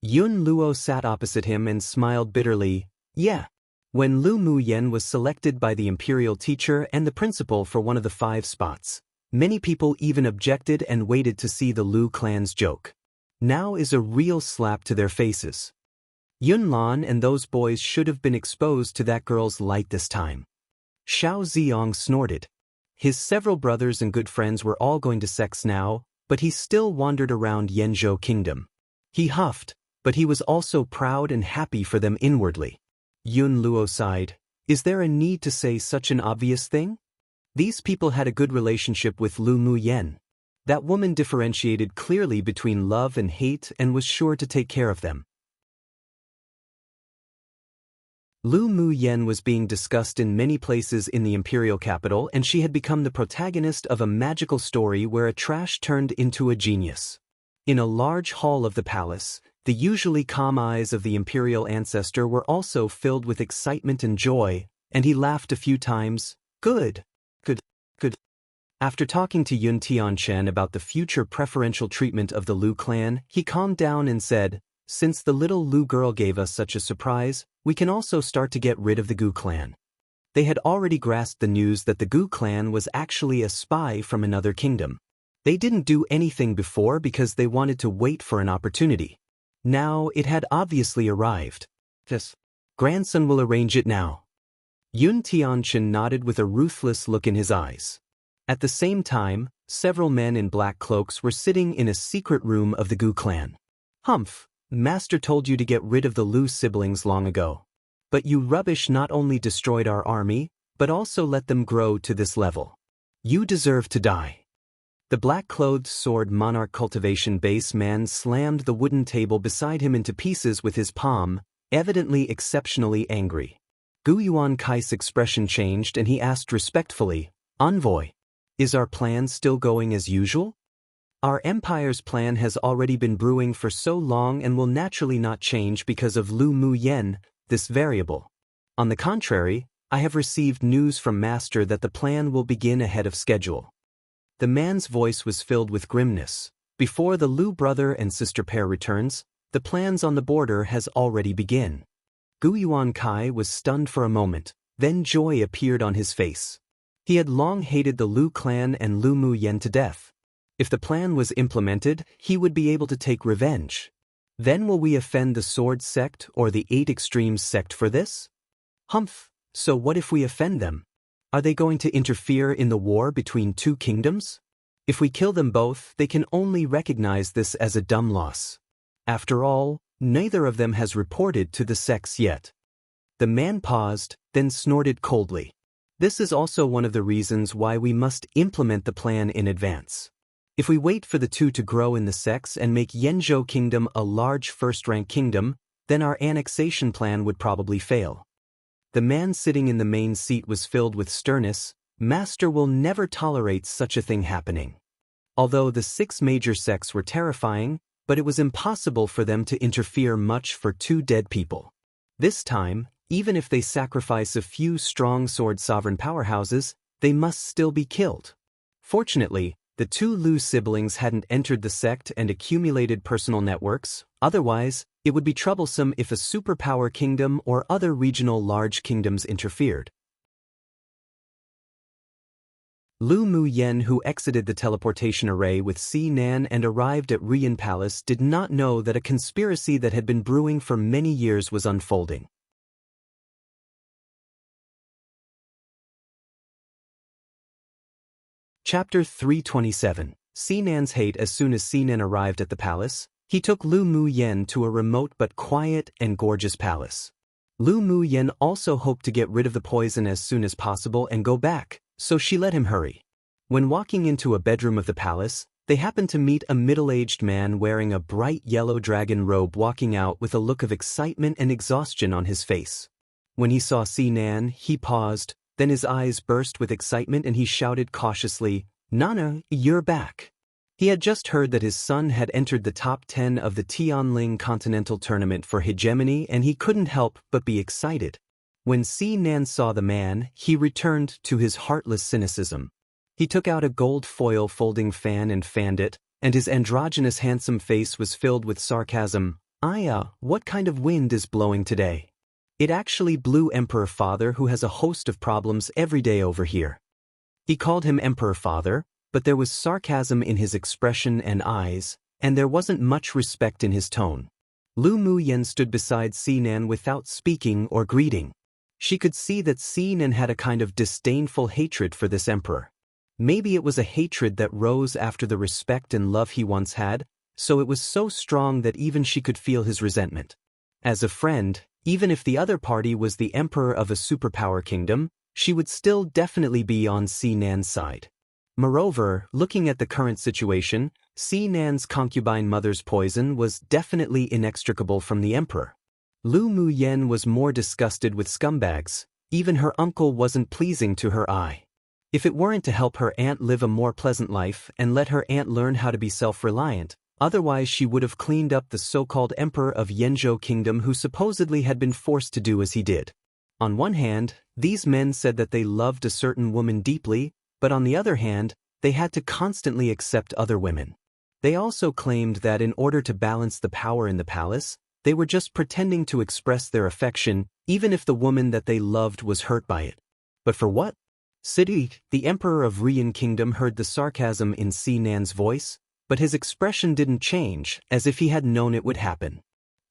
Yun Luo sat opposite him and smiled bitterly. Yeah. When Lu Mu Yen was selected by the imperial teacher and the principal for one of the 5 spots, Many people even objected and waited to see the Lu clan's joke. Now is a real slap to their faces. Yunlan and those boys should have been exposed to that girl's light this time. Xiao Ziyong snorted. His several brothers and good friends were all going to sex now, but he still wandered around Yanzhou Kingdom. He huffed, but he was also proud and happy for them inwardly. Yun Luo sighed. Is there a need to say such an obvious thing? These people had a good relationship with Lu Muyen. That woman differentiated clearly between love and hate and was sure to take care of them. Lu Muyen was being discussed in many places in the imperial capital, and she had become the protagonist of a magical story where a trash turned into a genius. In a large hall of the palace, the usually calm eyes of the imperial ancestor were also filled with excitement and joy, and he laughed a few times. Good. After talking to Yun Tianchen about the future preferential treatment of the Lu clan, he calmed down and said, since the little Lu girl gave us such a surprise, we can also start to get rid of the Gu clan. They had already grasped the news that the Gu clan was actually a spy from another kingdom. They didn't do anything before because they wanted to wait for an opportunity. Now it had obviously arrived. This grandson will arrange it now. Yun Tianchen nodded with a ruthless look in his eyes. At the same time, several men in black cloaks were sitting in a secret room of the Gu clan. Humph, Master told you to get rid of the Lu siblings long ago. But you rubbish not only destroyed our army, but also let them grow to this level. You deserve to die. The black-clothed sword monarch cultivation base man slammed the wooden table beside him into pieces with his palm, evidently exceptionally angry. Gu Yuan Kai's expression changed and he asked respectfully, Envoy, is our plan still going as usual? Our empire's plan has already been brewing for so long and will naturally not change because of Lu Muyen, this variable. On the contrary, I have received news from Master that the plan will begin ahead of schedule. The man's voice was filled with grimness. Before the Lu brother and sister pair returns, the plans on the border has already begun. Gu Yuan Kai was stunned for a moment, then joy appeared on his face. He had long hated the Lu clan and Lu Muyen to death. If the plan was implemented, he would be able to take revenge. Then will we offend the Sword Sect or the Eight Extremes sect for this? Humph, so what if we offend them? Are they going to interfere in the war between two kingdoms? If we kill them both, they can only recognize this as a dumb loss. After all, neither of them has reported to the sects yet. The man paused, then snorted coldly. This is also one of the reasons why we must implement the plan in advance. If we wait for the two to grow in the sects and make Yanzhou Kingdom a large first-rank kingdom, then our annexation plan would probably fail. The man sitting in the main seat was filled with sternness. Master will never tolerate such a thing happening. Although the 6 major sects were terrifying, but it was impossible for them to interfere much for 2 dead people. This time, even if they sacrifice a few strong sword sovereign powerhouses, they must still be killed. Fortunately, the 2 Lu siblings hadn't entered the sect and accumulated personal networks, otherwise, it would be troublesome if a superpower kingdom or other regional large kingdoms interfered. Lu Muyen, who exited the teleportation array with Si Nan and arrived at Rian Palace, did not know that a conspiracy that had been brewing for many years was unfolding. Chapter 327. Si Nan's hate. As soon as Si Nan arrived at the palace, he took Lu Muyen to a remote but quiet and gorgeous palace. Lu Muyen also hoped to get rid of the poison as soon as possible and go back, so she let him hurry. When walking into a bedroom of the palace, they happened to meet a middle-aged man wearing a bright yellow dragon robe walking out with a look of excitement and exhaustion on his face. When he saw Si Nan, he paused, then his eyes burst with excitement and he shouted cautiously, "Nana, you're back." He had just heard that his son had entered the top 10 of the Tianling Continental Tournament for hegemony and he couldn't help but be excited. When Si Nan saw the man, he returned to his heartless cynicism. He took out a gold foil folding fan and fanned it, and his androgynous handsome face was filled with sarcasm. "Aya, what kind of wind is blowing today?" It actually blew Emperor Father, who has a host of problems every day over here. He called him Emperor Father, but there was sarcasm in his expression and eyes, and there wasn't much respect in his tone. Lu Muyen stood beside Sinan without speaking or greeting. She could see that Sinan had a kind of disdainful hatred for this emperor. Maybe it was a hatred that rose after the respect and love he once had, so it was so strong that even she could feel his resentment. As a friend, even if the other party was the emperor of a superpower kingdom, she would still definitely be on Sinan's side. Moreover, looking at the current situation, Sinan's concubine mother's poison was definitely inextricable from the emperor. Lu Muyen was more disgusted with scumbags. Even her uncle wasn't pleasing to her eye. If it weren't to help her aunt live a more pleasant life and let her aunt learn how to be self-reliant, otherwise she would have cleaned up the so-called emperor of Yanzhou kingdom who supposedly had been forced to do as he did. On one hand, these men said that they loved a certain woman deeply, but on the other hand, they had to constantly accept other women. They also claimed that in order to balance the power in the palace, they were just pretending to express their affection, even if the woman that they loved was hurt by it. But for what? Sidi, the emperor of Rian Kingdom, heard the sarcasm in Sinan's voice, but his expression didn't change, as if he had known it would happen.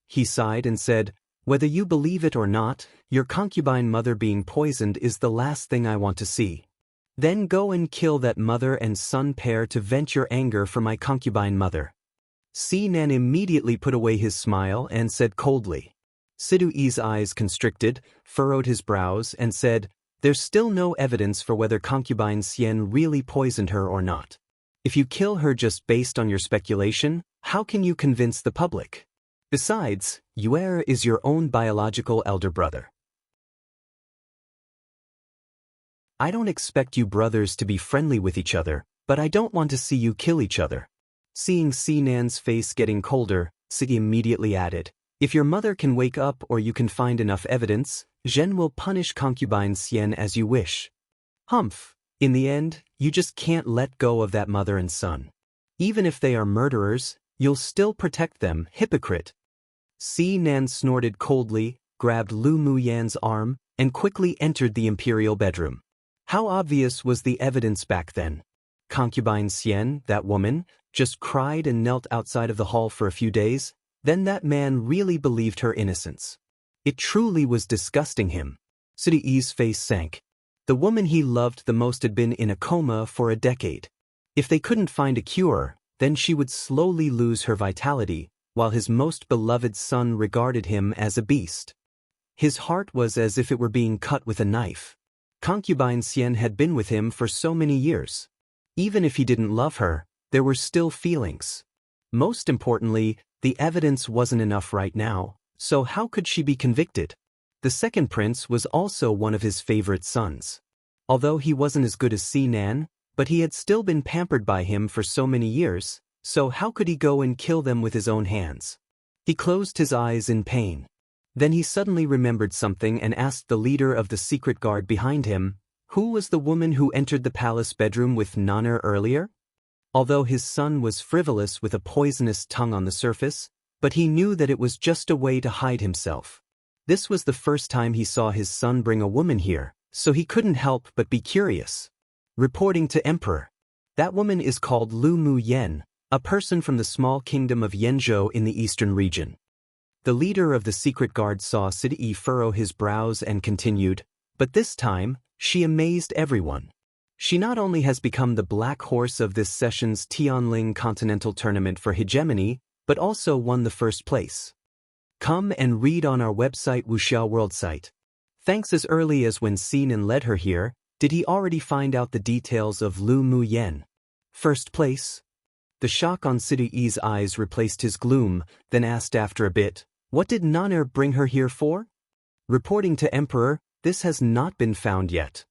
He sighed and said, "Whether you believe it or not, your concubine mother being poisoned is the last thing I want to see. Then go and kill that mother and son pair to vent your anger for my concubine mother." Sinan immediately put away his smile and said coldly. Sidui's eyes constricted, furrowed his brows, and said, "There's still no evidence for whether concubine Xian really poisoned her or not. If you kill her just based on your speculation, how can you convince the public? Besides, Yuer is your own biological elder brother. I don't expect you brothers to be friendly with each other, but I don't want to see you kill each other." Seeing Sinan's face getting colder, Sidi immediately added, "If your mother can wake up or you can find enough evidence, Zhen will punish concubine Xian as you wish. Humph, in the end, you just can't let go of that mother and son. Even if they are murderers, you'll still protect them, hypocrite." Sinan snorted coldly, grabbed Lu Muyan's arm, and quickly entered the imperial bedroom. How obvious was the evidence back then? Concubine Xian, that woman, just cried and knelt outside of the hall for a few days, then that man really believed her innocence. It truly was disgusting him. Sidi's face sank. The woman he loved the most had been in a coma for a decade. If they couldn't find a cure, then she would slowly lose her vitality, while his most beloved son regarded him as a beast. His heart was as if it were being cut with a knife. Concubine Xian had been with him for so many years. Even if he didn't love her, there were still feelings. Most importantly, the evidence wasn't enough right now, so how could she be convicted? The second prince was also one of his favorite sons. Although he wasn't as good as Sinan, but he had still been pampered by him for so many years, so how could he go and kill them with his own hands? He closed his eyes in pain. Then he suddenly remembered something and asked the leader of the secret guard behind him, "Who was the woman who entered the palace bedroom with Naner earlier?" Although his son was frivolous with a poisonous tongue on the surface, but he knew that it was just a way to hide himself. This was the first time he saw his son bring a woman here, so he couldn't help but be curious. Reporting to Emperor. That woman is called Lu Muyen, a person from the small kingdom of Yanzhou in the eastern region. The leader of the secret guard saw Sidi furrow his brows and continued, "But this time, she amazed everyone. She not only has become the black horse of this session's Tianling Continental Tournament for Hegemony, but also won the first place. Come and read on our website Wuxia World site." Thanks. As early as when Sinan led her here, did he already find out the details of Lu Muyen? First place? The shock on Sidi's eyes replaced his gloom, then asked after a bit, "What did Naner bring her here for?" Reporting to Emperor, "This has not been found yet."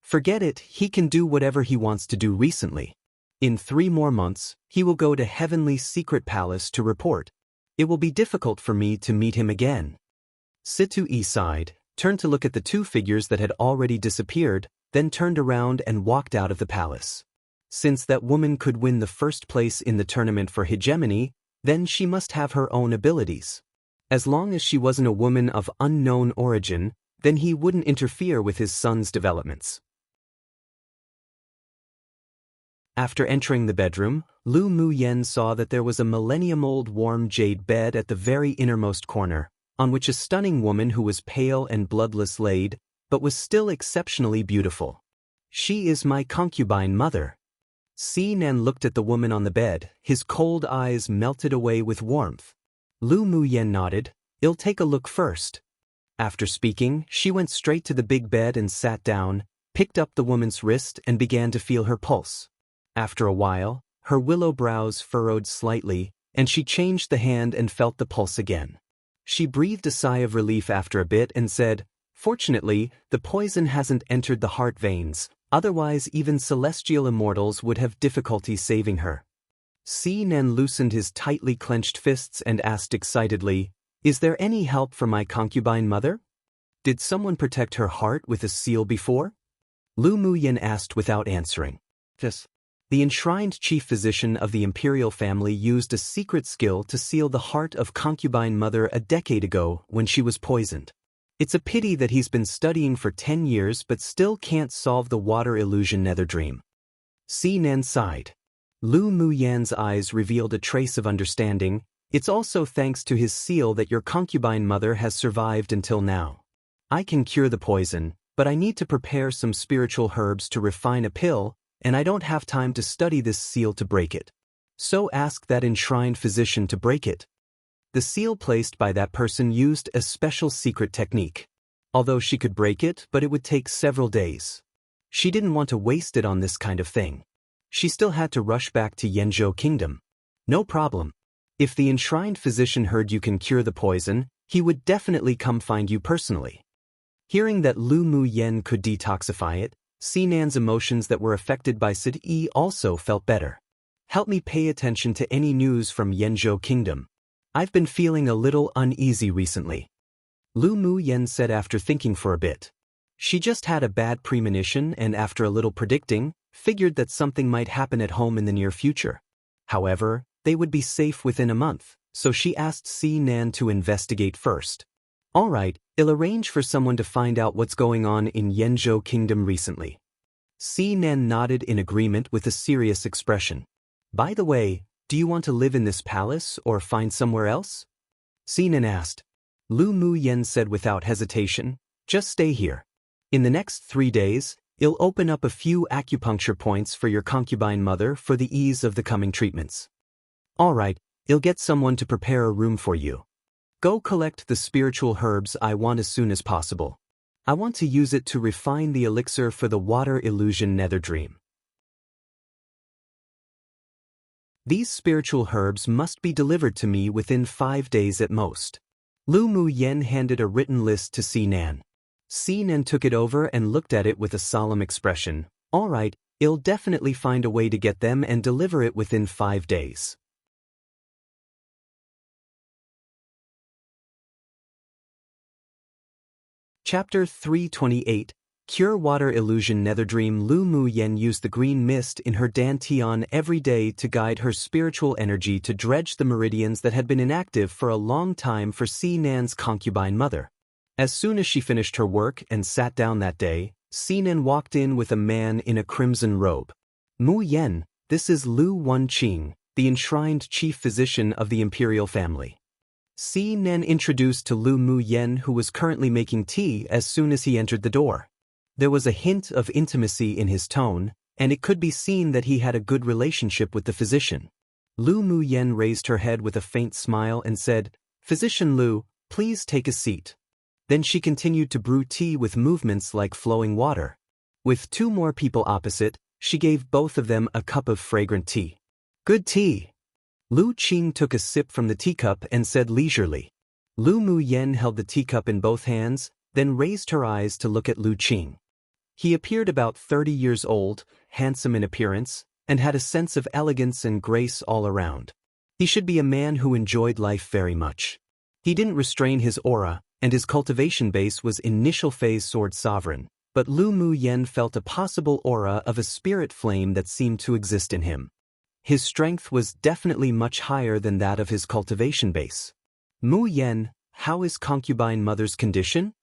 Forget it, he can do whatever he wants to do recently. In 3 more months, he will go to Heavenly Secret Palace to report. It will be difficult for me to meet him again. Situ sighed, turned to look at the 2 figures that had already disappeared, then turned around and walked out of the palace. Since that woman could win the first place in the tournament for hegemony, then she must have her own abilities. As long as she wasn't a woman of unknown origin, then he wouldn't interfere with his son's developments. After entering the bedroom, Lu Muyen saw that there was a millennium-old warm jade bed at the very innermost corner, on which a stunning woman who was pale and bloodless laid, but was still exceptionally beautiful. "She is my concubine mother." Si Nen looked at the woman on the bed, his cold eyes melted away with warmth. Lu Muyen nodded. "I'll take a look first." After speaking, she went straight to the big bed and sat down, picked up the woman's wrist and began to feel her pulse. After a while, her willow brows furrowed slightly, and she changed the hand and felt the pulse again. She breathed a sigh of relief after a bit and said, "Fortunately, the poison hasn't entered the heart veins, otherwise even celestial immortals would have difficulty saving her." Si Nen loosened his tightly clenched fists and asked excitedly, "Is there any help for my concubine mother? Did someone protect her heart with a seal before?" Lu Muyen asked without answering. "Yes." The enshrined chief physician of the imperial family used a secret skill to seal the heart of concubine mother a decade ago when she was poisoned. It's a pity that he's been studying for 10 years but still can't solve the water illusion nether dream. Si Nen sighed. Lu Muyen's eyes revealed a trace of understanding. "It's also thanks to his seal that your concubine mother has survived until now. I can cure the poison, but I need to prepare some spiritual herbs to refine a pill, and I don't have time to study this seal to break it. So ask that enshrined physician to break it." The seal placed by that person used a special secret technique. Although she could break it, but it would take several days. She didn't want to waste it on this kind of thing. She still had to rush back to Yanzhou Kingdom. "No problem. If the enshrined physician heard you can cure the poison, he would definitely come find you personally." Hearing that Lu Muyen could detoxify it, Si Nan's emotions that were affected by Sid also felt better. "Help me pay attention to any news from Yanzhou Kingdom. I've been feeling a little uneasy recently," Lu Muyen said after thinking for a bit. She just had a bad premonition and after a little predicting, figured that something might happen at home in the near future. However, they would be safe within a month, so she asked Si Nan to investigate first. "All right, I'll arrange for someone to find out what's going on in Yanzhou Kingdom recently." Si Nan nodded in agreement with a serious expression. "By the way, do you want to live in this palace or find somewhere else?" Si Nan asked. Lu Muyen said without hesitation, "Just stay here. In the next 3 days, I'll open up a few acupuncture points for your concubine mother for the ease of the coming treatments." "All right, I'll get someone to prepare a room for you. Go collect the spiritual herbs I want as soon as possible. I want to use it to refine the elixir for the water illusion nether dream. These spiritual herbs must be delivered to me within 5 days at most." Lu Muyen handed a written list to Si Nan. Si Nan took it over and looked at it with a solemn expression. "All right, I'll definitely find a way to get them and deliver it within 5 days. Chapter 328, Cure Water Illusion Nether Dream. Lu Muyen used the green mist in her dantian every day to guide her spiritual energy to dredge the meridians that had been inactive for a long time for Si Nan's concubine mother. As soon as she finished her work and sat down that day, Si Nan walked in with a man in a crimson robe. "Muyen, this is Lu Wenqing, the enshrined chief physician of the imperial family." Si Nen introduced to Lu Muyen, who was currently making tea, as soon as he entered the door. There was a hint of intimacy in his tone, and it could be seen that he had a good relationship with the physician. Lu Muyen raised her head with a faint smile and said, "Physician Lu, please take a seat." Then she continued to brew tea with movements like flowing water. With 2 more people opposite, she gave both of them a cup of fragrant tea. "Good tea." Lu Qing took a sip from the teacup and said leisurely. Lu Muyen held the teacup in both hands, then raised her eyes to look at Lu Qing. He appeared about 30 years old, handsome in appearance, and had a sense of elegance and grace all around. He should be a man who enjoyed life very much. He didn't restrain his aura, and his cultivation base was initial phase sword sovereign, but Lu Muyen felt a possible aura of a spirit flame that seemed to exist in him. His strength was definitely much higher than that of his cultivation base. "Muyen, how is concubine mother's condition?"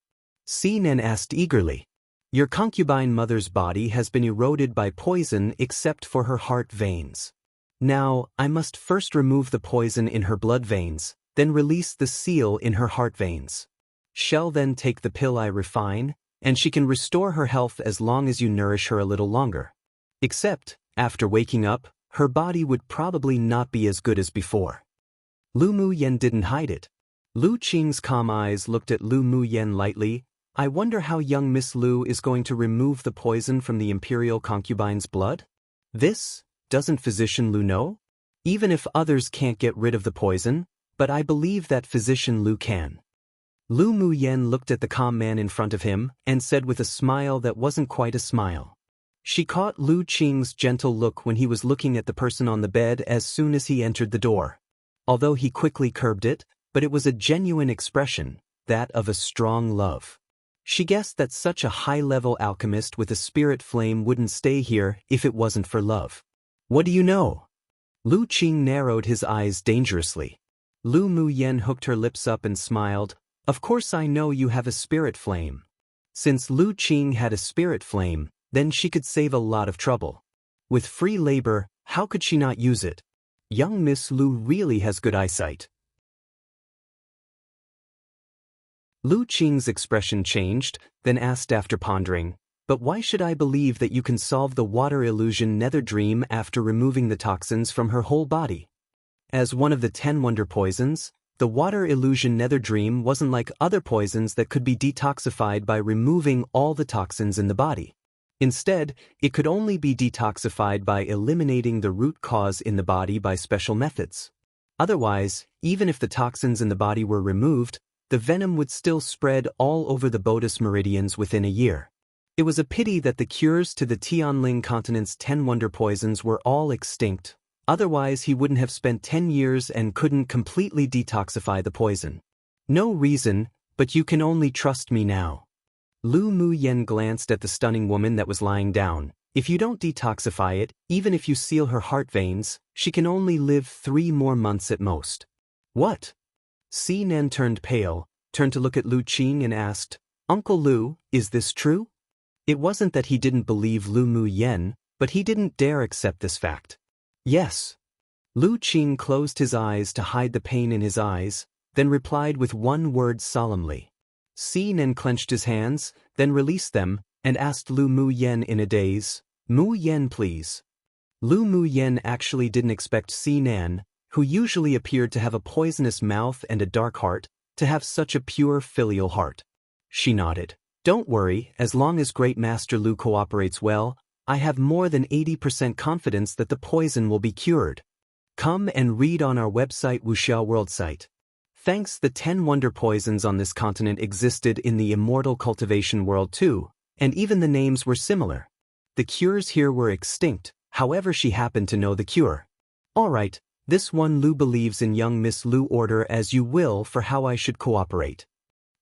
Si Nen asked eagerly. Your concubine mother's body has been eroded by poison except for her heart veins. Now, I must first remove the poison in her blood veins, then release the seal in her heart veins. She'll then take the pill I refine, and she can restore her health as long as you nourish her a little longer. Except, after waking up, her body would probably not be as good as before. Lu Muyen didn't hide it. Lu Qing's calm eyes looked at Lu Muyen lightly. I wonder how young Miss Lu is going to remove the poison from the imperial concubine's blood? This, doesn't Physician Lu know? Even if others can't get rid of the poison, but I believe that Physician Lu can. Lu Muyen looked at the calm man in front of him and said with a smile that wasn't quite a smile. She caught Lu Qing's gentle look when he was looking at the person on the bed as soon as he entered the door. Although he quickly curbed it, but it was a genuine expression, that of a strong love. She guessed that such a high-level alchemist with a spirit flame wouldn't stay here if it wasn't for love. What do you know? Lu Qing narrowed his eyes dangerously. Lu Muyen hooked her lips up and smiled. Of course I know you have a spirit flame. Since Lu Qing had a spirit flame, then she could save a lot of trouble. With free labor, how could she not use it? Young Miss Lu really has good eyesight. Lu Qing's expression changed, then asked after pondering, but why should I believe that you can solve the water illusion nether dream after removing the toxins from her whole body? As one of the 10 wonder poisons, the water illusion nether dream wasn't like other poisons that could be detoxified by removing all the toxins in the body. Instead, it could only be detoxified by eliminating the root cause in the body by special methods. Otherwise, even if the toxins in the body were removed, the venom would still spread all over the Bodis meridians within a year. It was a pity that the cures to the Tianling continent's 10 wonder poisons were all extinct, otherwise he wouldn't have spent 10 years and couldn't completely detoxify the poison. No reason, but you can only trust me now. Lu Muyen glanced at the stunning woman that was lying down. If you don't detoxify it, even if you seal her heart veins, she can only live 3 more months at most. What? Si Nen turned pale, turned to look at Lu Qing and asked, Uncle Lu, is this true? It wasn't that he didn't believe Lu Muyen, but he didn't dare accept this fact. Yes. Lu Qing closed his eyes to hide the pain in his eyes, then replied with one word solemnly. Si Nen clenched his hands, then released them, and asked Lu Muyen in a daze, Muyen please. Lu Muyen actually didn't expect Si Nen, who usually appeared to have a poisonous mouth and a dark heart, to have such a pure filial heart. She nodded. Don't worry, as long as Great Master Lu cooperates well, I have more than 80% confidence that the poison will be cured. Come and read on our website Wuxia World site. Thanks, the 10 wonder poisons on this continent existed in the Immortal cultivation world too, and even the names were similar. The cures here were extinct, however she happened to know the cure. Alright, this one Lu believes in young Miss Lu, order as you will for how I should cooperate.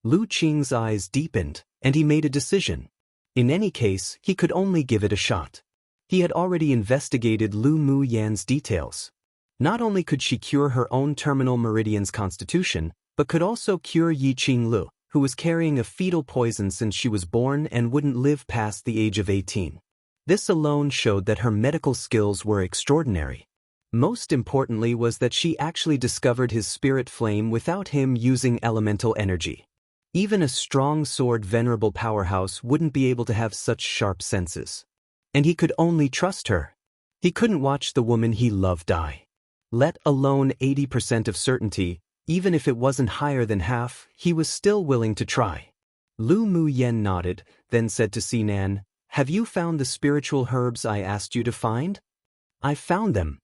Lu Qing's eyes deepened, and he made a decision. In any case, he could only give it a shot. He had already investigated Lu Muyen's details. Not only could she cure her own terminal meridian's constitution, but could also cure Yi Qing Lu, who was carrying a fetal poison since she was born and wouldn't live past the age of 18. This alone showed that her medical skills were extraordinary. Most importantly was that she actually discovered his spirit flame without him using elemental energy. Even a strong sword venerable powerhouse wouldn't be able to have such sharp senses. And he could only trust her. He couldn't watch the woman he loved die. Let alone 80% of certainty, even if it wasn't higher than half, he was still willing to try. Lu Muyen nodded, then said to Si Nan, Have you found the spiritual herbs I asked you to find? I found them.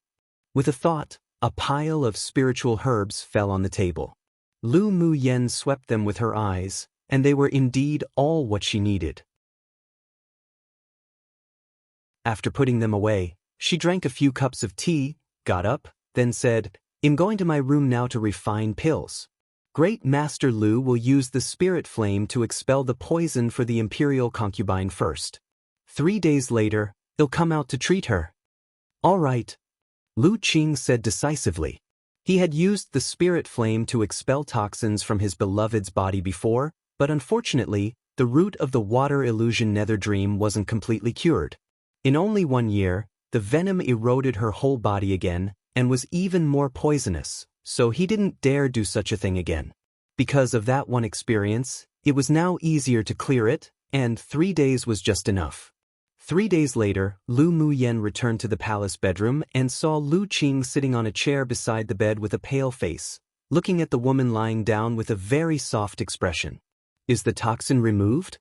With a thought, a pile of spiritual herbs fell on the table. Lu Muyen swept them with her eyes, and they were indeed all what she needed. After putting them away, she drank a few cups of tea, got up, then said, I'm going to my room now to refine pills. Great Master Lu will use the spirit flame to expel the poison for the imperial concubine first. 3 days later, he'll come out to treat her. All right. Lu Qing said decisively. He had used the spirit flame to expel toxins from his beloved's body before, but unfortunately, the root of the water illusion nether dream wasn't completely cured. In only 1 year, the venom eroded her whole body again, and was even more poisonous, so he didn't dare do such a thing again. Because of that one experience, it was now easier to clear it, and 3 days was just enough. 3 days later, Lu Muyen returned to the palace bedroom and saw Lu Qing sitting on a chair beside the bed with a pale face, looking at the woman lying down with a very soft expression. "Is the toxin removed?"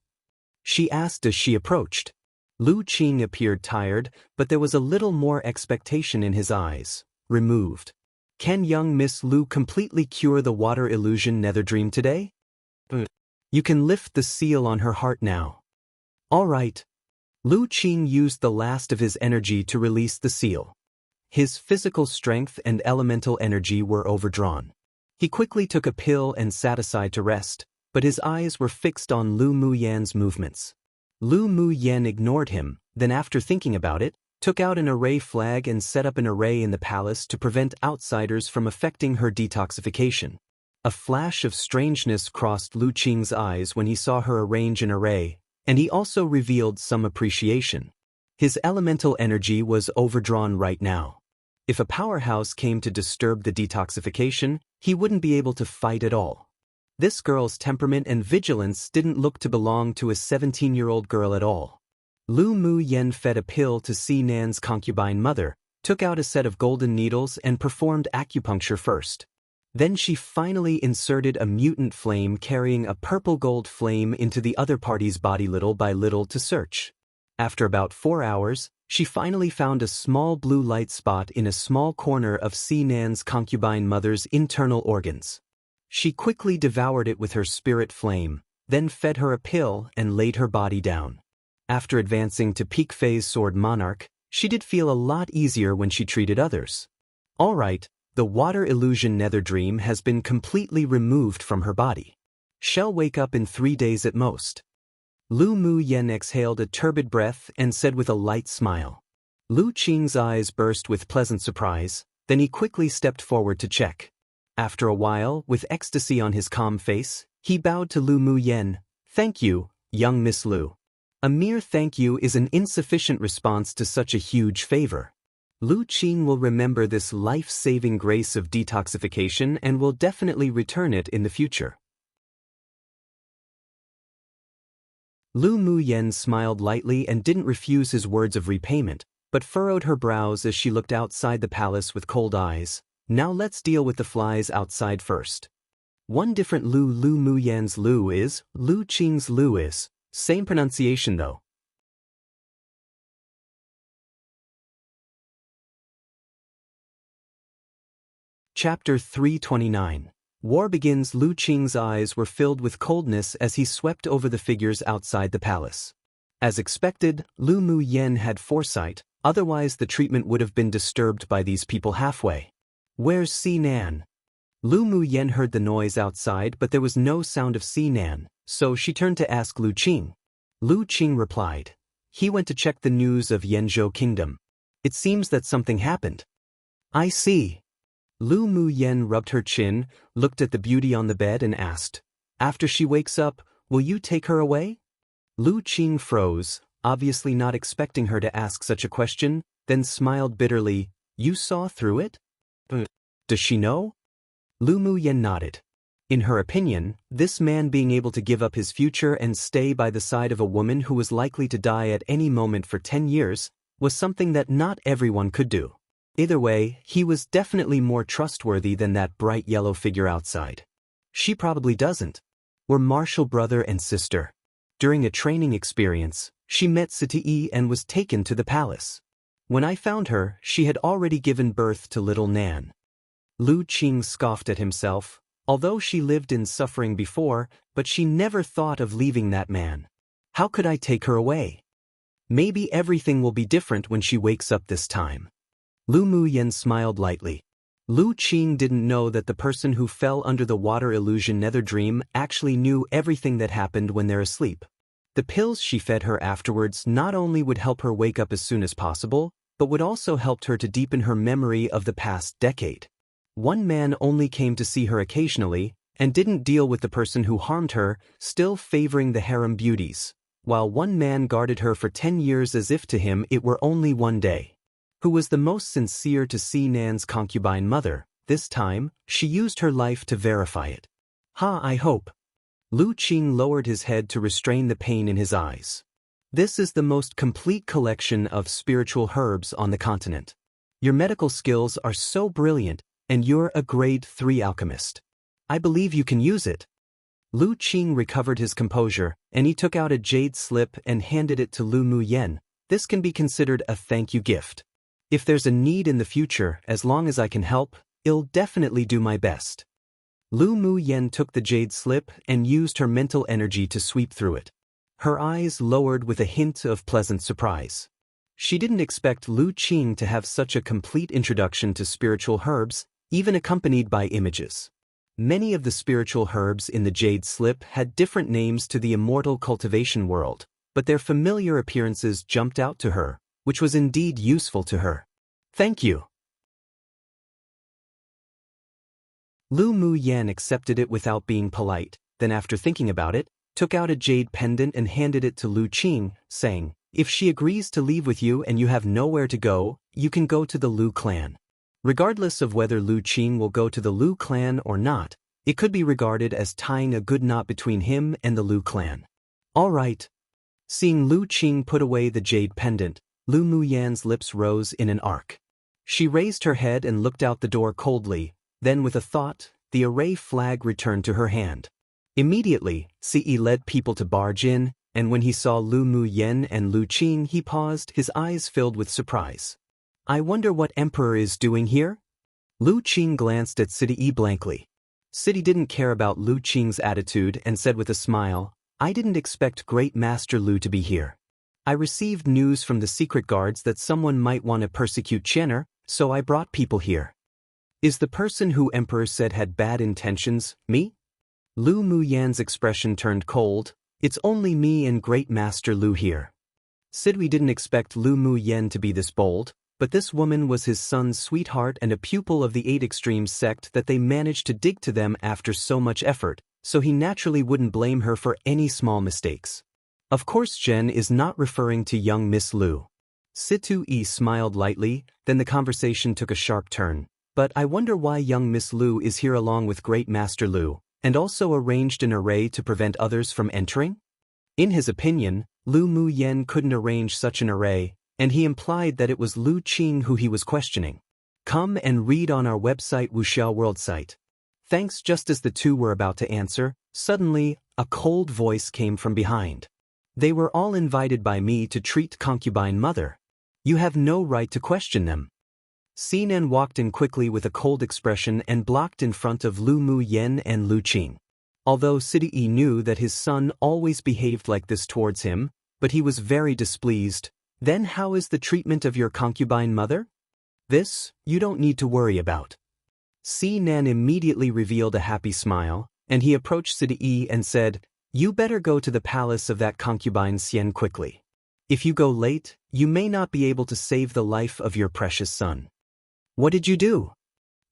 she asked as she approached. Lu Qing appeared tired, but there was a little more expectation in his eyes. "Removed. Can young Miss Lu completely cure the water illusion nether dream today? You can lift the seal on her heart now." "All right." Lu Qing used the last of his energy to release the seal. His physical strength and elemental energy were overdrawn. He quickly took a pill and sat aside to rest, but his eyes were fixed on Lu Muyen's movements. Lu Muyen ignored him, then after thinking about it, took out an array flag and set up an array in the palace to prevent outsiders from affecting her detoxification. A flash of strangeness crossed Lu Qing's eyes when he saw her arrange an array, and he also revealed some appreciation. His elemental energy was overdrawn right now. If a powerhouse came to disturb the detoxification, he wouldn't be able to fight at all. This girl's temperament and vigilance didn't look to belong to a 17-year-old girl at all. Lu Muyen fed a pill to Xinan's concubine mother, took out a set of golden needles and performed acupuncture first. Then she finally inserted a mutant flame carrying a purple-gold flame into the other party's body little by little to search. After about 4 hours, she finally found a small blue light spot in a small corner of Xinan's concubine mother's internal organs. She quickly devoured it with her spirit flame, then fed her a pill and laid her body down. After advancing to peak phase Sword Monarch, she did feel a lot easier when she treated others. All right, the water illusion nether dream has been completely removed from her body. She'll wake up in 3 days at most. Lu Muyen exhaled a turbid breath and said with a light smile. Lu Qing's eyes burst with pleasant surprise, then he quickly stepped forward to check. After a while, with ecstasy on his calm face, he bowed to Lu Muyen. "Thank you, young Miss Lu. A mere thank you is an insufficient response to such a huge favor. Lu Qing will remember this life-saving grace of detoxification and will definitely return it in the future." Lu Muyen smiled lightly and didn't refuse his words of repayment, but furrowed her brows as she looked outside the palace with cold eyes. "Now let's deal with the flies outside first." One different Lu Muyen's Lu is, Lu Qing's Lu is. Same pronunciation though. Chapter 329. War begins. Lu Qing's eyes were filled with coldness as he swept over the figures outside the palace. As expected, Lu Muyen had foresight, otherwise the treatment would have been disturbed by these people halfway. "Where's Xinan?" Lu Muyen heard the noise outside, but there was no sound of Xinan, so she turned to ask Lu Qing. Lu Qing replied. "He went to check the news of Yanzhou Kingdom. It seems that something happened." "I see." Lu Muyen rubbed her chin, looked at the beauty on the bed and asked, "After she wakes up, will you take her away?" Lu Qing froze, obviously not expecting her to ask such a question, then smiled bitterly. "You saw through it? Does she know?" Lu Muyen nodded. In her opinion, this man being able to give up his future and stay by the side of a woman who was likely to die at any moment for 10 years was something that not everyone could do. Either way, he was definitely more trustworthy than that bright yellow figure outside. She probably doesn't. We're martial brother and sister. During a training experience, she met Siti and was taken to the palace. When I found her, she had already given birth to little Nan. Lu Qing scoffed at himself, although she lived in suffering before, but she never thought of leaving that man. How could I take her away? Maybe everything will be different when she wakes up this time. Lu Muyen smiled lightly. Lu Qing didn't know that the person who fell under the water illusion nether dream actually knew everything that happened when they're asleep. The pills she fed her afterwards not only would help her wake up as soon as possible, but would also help her to deepen her memory of the past decade. One man only came to see her occasionally, and didn't deal with the person who harmed her, still favoring the harem beauties, while one man guarded her for 10 years as if to him it were only one day. Who was the most sincere to Si Nan's concubine mother? This time, she used her life to verify it. I hope. Lu Qing lowered his head to restrain the pain in his eyes. This is the most complete collection of spiritual herbs on the continent. Your medical skills are so brilliant, and you're a grade 3 alchemist. I believe you can use it. Lu Qing recovered his composure, and he took out a jade slip and handed it to Lu Muyen. This can be considered a thank you gift. If there's a need in the future, as long as I can help, I'll definitely do my best. Lu Muyen took the jade slip and used her mental energy to sweep through it. Her eyes lowered with a hint of pleasant surprise. She didn't expect Lu Qing to have such a complete introduction to spiritual herbs, even accompanied by images. Many of the spiritual herbs in the jade slip had different names to the immortal cultivation world, but their familiar appearances jumped out to her, which was indeed useful to her. Thank you. Lu Muyen accepted it without being polite, then after thinking about it, took out a jade pendant and handed it to Lu Qing, saying, "If she agrees to leave with you and you have nowhere to go, you can go to the Lu clan." Regardless of whether Lu Qing will go to the Lu clan or not, it could be regarded as tying a good knot between him and the Lu clan. All right. Seeing Lu Qing put away the jade pendant, Lu Muyen's lips rose in an arc. She raised her head and looked out the door coldly, then with a thought, the array flag returned to her hand. Immediately, Ce led people to barge in, and when he saw Lu Muyen and Lu Qing he paused, his eyes filled with surprise. I wonder what Emperor is doing here? Lu Qing glanced at Ce blankly. Ce didn't care about Lu Qing's attitude and said with a smile, I didn't expect Great Master Lu to be here. I received news from the secret guards that someone might want to persecute Chenner, so I brought people here. Is the person who Emperor said had bad intentions, me? Lu Muyen's expression turned cold. It's only me and Great Master Lu here. Sidwi didn't expect Lu Muyen to be this bold, but this woman was his son's sweetheart and a pupil of the 8 Extremes sect that they managed to dig to them after so much effort, so he naturally wouldn't blame her for any small mistakes. Of course Jen is not referring to young Miss Lu. Situ-yi smiled lightly, then the conversation took a sharp turn. But I wonder why young Miss Lu is here along with Great Master Lu, and also arranged an array to prevent others from entering? In his opinion, Lu Muyen couldn't arrange such an array, and he implied that it was Lu Qing who he was questioning. Come and read on our website Wuxia World site. Thanks. Just as the two were about to answer, suddenly, a cold voice came from behind. They were all invited by me to treat concubine mother. You have no right to question them. Sinan walked in quickly with a cold expression and blocked in front of Lu Muyen and Lu Qing. Although Sidui knew that his son always behaved like this towards him, but he was very displeased. Then how is the treatment of your concubine mother? This, you don't need to worry about. Sinan immediately revealed a happy smile, and he approached Sidui and said, You better go to the palace of that concubine Xian quickly. If you go late, you may not be able to save the life of your precious son. What did you do?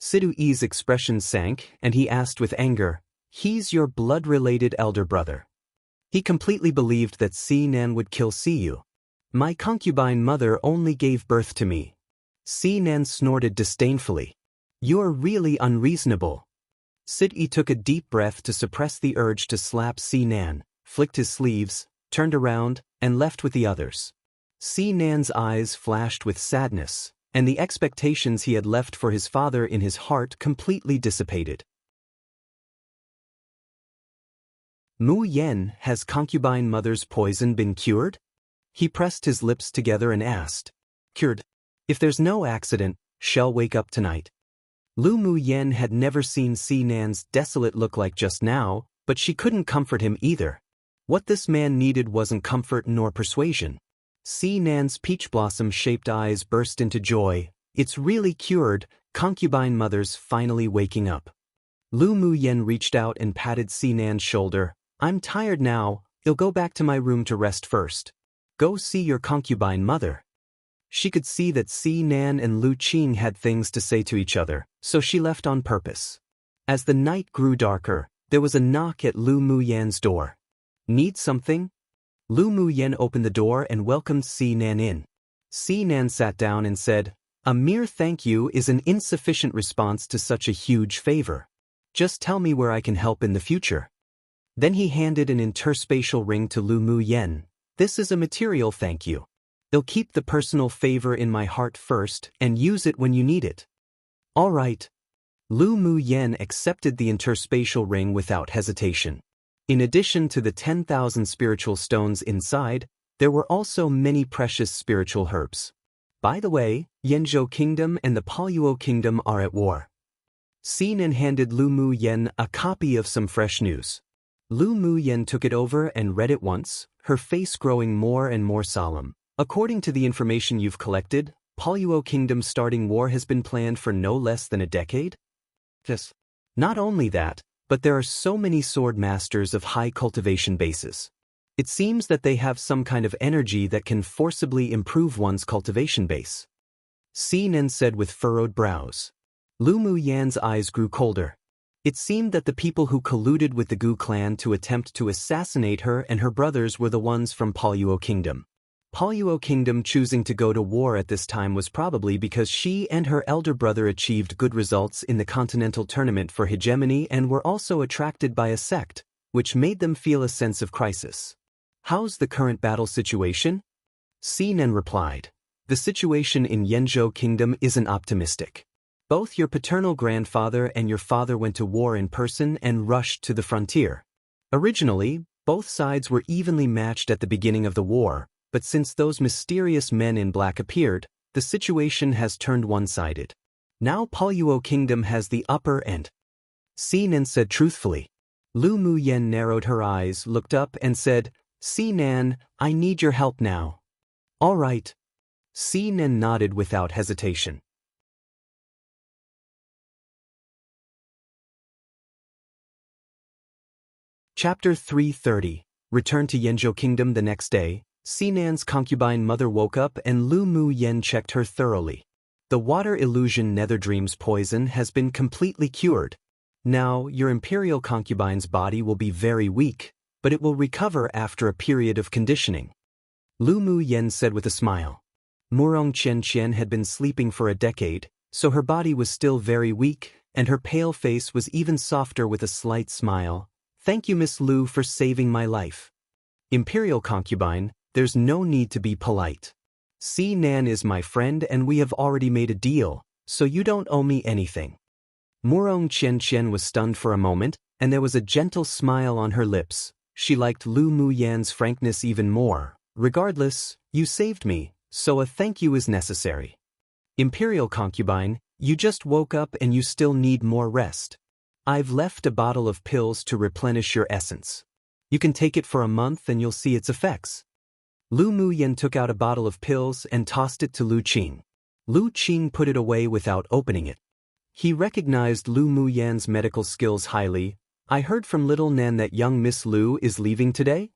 Sidui's expression sank, and he asked with anger, He's your blood-related elder brother. He completely believed that Sinan would kill Siyu. My concubine mother only gave birth to me. Sinan snorted disdainfully. You're really unreasonable. Sidui took a deep breath to suppress the urge to slap Sinan, flicked his sleeves, turned around, and left with the others. Sinan's eyes flashed with sadness, and the expectations he had left for his father in his heart completely dissipated. Mu Yen, has concubine mother's poison been cured? He pressed his lips together and asked. Cured. If there's no accident, she'll wake up tonight. Lu Muyen had never seen Sinan's desolate look like just now, but she couldn't comfort him either. What this man needed wasn't comfort nor persuasion. Sinan's peach blossom-shaped eyes burst into joy. It's really cured, concubine mother's finally waking up. Lu Muyen reached out and patted Sinan's shoulder. I'm tired now, I'll go back to my room to rest first. Go see your concubine mother. She could see that Sinan and Lu Qing had things to say to each other, so she left on purpose. As the night grew darker, There was a knock at Lu Muyan's door. Need something? Lu Muyan opened the door and welcomed Si Nan in. Si Nan sat down and said, "A mere thank you is an insufficient response to such a huge favor. Just tell me where I can help in the future." Then he handed an interspatial ring to Lu Muyan. "This is a material thank you. I'll keep the personal favor in my heart first and use it when you need it." "All right." Lu Muyan accepted the interspatial ring without hesitation. In addition to the 10,000 spiritual stones inside, there were also many precious spiritual herbs. By the way, Yanzhou Kingdom and the Paoluo Kingdom are at war. Si Nan handed Lu Muyan a copy of some fresh news. Lu Muyan took it over and read it once, her face growing more and more solemn. "According to the information you've collected, Paoluo Kingdom's starting war has been planned for no less than a decade?" "Yes." "Not only that, but there are so many sword masters of high cultivation bases. It seems that they have some kind of energy that can forcibly improve one's cultivation base." Si Nan said with furrowed brows. Lu Muyan's eyes grew colder. It seemed that the people who colluded with the Gu clan to attempt to assassinate her and her brothers were the ones from Paoluo Kingdom. Paoluo Kingdom choosing to go to war at this time was probably because she and her elder brother achieved good results in the continental tournament for hegemony and were also attracted by a sect, which made them feel a sense of crisis. "How's the current battle situation?" Si Nan replied. "The situation in Yanzhou Kingdom isn't optimistic. Both your paternal grandfather and your father went to war in person and rushed to the frontier. Originally, both sides were evenly matched at the beginning of the war, but since those mysterious men in black appeared, the situation has turned one-sided. Now Paoluo Kingdom has the upper end." Si Nan said truthfully. Lu Muyan narrowed her eyes, looked up, and said, "Si Nan, I need your help now." "All right." Si Nan nodded without hesitation. Chapter 330. Return to Yanzhou Kingdom the next day. Si Nan's concubine mother woke up and Lu Muyan checked her thoroughly. The water illusion Nether-Dream's poison has been completely cured. Now, your imperial concubine's body will be very weak, but it will recover after a period of conditioning. Lu Muyan said with a smile. Murong Qianxian had been sleeping for a decade, so her body was still very weak, and her pale face was even softer with a slight smile. "Thank you, Miss Lu, for saving my life. Imperial concubine, there's no need to be polite. Si Nan is my friend and we have already made a deal, so you don't owe me anything." Murong Qianxian was stunned for a moment, and there was a gentle smile on her lips. She liked Lu Muyan's frankness even more. "Regardless, you saved me, so a thank you is necessary. Imperial concubine, you just woke up and you still need more rest. I've left a bottle of pills to replenish your essence. You can take it for a month and you'll see its effects." Lu Muyan took out a bottle of pills and tossed it to Lu Qing. Lu Qing put it away without opening it. He recognized Lu Muyan's medical skills highly. "I heard from Little Nan that young Miss Lu is leaving today?"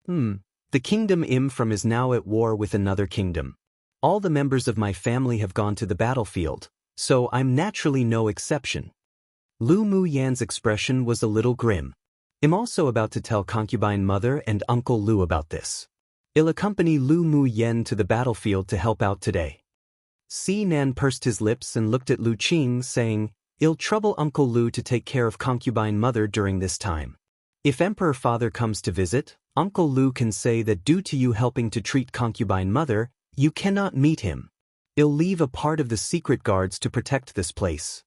The kingdom Im is now at war with another kingdom. All the members of my family have gone to the battlefield, so I'm naturally no exception." Lu Muyan's expression was a little grim. "I'm also about to tell concubine mother and Uncle Lu about this. I'll accompany Lu Muyan to the battlefield to help out today." Si Nan pursed his lips and looked at Lu Qing, saying, "I'll trouble Uncle Lu to take care of concubine mother during this time. If Emperor Father comes to visit, Uncle Lu can say that due to you helping to treat concubine mother, you cannot meet him. I'll leave a part of the secret guards to protect this place."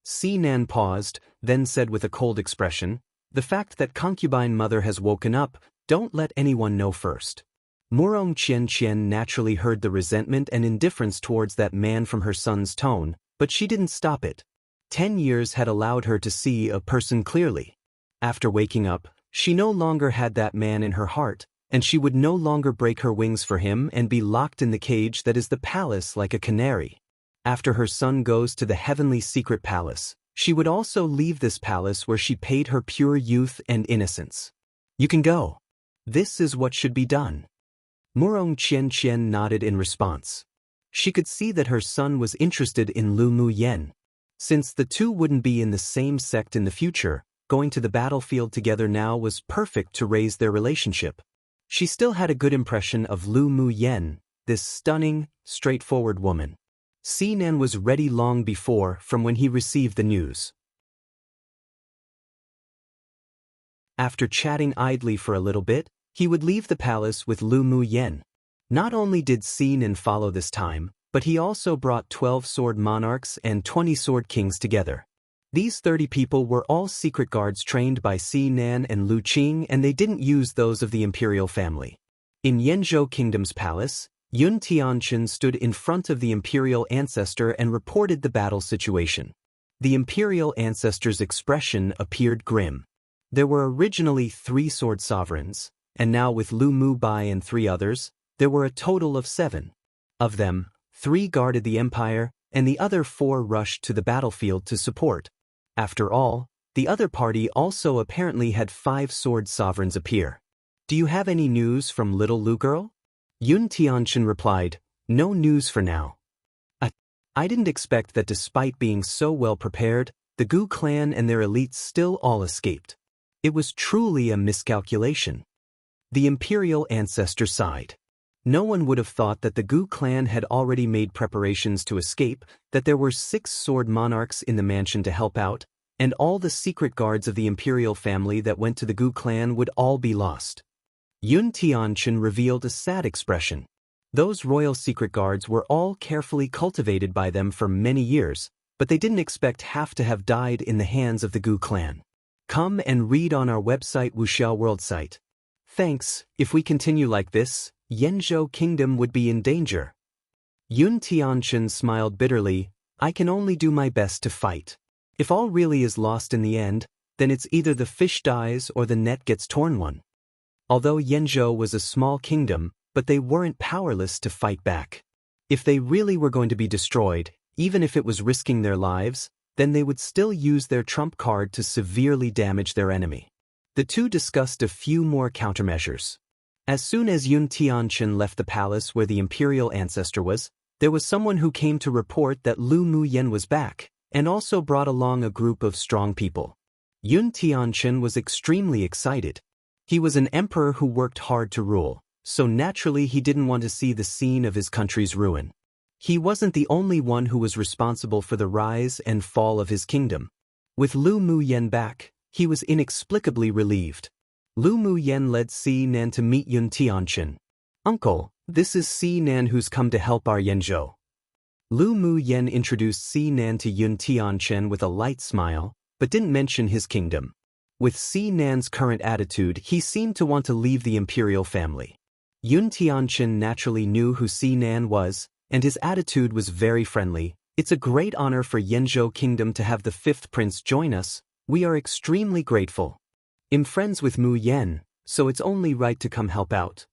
Si Nan paused, then said with a cold expression, "The fact that concubine mother has woken up, don't let anyone know first." Murong Qianxian naturally heard the resentment and indifference towards that man from her son's tone, but she didn't stop it. 10 years had allowed her to see a person clearly. After waking up, she no longer had that man in her heart, and she would no longer break her wings for him and be locked in the cage that is the palace like a canary. After her son goes to the heavenly secret palace, she would also leave this palace where she paid her pure youth and innocence. "You can go. This is what should be done." Murong Qianxian nodded in response. She could see that her son was interested in Lu Muyan. Since the two wouldn't be in the same sect in the future, going to the battlefield together now was perfect to raise their relationship. She still had a good impression of Lu Muyen, this stunning, straightforward woman. Xinan was ready long before, from when he received the news. After chatting idly for a little bit, he would leave the palace with Lu Muyen. Not only did Xinan follow this time, but he also brought 12 sword monarchs and 20 sword kings together. These 30 people were all secret guards trained by Xinan and Lu Qing, and they didn't use those of the imperial family. In Yanzhou Kingdom's palace, Yun Tianqin stood in front of the imperial ancestor and reported the battle situation. The imperial ancestor's expression appeared grim. There were originally 3 sword sovereigns, and now with Lu Mubai and 3 others, there were a total of 7. Of them, 3 guarded the empire, and the other 4 rushed to the battlefield to support. After all, the other party also apparently had 5 sword sovereigns appear. "Do you have any news from little Lu girl?" Yun Tianqin replied, "No news for now." I didn't expect that despite being so well prepared, the Gu clan and their elites still all escaped. It was truly a miscalculation. The imperial ancestor sighed. No one would have thought that the Gu clan had already made preparations to escape, that there were 6 sword monarchs in the mansion to help out, and all the secret guards of the imperial family that went to the Gu clan would all be lost. Yun Tianqin revealed a sad expression. Those royal secret guards were all carefully cultivated by them for many years, but they didn't expect half to have died in the hands of the Gu clan. Come and read on our website Wuxia World site. Thanks, if we continue like this, Yanzhou Kingdom would be in danger. Yun Tianqin smiled bitterly. I can only do my best to fight. If all really is lost in the end, then it's either the fish dies or the net gets torn one. Although Yanzhou was a small kingdom, but they weren't powerless to fight back. If they really were going to be destroyed, even if it was risking their lives, then they would still use their trump card to severely damage their enemy. The two discussed a few more countermeasures. As soon as Yun Tianqin left the palace where the imperial ancestor was, there was someone who came to report that Lu Muyen was back, and also brought along a group of strong people. Yun Tianqin was extremely excited. He was an emperor who worked hard to rule, so naturally he didn't want to see the scene of his country's ruin. He wasn't the only one who was responsible for the rise and fall of his kingdom. With Lu Muyen back, he was inexplicably relieved. Lu Muyen led Xinan to meet Yun Tianqin. "Uncle, this is Xinan who's come to help our Yanzhou." Lu Muyen introduced Xinan to Yun Tianqin with a light smile, but didn't mention his kingdom. With Xinan's current attitude, he seemed to want to leave the imperial family. Yun Tianqin naturally knew who Xinan was, and his attitude was very friendly. "It's a great honor for Yanzhou Kingdom to have the 5th prince join us. We are extremely grateful. I'm friends with Mu Yen, so it's only right to come help out."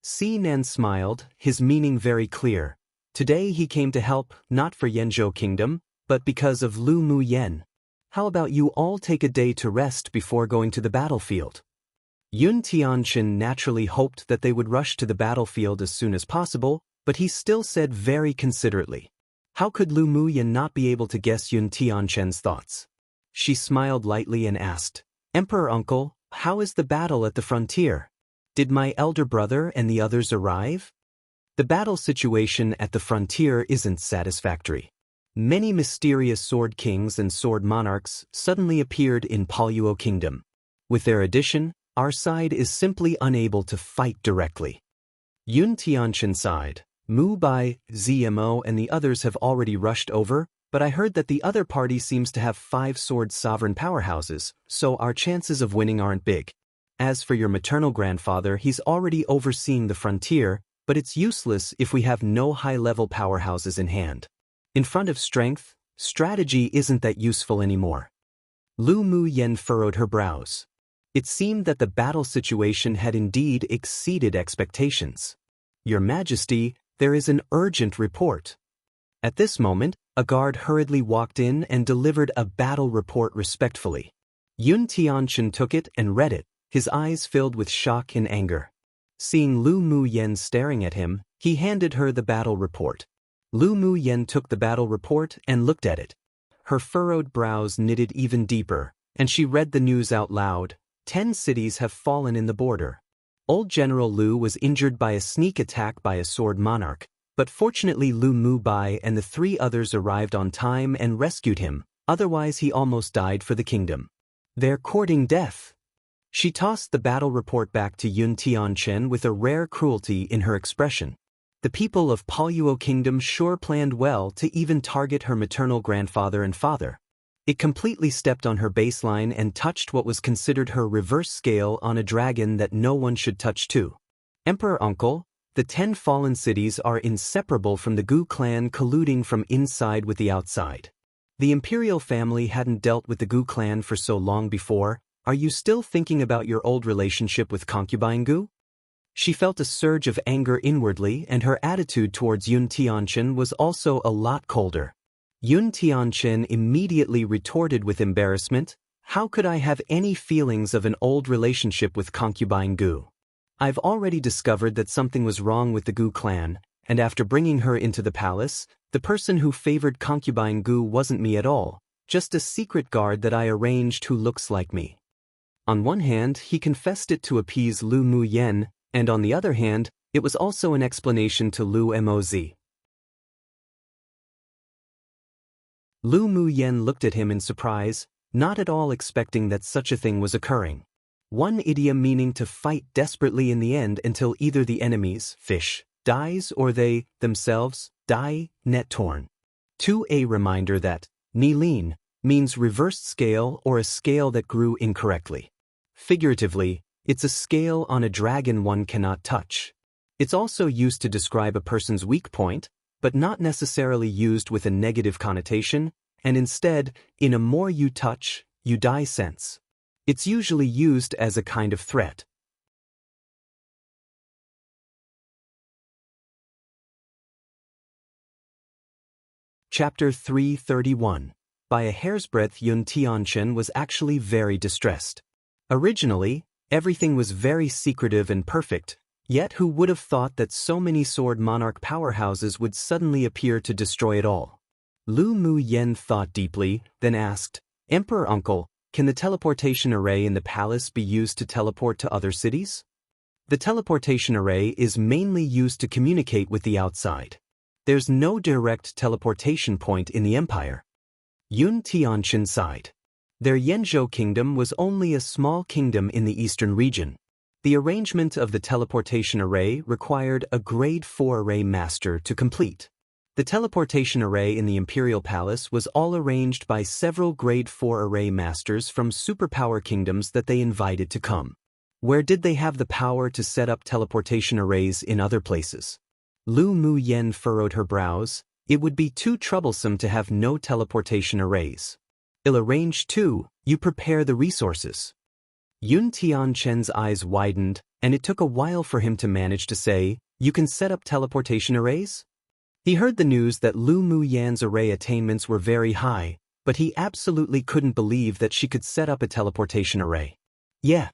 Xinan smiled, his meaning very clear. Today he came to help, not for Yanzhou Kingdom, but because of Lu Muyen. How about you all take a day to rest before going to the battlefield? Yun Tianqin naturally hoped that they would rush to the battlefield as soon as possible, but he still said very considerately. How could Lu Muyen not be able to guess Yun Tianqin's thoughts? She smiled lightly and asked, "Emperor Uncle, how is the battle at the frontier? Did my elder brother and the others arrive?" The battle situation at the frontier isn't satisfactory. Many mysterious sword kings and sword monarchs suddenly appeared in Paoluo Kingdom. With their addition, our side is simply unable to fight directly. Yun Tianqin sighed. "Mu Bai, ZMO and the others have already rushed over, but I heard that the other party seems to have 5 sword sovereign powerhouses, so our chances of winning aren't big. As for your maternal grandfather, he's already overseeing the frontier, but it's useless if we have no high-level powerhouses in hand. In front of strength, strategy isn't that useful anymore." Lu Muyen furrowed her brows. It seemed that the battle situation had indeed exceeded expectations. "Your Majesty, there is an urgent report." At this moment, a guard hurriedly walked in and delivered a battle report respectfully. Yun Tianqin took it and read it, his eyes filled with shock and anger. Seeing Lu Muyen staring at him, he handed her the battle report. Lu Muyen took the battle report and looked at it. her furrowed brows knitted even deeper, and she read the news out loud. 10 cities have fallen in the border. Old General Lu was injured by a sneak attack by a sword monarch, but fortunately Lu Mubai and the 3 others arrived on time and rescued him, otherwise he almost died for the kingdom. They're courting death. She tossed the battle report back to Yun Tianchen with a rare cruelty in her expression. The people of Paoluo Kingdom sure planned well to even target her maternal grandfather and father. It completely stepped on her baseline and touched what was considered her reverse scale on a dragon that no one should touch too. Emperor Uncle, the 10 fallen cities are inseparable from the Gu clan colluding from inside with the outside. The imperial family hadn't dealt with the Gu clan for so long before. Are you still thinking about your old relationship with concubine Gu? She felt a surge of anger inwardly, and her attitude towards Yun Tianchen was also a lot colder. Yun Tianchen immediately retorted with embarrassment, "How could I have any feelings of an old relationship with concubine Gu? I've already discovered that something was wrong with the Gu clan, and after bringing her into the palace, the person who favored concubine Gu wasn't me at all, just a secret guard that I arranged who looks like me." On one hand, he confessed it to appease Lu Muyen, and on the other hand, it was also an explanation to Lu Moz. Lu Muyen looked at him in surprise, not at all expecting that such a thing was occurring. One idiom meaning to fight desperately in the end until either the enemy's fish dies or they, themselves, die, net torn. 2. A reminder that Ni Lin means reversed scale or a scale that grew incorrectly. Figuratively, it's a scale on a dragon one cannot touch. It's also used to describe a person's weak point, but not necessarily used with a negative connotation, and instead, in a more you touch, you die sense. It's usually used as a kind of threat. Chapter 331. By a hair's breadth, Yun Tianchen was actually very distressed. Originally, everything was very secretive and perfect, yet who would have thought that so many sword monarch powerhouses would suddenly appear to destroy it all? Lu Muyen thought deeply, then asked, "Emperor Uncle, can the teleportation array in the palace be used to teleport to other cities?" The teleportation array is mainly used to communicate with the outside. There's no direct teleportation point in the empire. Yun Tianchen sighed. Their Yanzhou kingdom was only a small kingdom in the eastern region. The arrangement of the teleportation array required a Grade 4 array master to complete. The teleportation array in the Imperial Palace was all arranged by several Grade 4 array masters from superpower kingdoms that they invited to come. Where did they have the power to set up teleportation arrays in other places? Lu Muyen furrowed her brows. It would be too troublesome to have no teleportation arrays. "I'll arrange too, you prepare the resources." Yun Tianchen's eyes widened, and it took a while for him to manage to say, "You can set up teleportation arrays?" He heard the news that Lu Muyen's array attainments were very high, but he absolutely couldn't believe that she could set up a teleportation array. "Yeah."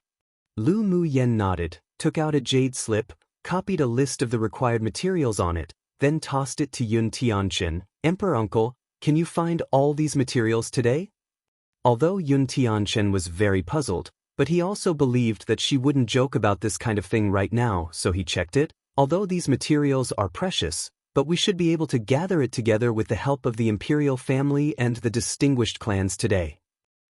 Lu Muyen nodded, took out a jade slip, copied a list of the required materials on it, then tossed it to Yun Tianchen. "Emperor Uncle, can you find all these materials today?" Although Yun Tianchen was very puzzled, but he also believed that she wouldn't joke about this kind of thing right now, so he checked it. "Although these materials are precious, but we should be able to gather it together with the help of the imperial family and the distinguished clans today."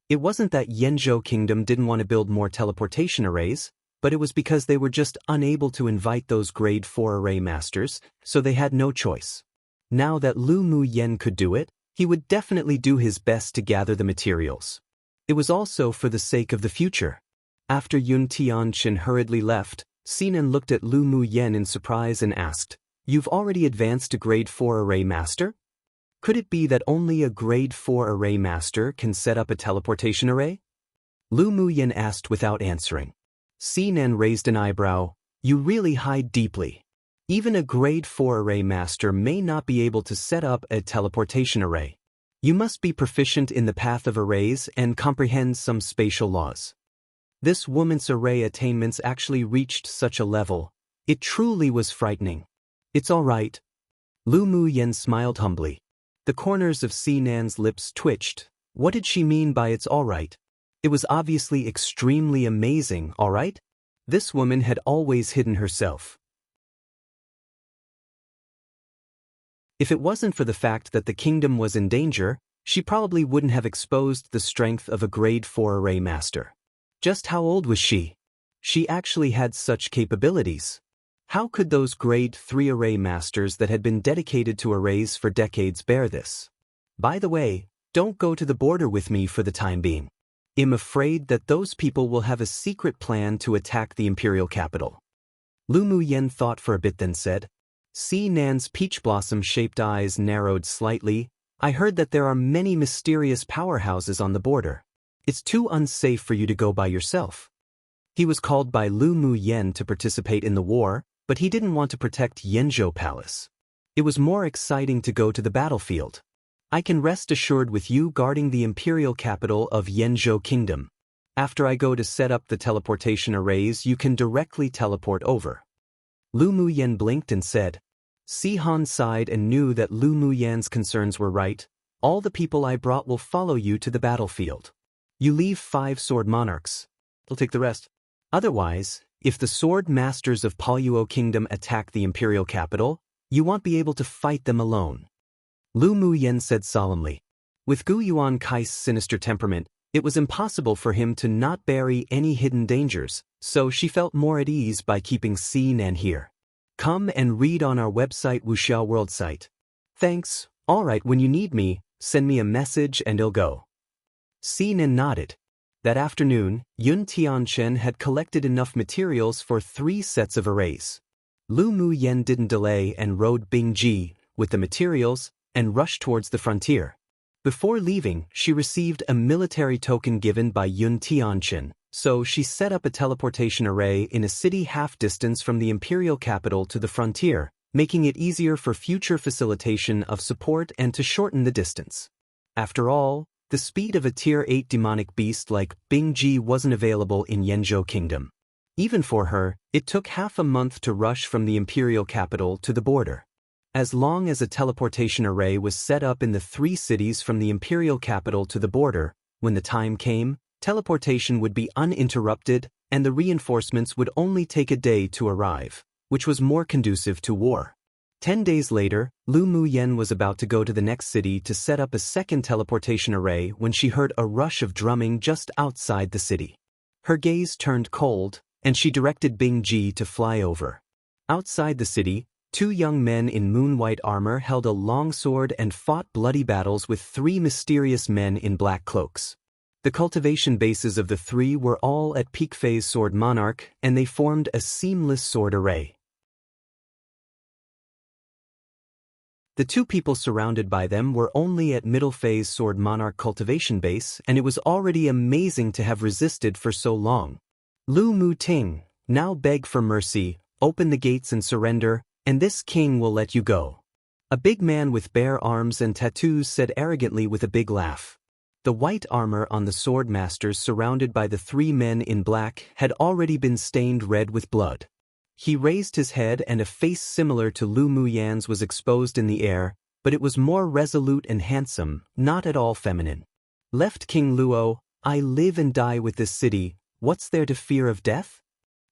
It wasn't that Yanzhou Kingdom didn't want to build more teleportation arrays, but it was because they were just unable to invite those Grade 4 array masters, so they had no choice. Now that Lu Muyen could do it, he would definitely do his best to gather the materials. It was also for the sake of the future. After Yun Tianchen hurriedly left, Sinan looked at Lu Muyen in surprise and asked, "You've already advanced to Grade 4 array master? Could it be that only a Grade 4 array master can set up a teleportation array?" Lu Muyen asked without answering. Sinan raised an eyebrow. "You really hide deeply. Even a Grade 4 array master may not be able to set up a teleportation array. You must be proficient in the path of arrays and comprehend some spatial laws." This woman's array attainments actually reached such a level. It truly was frightening. "It's all right." Lu Muyen smiled humbly. The corners of Si Nan's lips twitched. What did she mean by it's alright? It was obviously extremely amazing, alright? This woman had always hidden herself. If it wasn't for the fact that the kingdom was in danger, she probably wouldn't have exposed the strength of a grade 4 array master. Just how old was she? She actually had such capabilities. How could those grade 3 array masters that had been dedicated to arrays for decades bear this? By the way, don't go to the border with me for the time being. I'm afraid that those people will have a secret plan to attack the imperial capital. Lu Muyen thought for a bit then said. Si Nan's peach blossom-shaped eyes narrowed slightly. I heard that there are many mysterious powerhouses on the border. It's too unsafe for you to go by yourself. He was called by Lu Muyen to participate in the war, but he didn't want to protect Yanzhou Palace. It was more exciting to go to the battlefield. I can rest assured with you guarding the imperial capital of Yanzhou Kingdom. After I go to set up the teleportation arrays, you can directly teleport over. Lu Muyen blinked and said. Si Han sighed and knew that Lu Muyen's concerns were right. All the people I brought will follow you to the battlefield. You leave 5 sword monarchs. They'll take the rest. Otherwise, if the sword masters of Palyuo Kingdom attack the imperial capital, you won't be able to fight them alone. Lu Muyen said solemnly. With Gu Yuan Kai's sinister temperament, it was impossible for him to not bury any hidden dangers, so she felt more at ease by keeping Si Nan here. Come and read on our website Wuxia World site. Thanks, alright, when you need me, send me a message and I'll go. Si Nan nodded. That afternoon, Yun Tianchen had collected enough materials for 3 sets of arrays. Lu Muyen didn't delay and rode Bingji with the materials and rushed towards the frontier. Before leaving, she received a military token given by Yun Tianchen, so she set up a teleportation array in a city half-distance from the imperial capital to the frontier, making it easier for future facilitation of support and to shorten the distance. After all, the speed of a Tier 8 demonic beast like Bingji wasn't available in Yanzhou Kingdom. Even for her, it took half a month to rush from the imperial capital to the border. As long as a teleportation array was set up in the 3 cities from the imperial capital to the border, when the time came, teleportation would be uninterrupted and the reinforcements would only take a day to arrive, which was more conducive to war. 10 days later, Lu Muyen was about to go to the next city to set up a second teleportation array when she heard a rush of drumming just outside the city. Her gaze turned cold, and she directed Bingji to fly over. Outside the city, 2 young men in moon-white armor held a long sword and fought bloody battles with 3 mysterious men in black cloaks. The cultivation bases of the 3 were all at peak phase sword monarch, and they formed a seamless sword array. The 2 people surrounded by them were only at middle phase sword monarch cultivation base, and it was already amazing to have resisted for so long. Lu Muting, now beg for mercy, open the gates and surrender, and this king will let you go. A big man with bare arms and tattoos said arrogantly with a big laugh. The white armor on the sword masters surrounded by the 3 men in black had already been stained red with blood. He raised his head and a face similar to Lu Muyen's was exposed in the air, but it was more resolute and handsome, not at all feminine. Left King Luo, I live and die with this city, what's there to fear of death?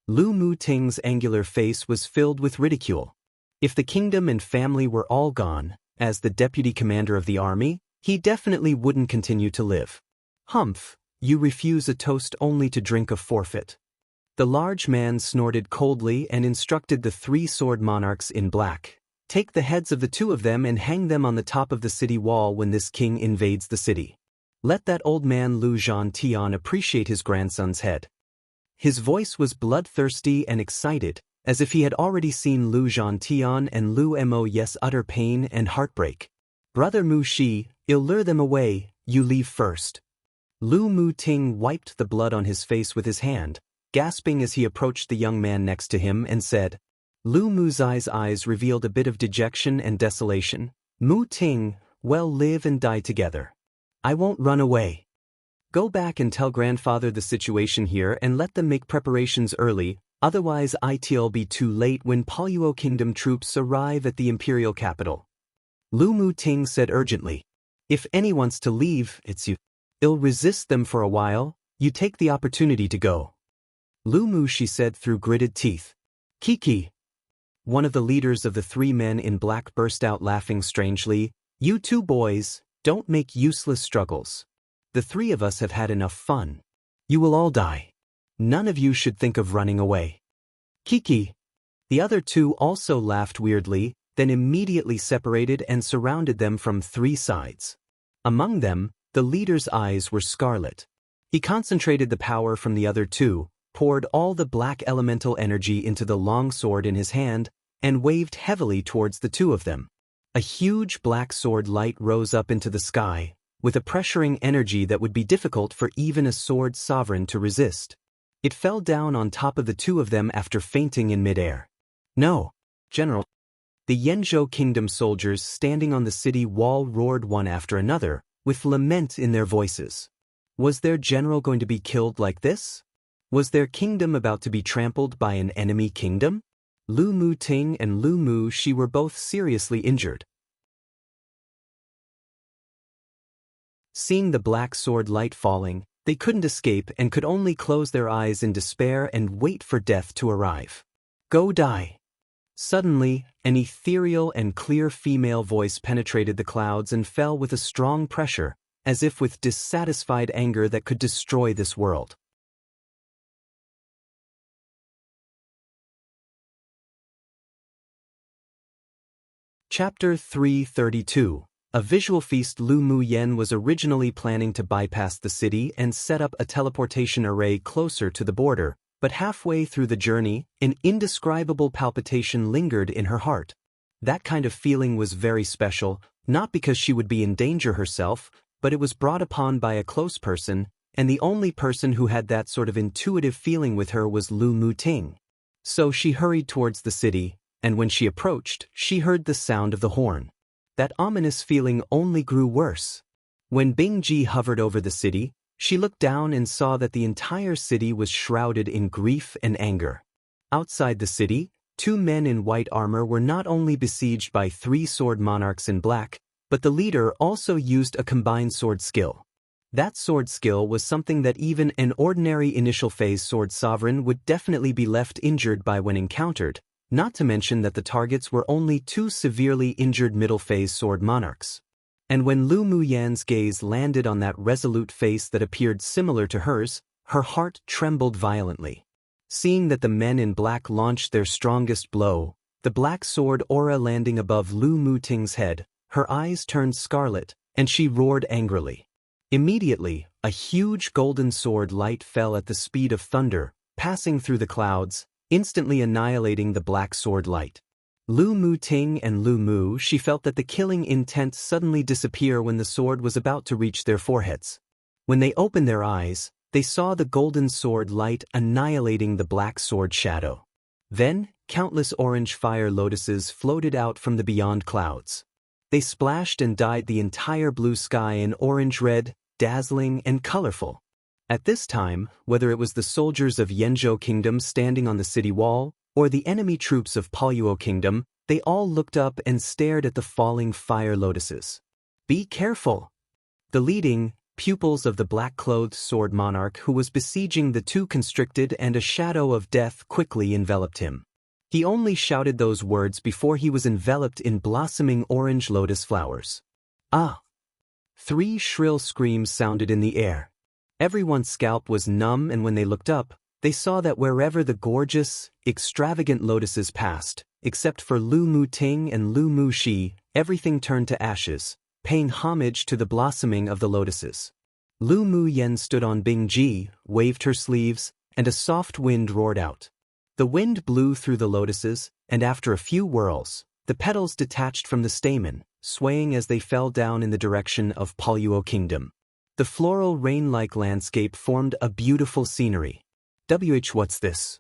Lu Muting's angular face was filled with ridicule. If the kingdom and family were all gone, as the deputy commander of the army, he definitely wouldn't continue to live. Humph, you refuse a toast only to drink a forfeit. The large man snorted coldly and instructed the 3 sword monarchs in black. Take the heads of the 2 of them and hang them on the top of the city wall when this king invades the city. Let that old man Lu Zhantian appreciate his grandson's head. His voice was bloodthirsty and excited, as if he had already seen Lu Zhantian and Lu Mo Yes utter pain and heartbreak. Brother Mu Shi, I'll lure them away, you leave first. Lu Muting wiped the blood on his face with his hand, gasping as he approached the young man next to him and said. Lu Muzai's eyes revealed a bit of dejection and desolation. Mu Ting, well, live and die together. I won't run away. Go back and tell grandfather the situation here and let them make preparations early, otherwise it'll be too late when Palyuo Kingdom troops arrive at the imperial capital. Lu Mu Ting said urgently. If any wants to leave, it's you. I'll resist them for a while, you take the opportunity to go. Lu Mu, she said through gritted teeth. Kiki. One of the leaders of the three men in black burst out laughing strangely. You two boys, don't make useless struggles. The three of us have had enough fun. You will all die. None of you should think of running away. Kiki. The other two also laughed weirdly, then immediately separated and surrounded them from three sides. Among them, the leader's eyes were scarlet. He concentrated the power from the other two, poured all the black elemental energy into the long sword in his hand, and waved heavily towards the two of them. A huge black sword light rose up into the sky, with a pressuring energy that would be difficult for even a sword sovereign to resist. It fell down on top of the two of them after fainting in midair. No, General. The Yanzhou Kingdom soldiers standing on the city wall roared one after another, with lament in their voices. Was their general going to be killed like this? Was their kingdom about to be trampled by an enemy kingdom? Lu Mu Ting and Lu Mu Shi were both seriously injured. Seeing the black sword light falling, they couldn't escape and could only close their eyes in despair and wait for death to arrive. Go die. Suddenly, an ethereal and clear female voice penetrated the clouds and fell with a strong pressure, as if with dissatisfied anger that could destroy this world. Chapter 332. A visual feast. Lu Mu Yen was originally planning to bypass the city and set up a teleportation array closer to the border, but halfway through the journey, an indescribable palpitation lingered in her heart. That kind of feeling was very special, not because she would be in danger herself, but it was brought upon by a close person, and the only person who had that sort of intuitive feeling with her was Lu Mu Ting. So she hurried towards the city, and when she approached, she heard the sound of the horn. That ominous feeling only grew worse. When Bing Ji hovered over the city, she looked down and saw that the entire city was shrouded in grief and anger. Outside the city, two men in white armor were not only besieged by three sword monarchs in black, but the leader also used a combined sword skill. That sword skill was something that even an ordinary initial phase sword sovereign would definitely be left injured by when encountered, not to mention that the targets were only two severely injured middle phase sword monarchs. And when Lu Mu Yan's gaze landed on that resolute face that appeared similar to hers, her heart trembled violently. Seeing that the men in black launched their strongest blow, the black sword aura landing above Lu Mu Ting's head, her eyes turned scarlet, and she roared angrily. Immediately, a huge golden sword light fell at the speed of thunder, passing through the clouds, instantly annihilating the black sword light. Lu Mu Ting and Lu Mu, she felt that the killing intent suddenly disappear when the sword was about to reach their foreheads. When they opened their eyes, they saw the golden sword light annihilating the black sword shadow. Then, countless orange fire lotuses floated out from the beyond clouds. They splashed and dyed the entire blue sky in orange-red, dazzling and colorful. At this time, whether it was the soldiers of Yanzhou Kingdom standing on the city wall, or the enemy troops of Poluo Kingdom, they all looked up and stared at the falling fire lotuses. Be careful! The leading pupils of the black-clothed sword monarch who was besieging the two constricted and a shadow of death quickly enveloped him. He only shouted those words before he was enveloped in blossoming orange lotus flowers. Ah! 3 shrill screams sounded in the air. Everyone's scalp was numb, and when they looked up, they saw that wherever the gorgeous, extravagant lotuses passed, except for Lu Mu Ting and Lu Mu Shi, everything turned to ashes, paying homage to the blossoming of the lotuses. Lu Mu Yen stood on Bing Ji, waved her sleeves, and a soft wind roared out. The wind blew through the lotuses, and after a few whirls, the petals detached from the stamen, swaying as they fell down in the direction of Poluo Kingdom. The floral rain-like landscape formed a beautiful scenery. What's this?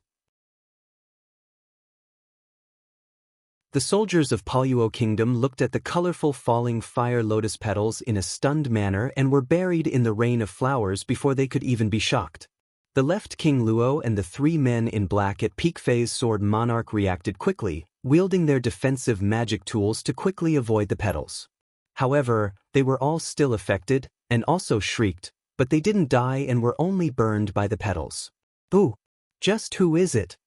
The soldiers of Poluo Kingdom looked at the colorful falling fire lotus petals in a stunned manner and were buried in the rain of flowers before they could even be shocked. The left King Luo and the 3 men in black at peak phase sword monarch reacted quickly, wielding their defensive magic tools to quickly avoid the petals. However, they were all still affected, and also shrieked, but they didn't die and were only burned by the petals. Ooh! Just who is it?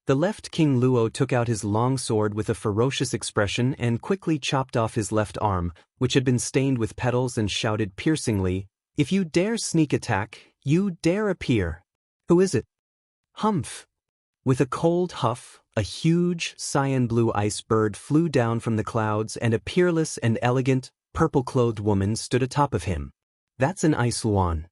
The left King Luo took out his long sword with a ferocious expression and quickly chopped off his left arm, which had been stained with petals, and shouted piercingly, "If you dare sneak attack, you dare appear. Who is it?" Humph! With a cold huff, a huge, cyan-blue ice bird flew down from the clouds, and a peerless and elegant, purple-clothed woman stood atop of him. That's an ice Luan.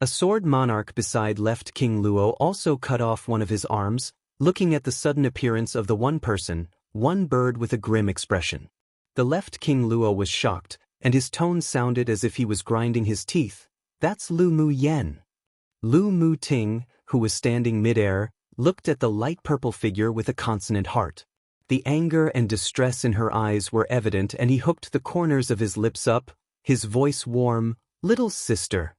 A sword monarch beside left King Luo also cut off one of his arms, looking at the sudden appearance of the one person, one bird with a grim expression. The left King Luo was shocked, and his tone sounded as if he was grinding his teeth. That's Lu Mu Yen. Lu Mu Ting, who was standing midair, looked at the light purple figure with a consonant heart. The anger and distress in her eyes were evident, and he hooked the corners of his lips up, his voice warm. "Little sister.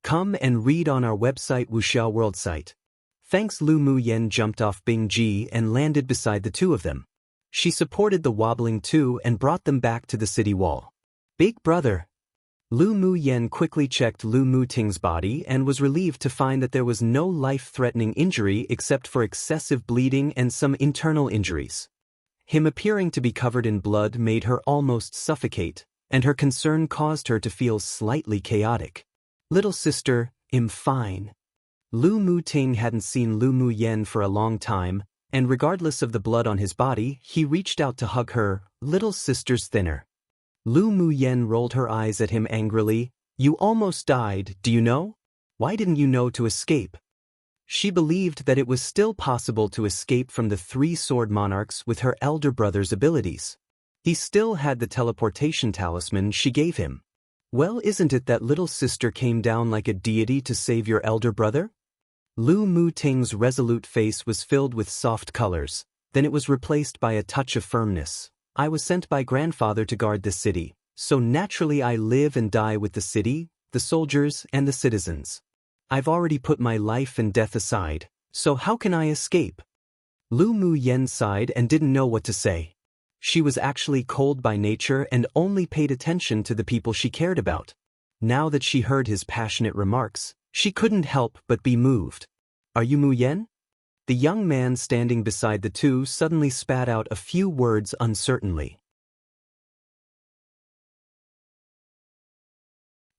Come and read on our website Wuxia World site." Thanks. Lu Mu Yen jumped off Bing Ji and landed beside the two of them. She supported the wobbling two and brought them back to the city wall. "Big brother." Lu Mu Yen quickly checked Lu Mu Ting's body and was relieved to find that there was no life-threatening injury except for excessive bleeding and some internal injuries. Him appearing to be covered in blood made her almost suffocate, and her concern caused her to feel slightly chaotic. "Little sister, I'm fine." Lu Mu Ting hadn't seen Lu Mu Yen for a long time, and regardless of the blood on his body, he reached out to hug her. "Little sister's thinner." Lu Mu Yen rolled her eyes at him angrily. "You almost died, do you know? Why didn't you know to escape?" She believed that it was still possible to escape from the three sword monarchs with her elder brother's abilities. He still had the teleportation talisman she gave him. "Well, isn't it that little sister came down like a deity to save your elder brother?" Lu Mu Ting's resolute face was filled with soft colors, then it was replaced by a touch of firmness. "I was sent by grandfather to guard this city, so naturally I live and die with the city, the soldiers, and the citizens. I've already put my life and death aside, so how can I escape?" Lu Mu Yen sighed and didn't know what to say. She was actually cold by nature and only paid attention to the people she cared about. Now that she heard his passionate remarks, she couldn't help but be moved. "Are you Mu Yen?" The young man standing beside the two suddenly spat out a few words uncertainly.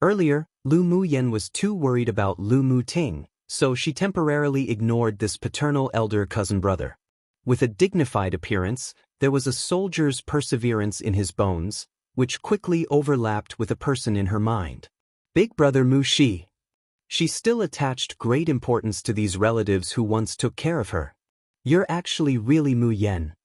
Earlier, Lu Mu Yen was too worried about Lu Mu Ting, so she temporarily ignored this paternal elder cousin brother. With a dignified appearance, there was a soldier's perseverance in his bones, which quickly overlapped with a person in her mind. Big brother Mu Shi. She still attached great importance to these relatives who once took care of her. "You're actually really Mu Yen."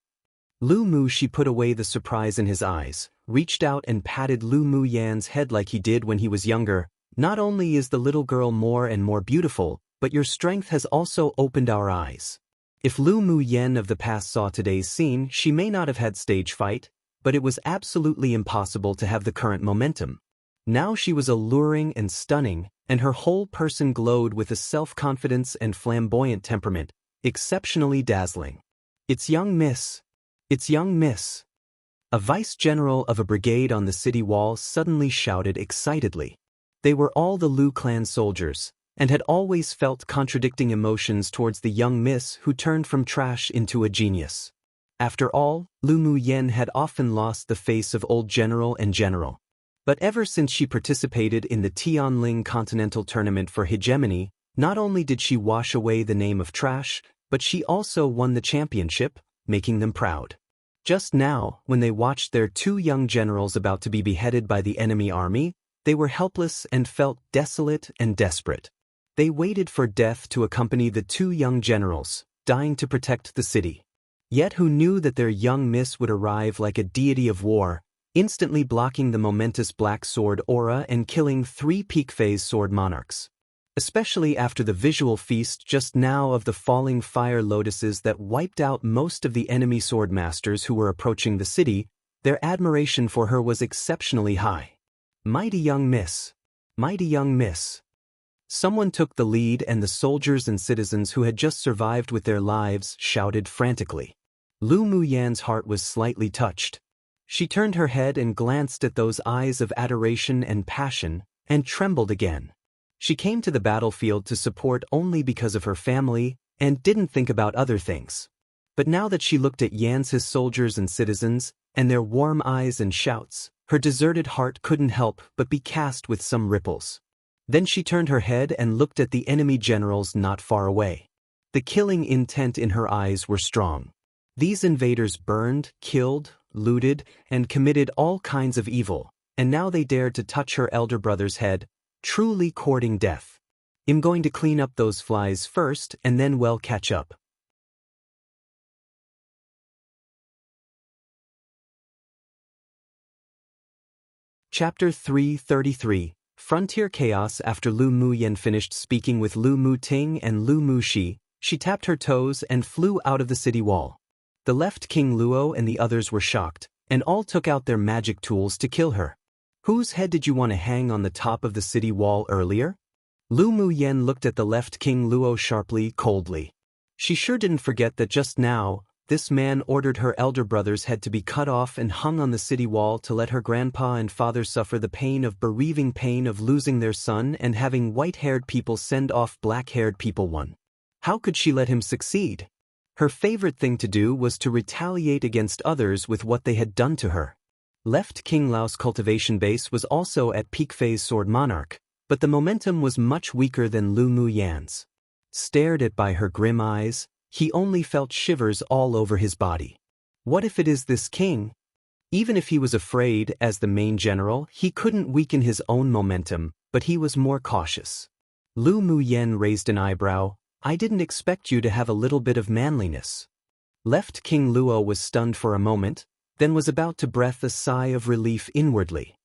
Lu Mu Shi put away the surprise in his eyes, reached out and patted Lu Mu Yan's head like he did when he was younger. "Not only is the little girl more and more beautiful, but your strength has also opened our eyes." If Lu Mu Yen of the past saw today's scene, she may not have had stage fright, but it was absolutely impossible to have the current momentum. Now she was alluring and stunning, and her whole person glowed with a self-confidence and flamboyant temperament, exceptionally dazzling. "It's young Miss. It's young Miss." A vice-general of a brigade on the city wall suddenly shouted excitedly. They were all the Lu clan soldiers, and had always felt contradicting emotions towards the young miss who turned from trash into a genius. After all, Lu Mu Yen had often lost the face of old general and general. But ever since she participated in the Tianling Continental Tournament for Hegemony, not only did she wash away the name of trash, but she also won the championship, making them proud. Just now, when they watched their two young generals about to be beheaded by the enemy army, they were helpless and felt desolate and desperate. They waited for death to accompany the two young generals, dying to protect the city. Yet who knew that their young miss would arrive like a deity of war, instantly blocking the momentous black sword aura and killing 3 peak phase sword monarchs. Especially after the visual feast just now of the falling fire lotuses that wiped out most of the enemy sword masters who were approaching the city, their admiration for her was exceptionally high. "Mighty young miss. Mighty young miss." Someone took the lead and the soldiers and citizens who had just survived with their lives shouted frantically. Lu Muyan's heart was slightly touched. She turned her head and glanced at those eyes of adoration and passion, and trembled again. She came to the battlefield to support only because of her family, and didn't think about other things. But now that she looked at Yan's soldiers and citizens, and their warm eyes and shouts, her deserted heart couldn't help but be cast with some ripples. Then she turned her head and looked at the enemy generals not far away. The killing intent in her eyes were strong. These invaders burned, killed, looted, and committed all kinds of evil, and now they dared to touch her elder brother's head, truly courting death. I'm going to clean up those flies first and then we'll catch up. Chapter 333, Frontier Chaos. After Lu Muyan finished speaking with Lu Muting and Lu Muxi, she tapped her toes and flew out of the city wall. The left King Luo and the others were shocked, and all took out their magic tools to kill her. Whose head did you want to hang on the top of the city wall earlier? Lu Muyan looked at the left King Luo sharply, coldly. She sure didn't forget that just now, this man ordered her elder brother's head to be cut off and hung on the city wall to let her grandpa and father suffer the bereaving pain of losing their son and having white-haired people send off black-haired people. How could she let him succeed? Her favorite thing to do was to retaliate against others with what they had done to her. Left King Lao's cultivation base was also at peak phase Sword Monarch, but the momentum was much weaker than Lu Muyan's. Stared at by her grim eyes, he only felt shivers all over his body. What if it is this king? Even if he was afraid, as the main general, he couldn't weaken his own momentum, but he was more cautious. Lu Muyan raised an eyebrow. I didn't expect you to have a little bit of manliness. Left King Luo was stunned for a moment, then was about to breathe a sigh of relief inwardly.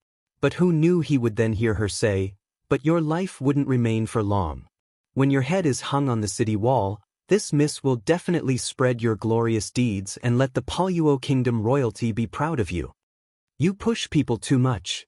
But who knew he would then hear her say, "But your life wouldn't remain for long. When your head is hung on the city wall, this mist will definitely spread your glorious deeds and let the Poluo Kingdom royalty be proud of you. You push people too much."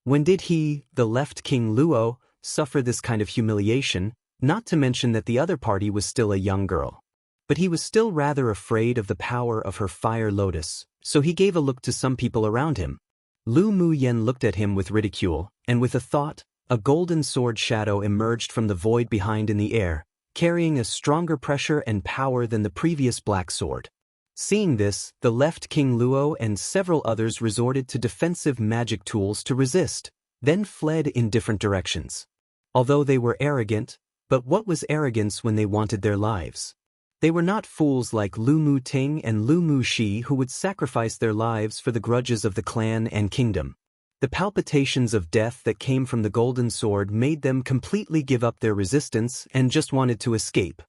When did he, the left King Luo, suffer this kind of humiliation, not to mention that the other party was still a young girl? But he was still rather afraid of the power of her fire lotus, so he gave a look to some people around him. Lu Muyan looked at him with ridicule, and with a thought, a golden sword shadow emerged from the void behind in the air, carrying a stronger pressure and power than the previous black sword. Seeing this, the left King Luo and several others resorted to defensive magic tools to resist, then fled in different directions. Although they were arrogant, but what was arrogance when they wanted their lives? They were not fools like Lu Muting and Lu Muxi who would sacrifice their lives for the grudges of the clan and kingdom. The palpitations of death that came from the golden sword made them completely give up their resistance and just wanted to escape.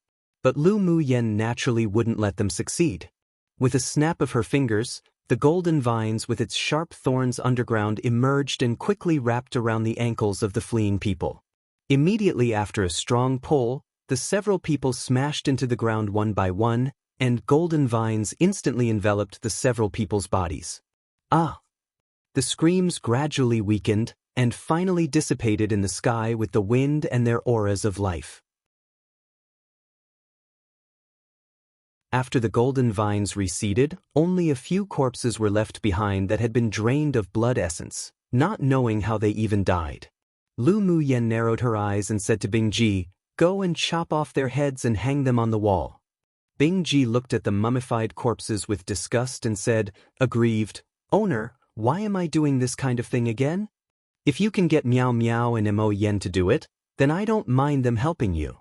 But Lu Muyan naturally wouldn't let them succeed. With a snap of her fingers, the golden vines with its sharp thorns underground emerged and quickly wrapped around the ankles of the fleeing people. Immediately after a strong pull, the several people smashed into the ground one by one, and golden vines instantly enveloped the several people's bodies. Ah! The screams gradually weakened, and finally dissipated in the sky with the wind and their auras of life. After the golden vines receded, only a few corpses were left behind that had been drained of blood essence, not knowing how they even died. Lu Muyan narrowed her eyes and said to Bingji, "Go and chop off their heads and hang them on the wall." Bingji looked at the mummified corpses with disgust and said, aggrieved, "Owner, why am I doing this kind of thing again? If you can get Miao Miao and Mo Yen to do it, then I don't mind them helping you."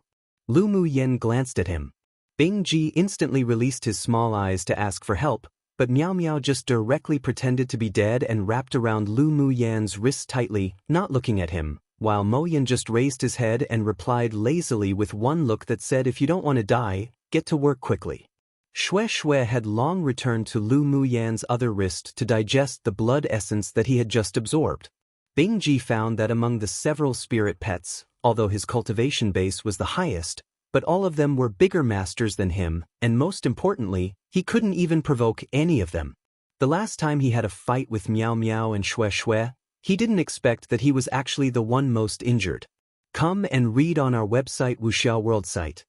Lu Muyan glanced at him. Bingji instantly released his small eyes to ask for help, but Miao Miao just directly pretended to be dead and wrapped around Lu Muyan's wrist tightly, not looking at him, while Mo Yen just raised his head and replied lazily with one look that said, "If you don't want to die, get to work quickly." Xue Xue had long returned to Lu Muyan's other wrist to digest the blood essence that he had just absorbed. Bingji found that among the several spirit pets, although his cultivation base was the highest, but all of them were bigger masters than him, and most importantly, he couldn't even provoke any of them. The last time he had a fight with Miao Miao and Xue Xue, he didn't expect that he was actually the one most injured. Come and read on our website Wuxia World site.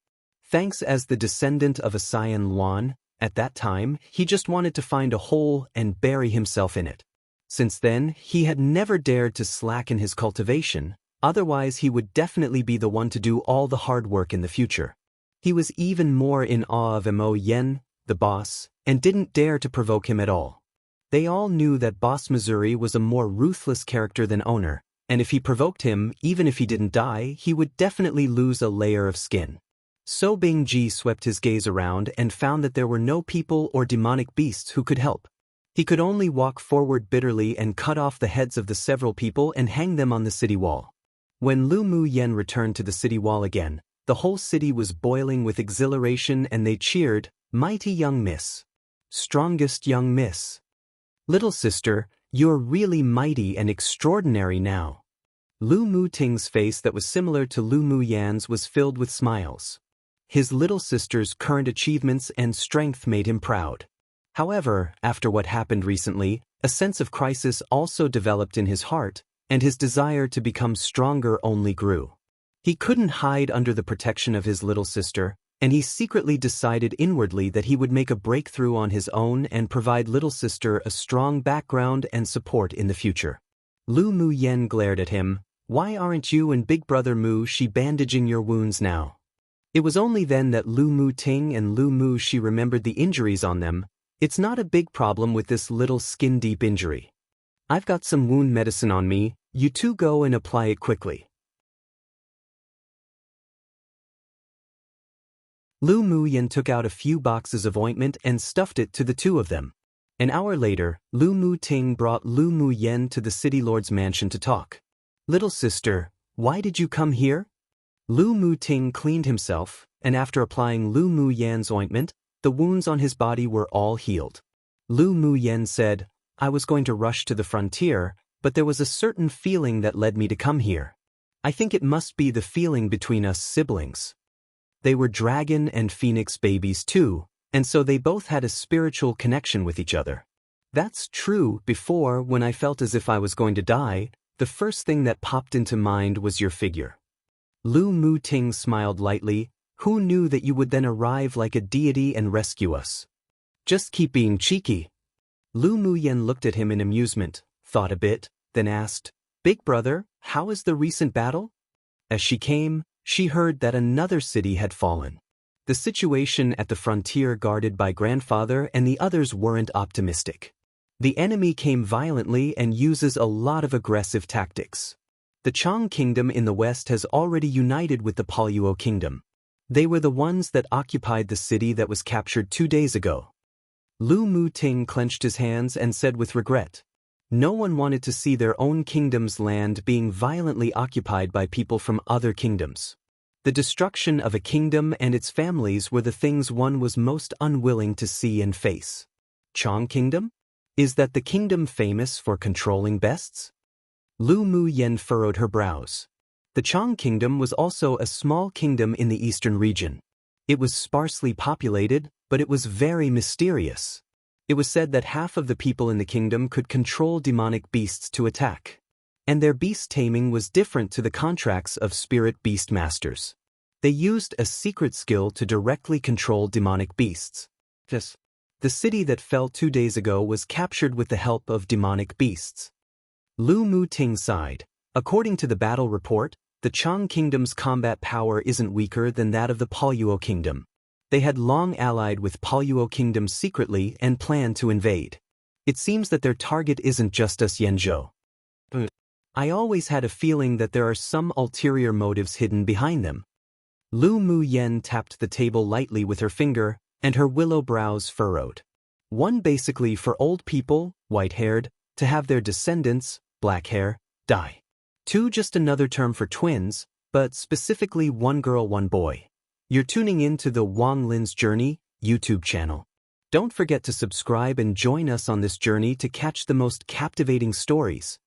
Thanks. As the descendant of a Saiyan Luan, At that time, he just wanted to find a hole and bury himself in it. Since then, he had never dared to slacken his cultivation, otherwise he would definitely be the one to do all the hard work in the future. He was even more in awe of Mo Yen, the boss, and didn't dare to provoke him at all. They all knew that Boss Missouri was a more ruthless character than owner, and if he provoked him, even if he didn't die, he would definitely lose a layer of skin. So Bing-ji swept his gaze around and found that there were no people or demonic beasts who could help. He could only walk forward bitterly and cut off the heads of the several people and hang them on the city wall. When Lu Mu Yen returned to the city wall again, the whole city was boiling with exhilaration and they cheered, "Mighty young miss. Strongest young miss. Little sister, you're really mighty and extraordinary now." Lu Mu Ting's face that was similar to Lu Mu Yan's was filled with smiles. His little sister's current achievements and strength made him proud. However, after what happened recently, a sense of crisis also developed in his heart, and his desire to become stronger only grew. He couldn't hide under the protection of his little sister, and he secretly decided inwardly that he would make a breakthrough on his own and provide little sister a strong background and support in the future. Lu Mu Yen glared at him. "Why aren't you and Big Brother Mu Shi bandaging your wounds now?" It was only then that Lu Mu Ting and Lu Mu Shi remembered the injuries on them. "It's not a big problem with this little skin-deep injury. I've got some wound medicine on me, you two go and apply it quickly." Lu Mu Yen took out a few boxes of ointment and stuffed it to the two of them. An hour later, Lu Mu Ting brought Lu Mu Yen to the city lord's mansion to talk. "Little sister, why did you come here?" Lu Mu Ting cleaned himself, and after applying Lu Mu Yan's ointment, the wounds on his body were all healed. Lu Mu Yen said, "I was going to rush to the frontier, but there was a certain feeling that led me to come here. I think it must be the feeling between us siblings." They were dragon and phoenix babies too, and so they both had a spiritual connection with each other. "That's true. Before, when I felt as if I was going to die, the first thing that popped into mind was your figure." Lu Mu Ting smiled lightly. "Who knew that you would then arrive like a deity and rescue us?" "Just keep being cheeky." Lu Mu Yen looked at him in amusement, thought a bit, then asked, "Big brother, how is the recent battle?" As she came, she heard that another city had fallen. The situation at the frontier guarded by grandfather and the others weren't optimistic. The enemy came violently and uses a lot of aggressive tactics. The Chang Kingdom in the west has already united with the Palyuo Kingdom. They were the ones that occupied the city that was captured 2 days ago. Lu Mu Ting clenched his hands and said with regret, "No one wanted to see their own kingdom's land being violently occupied by people from other kingdoms. The destruction of a kingdom and its families were the things one was most unwilling to see and face." Chang Kingdom? Is that the kingdom famous for controlling beasts? Lu Mu Yen furrowed her brows. The Chang Kingdom was also a small kingdom in the eastern region. It was sparsely populated, but it was very mysterious. It was said that half of the people in the kingdom could control demonic beasts to attack. And their beast taming was different to the contracts of spirit beast masters. They used a secret skill to directly control demonic beasts. The city that fell 2 days ago was captured with the help of demonic beasts. Lu Mu Ting sighed. According to the battle report, the Chang Kingdom's combat power isn't weaker than that of the Palyuo Kingdom. They had long allied with Palyuo Kingdom secretly and planned to invade. It seems that their target isn't just us Yenzhou. I always had a feeling that there are some ulterior motives hidden behind them. Lu Mu Yen tapped the table lightly with her finger, and her willow brows furrowed. One basically for old people, white-haired, to have their descendants, black hair, die. 2 just another term for twins, but specifically one girl, one boy. You're tuning in to the Wang Lin's Journey YouTube channel. Don't forget to subscribe and join us on this journey to catch the most captivating stories.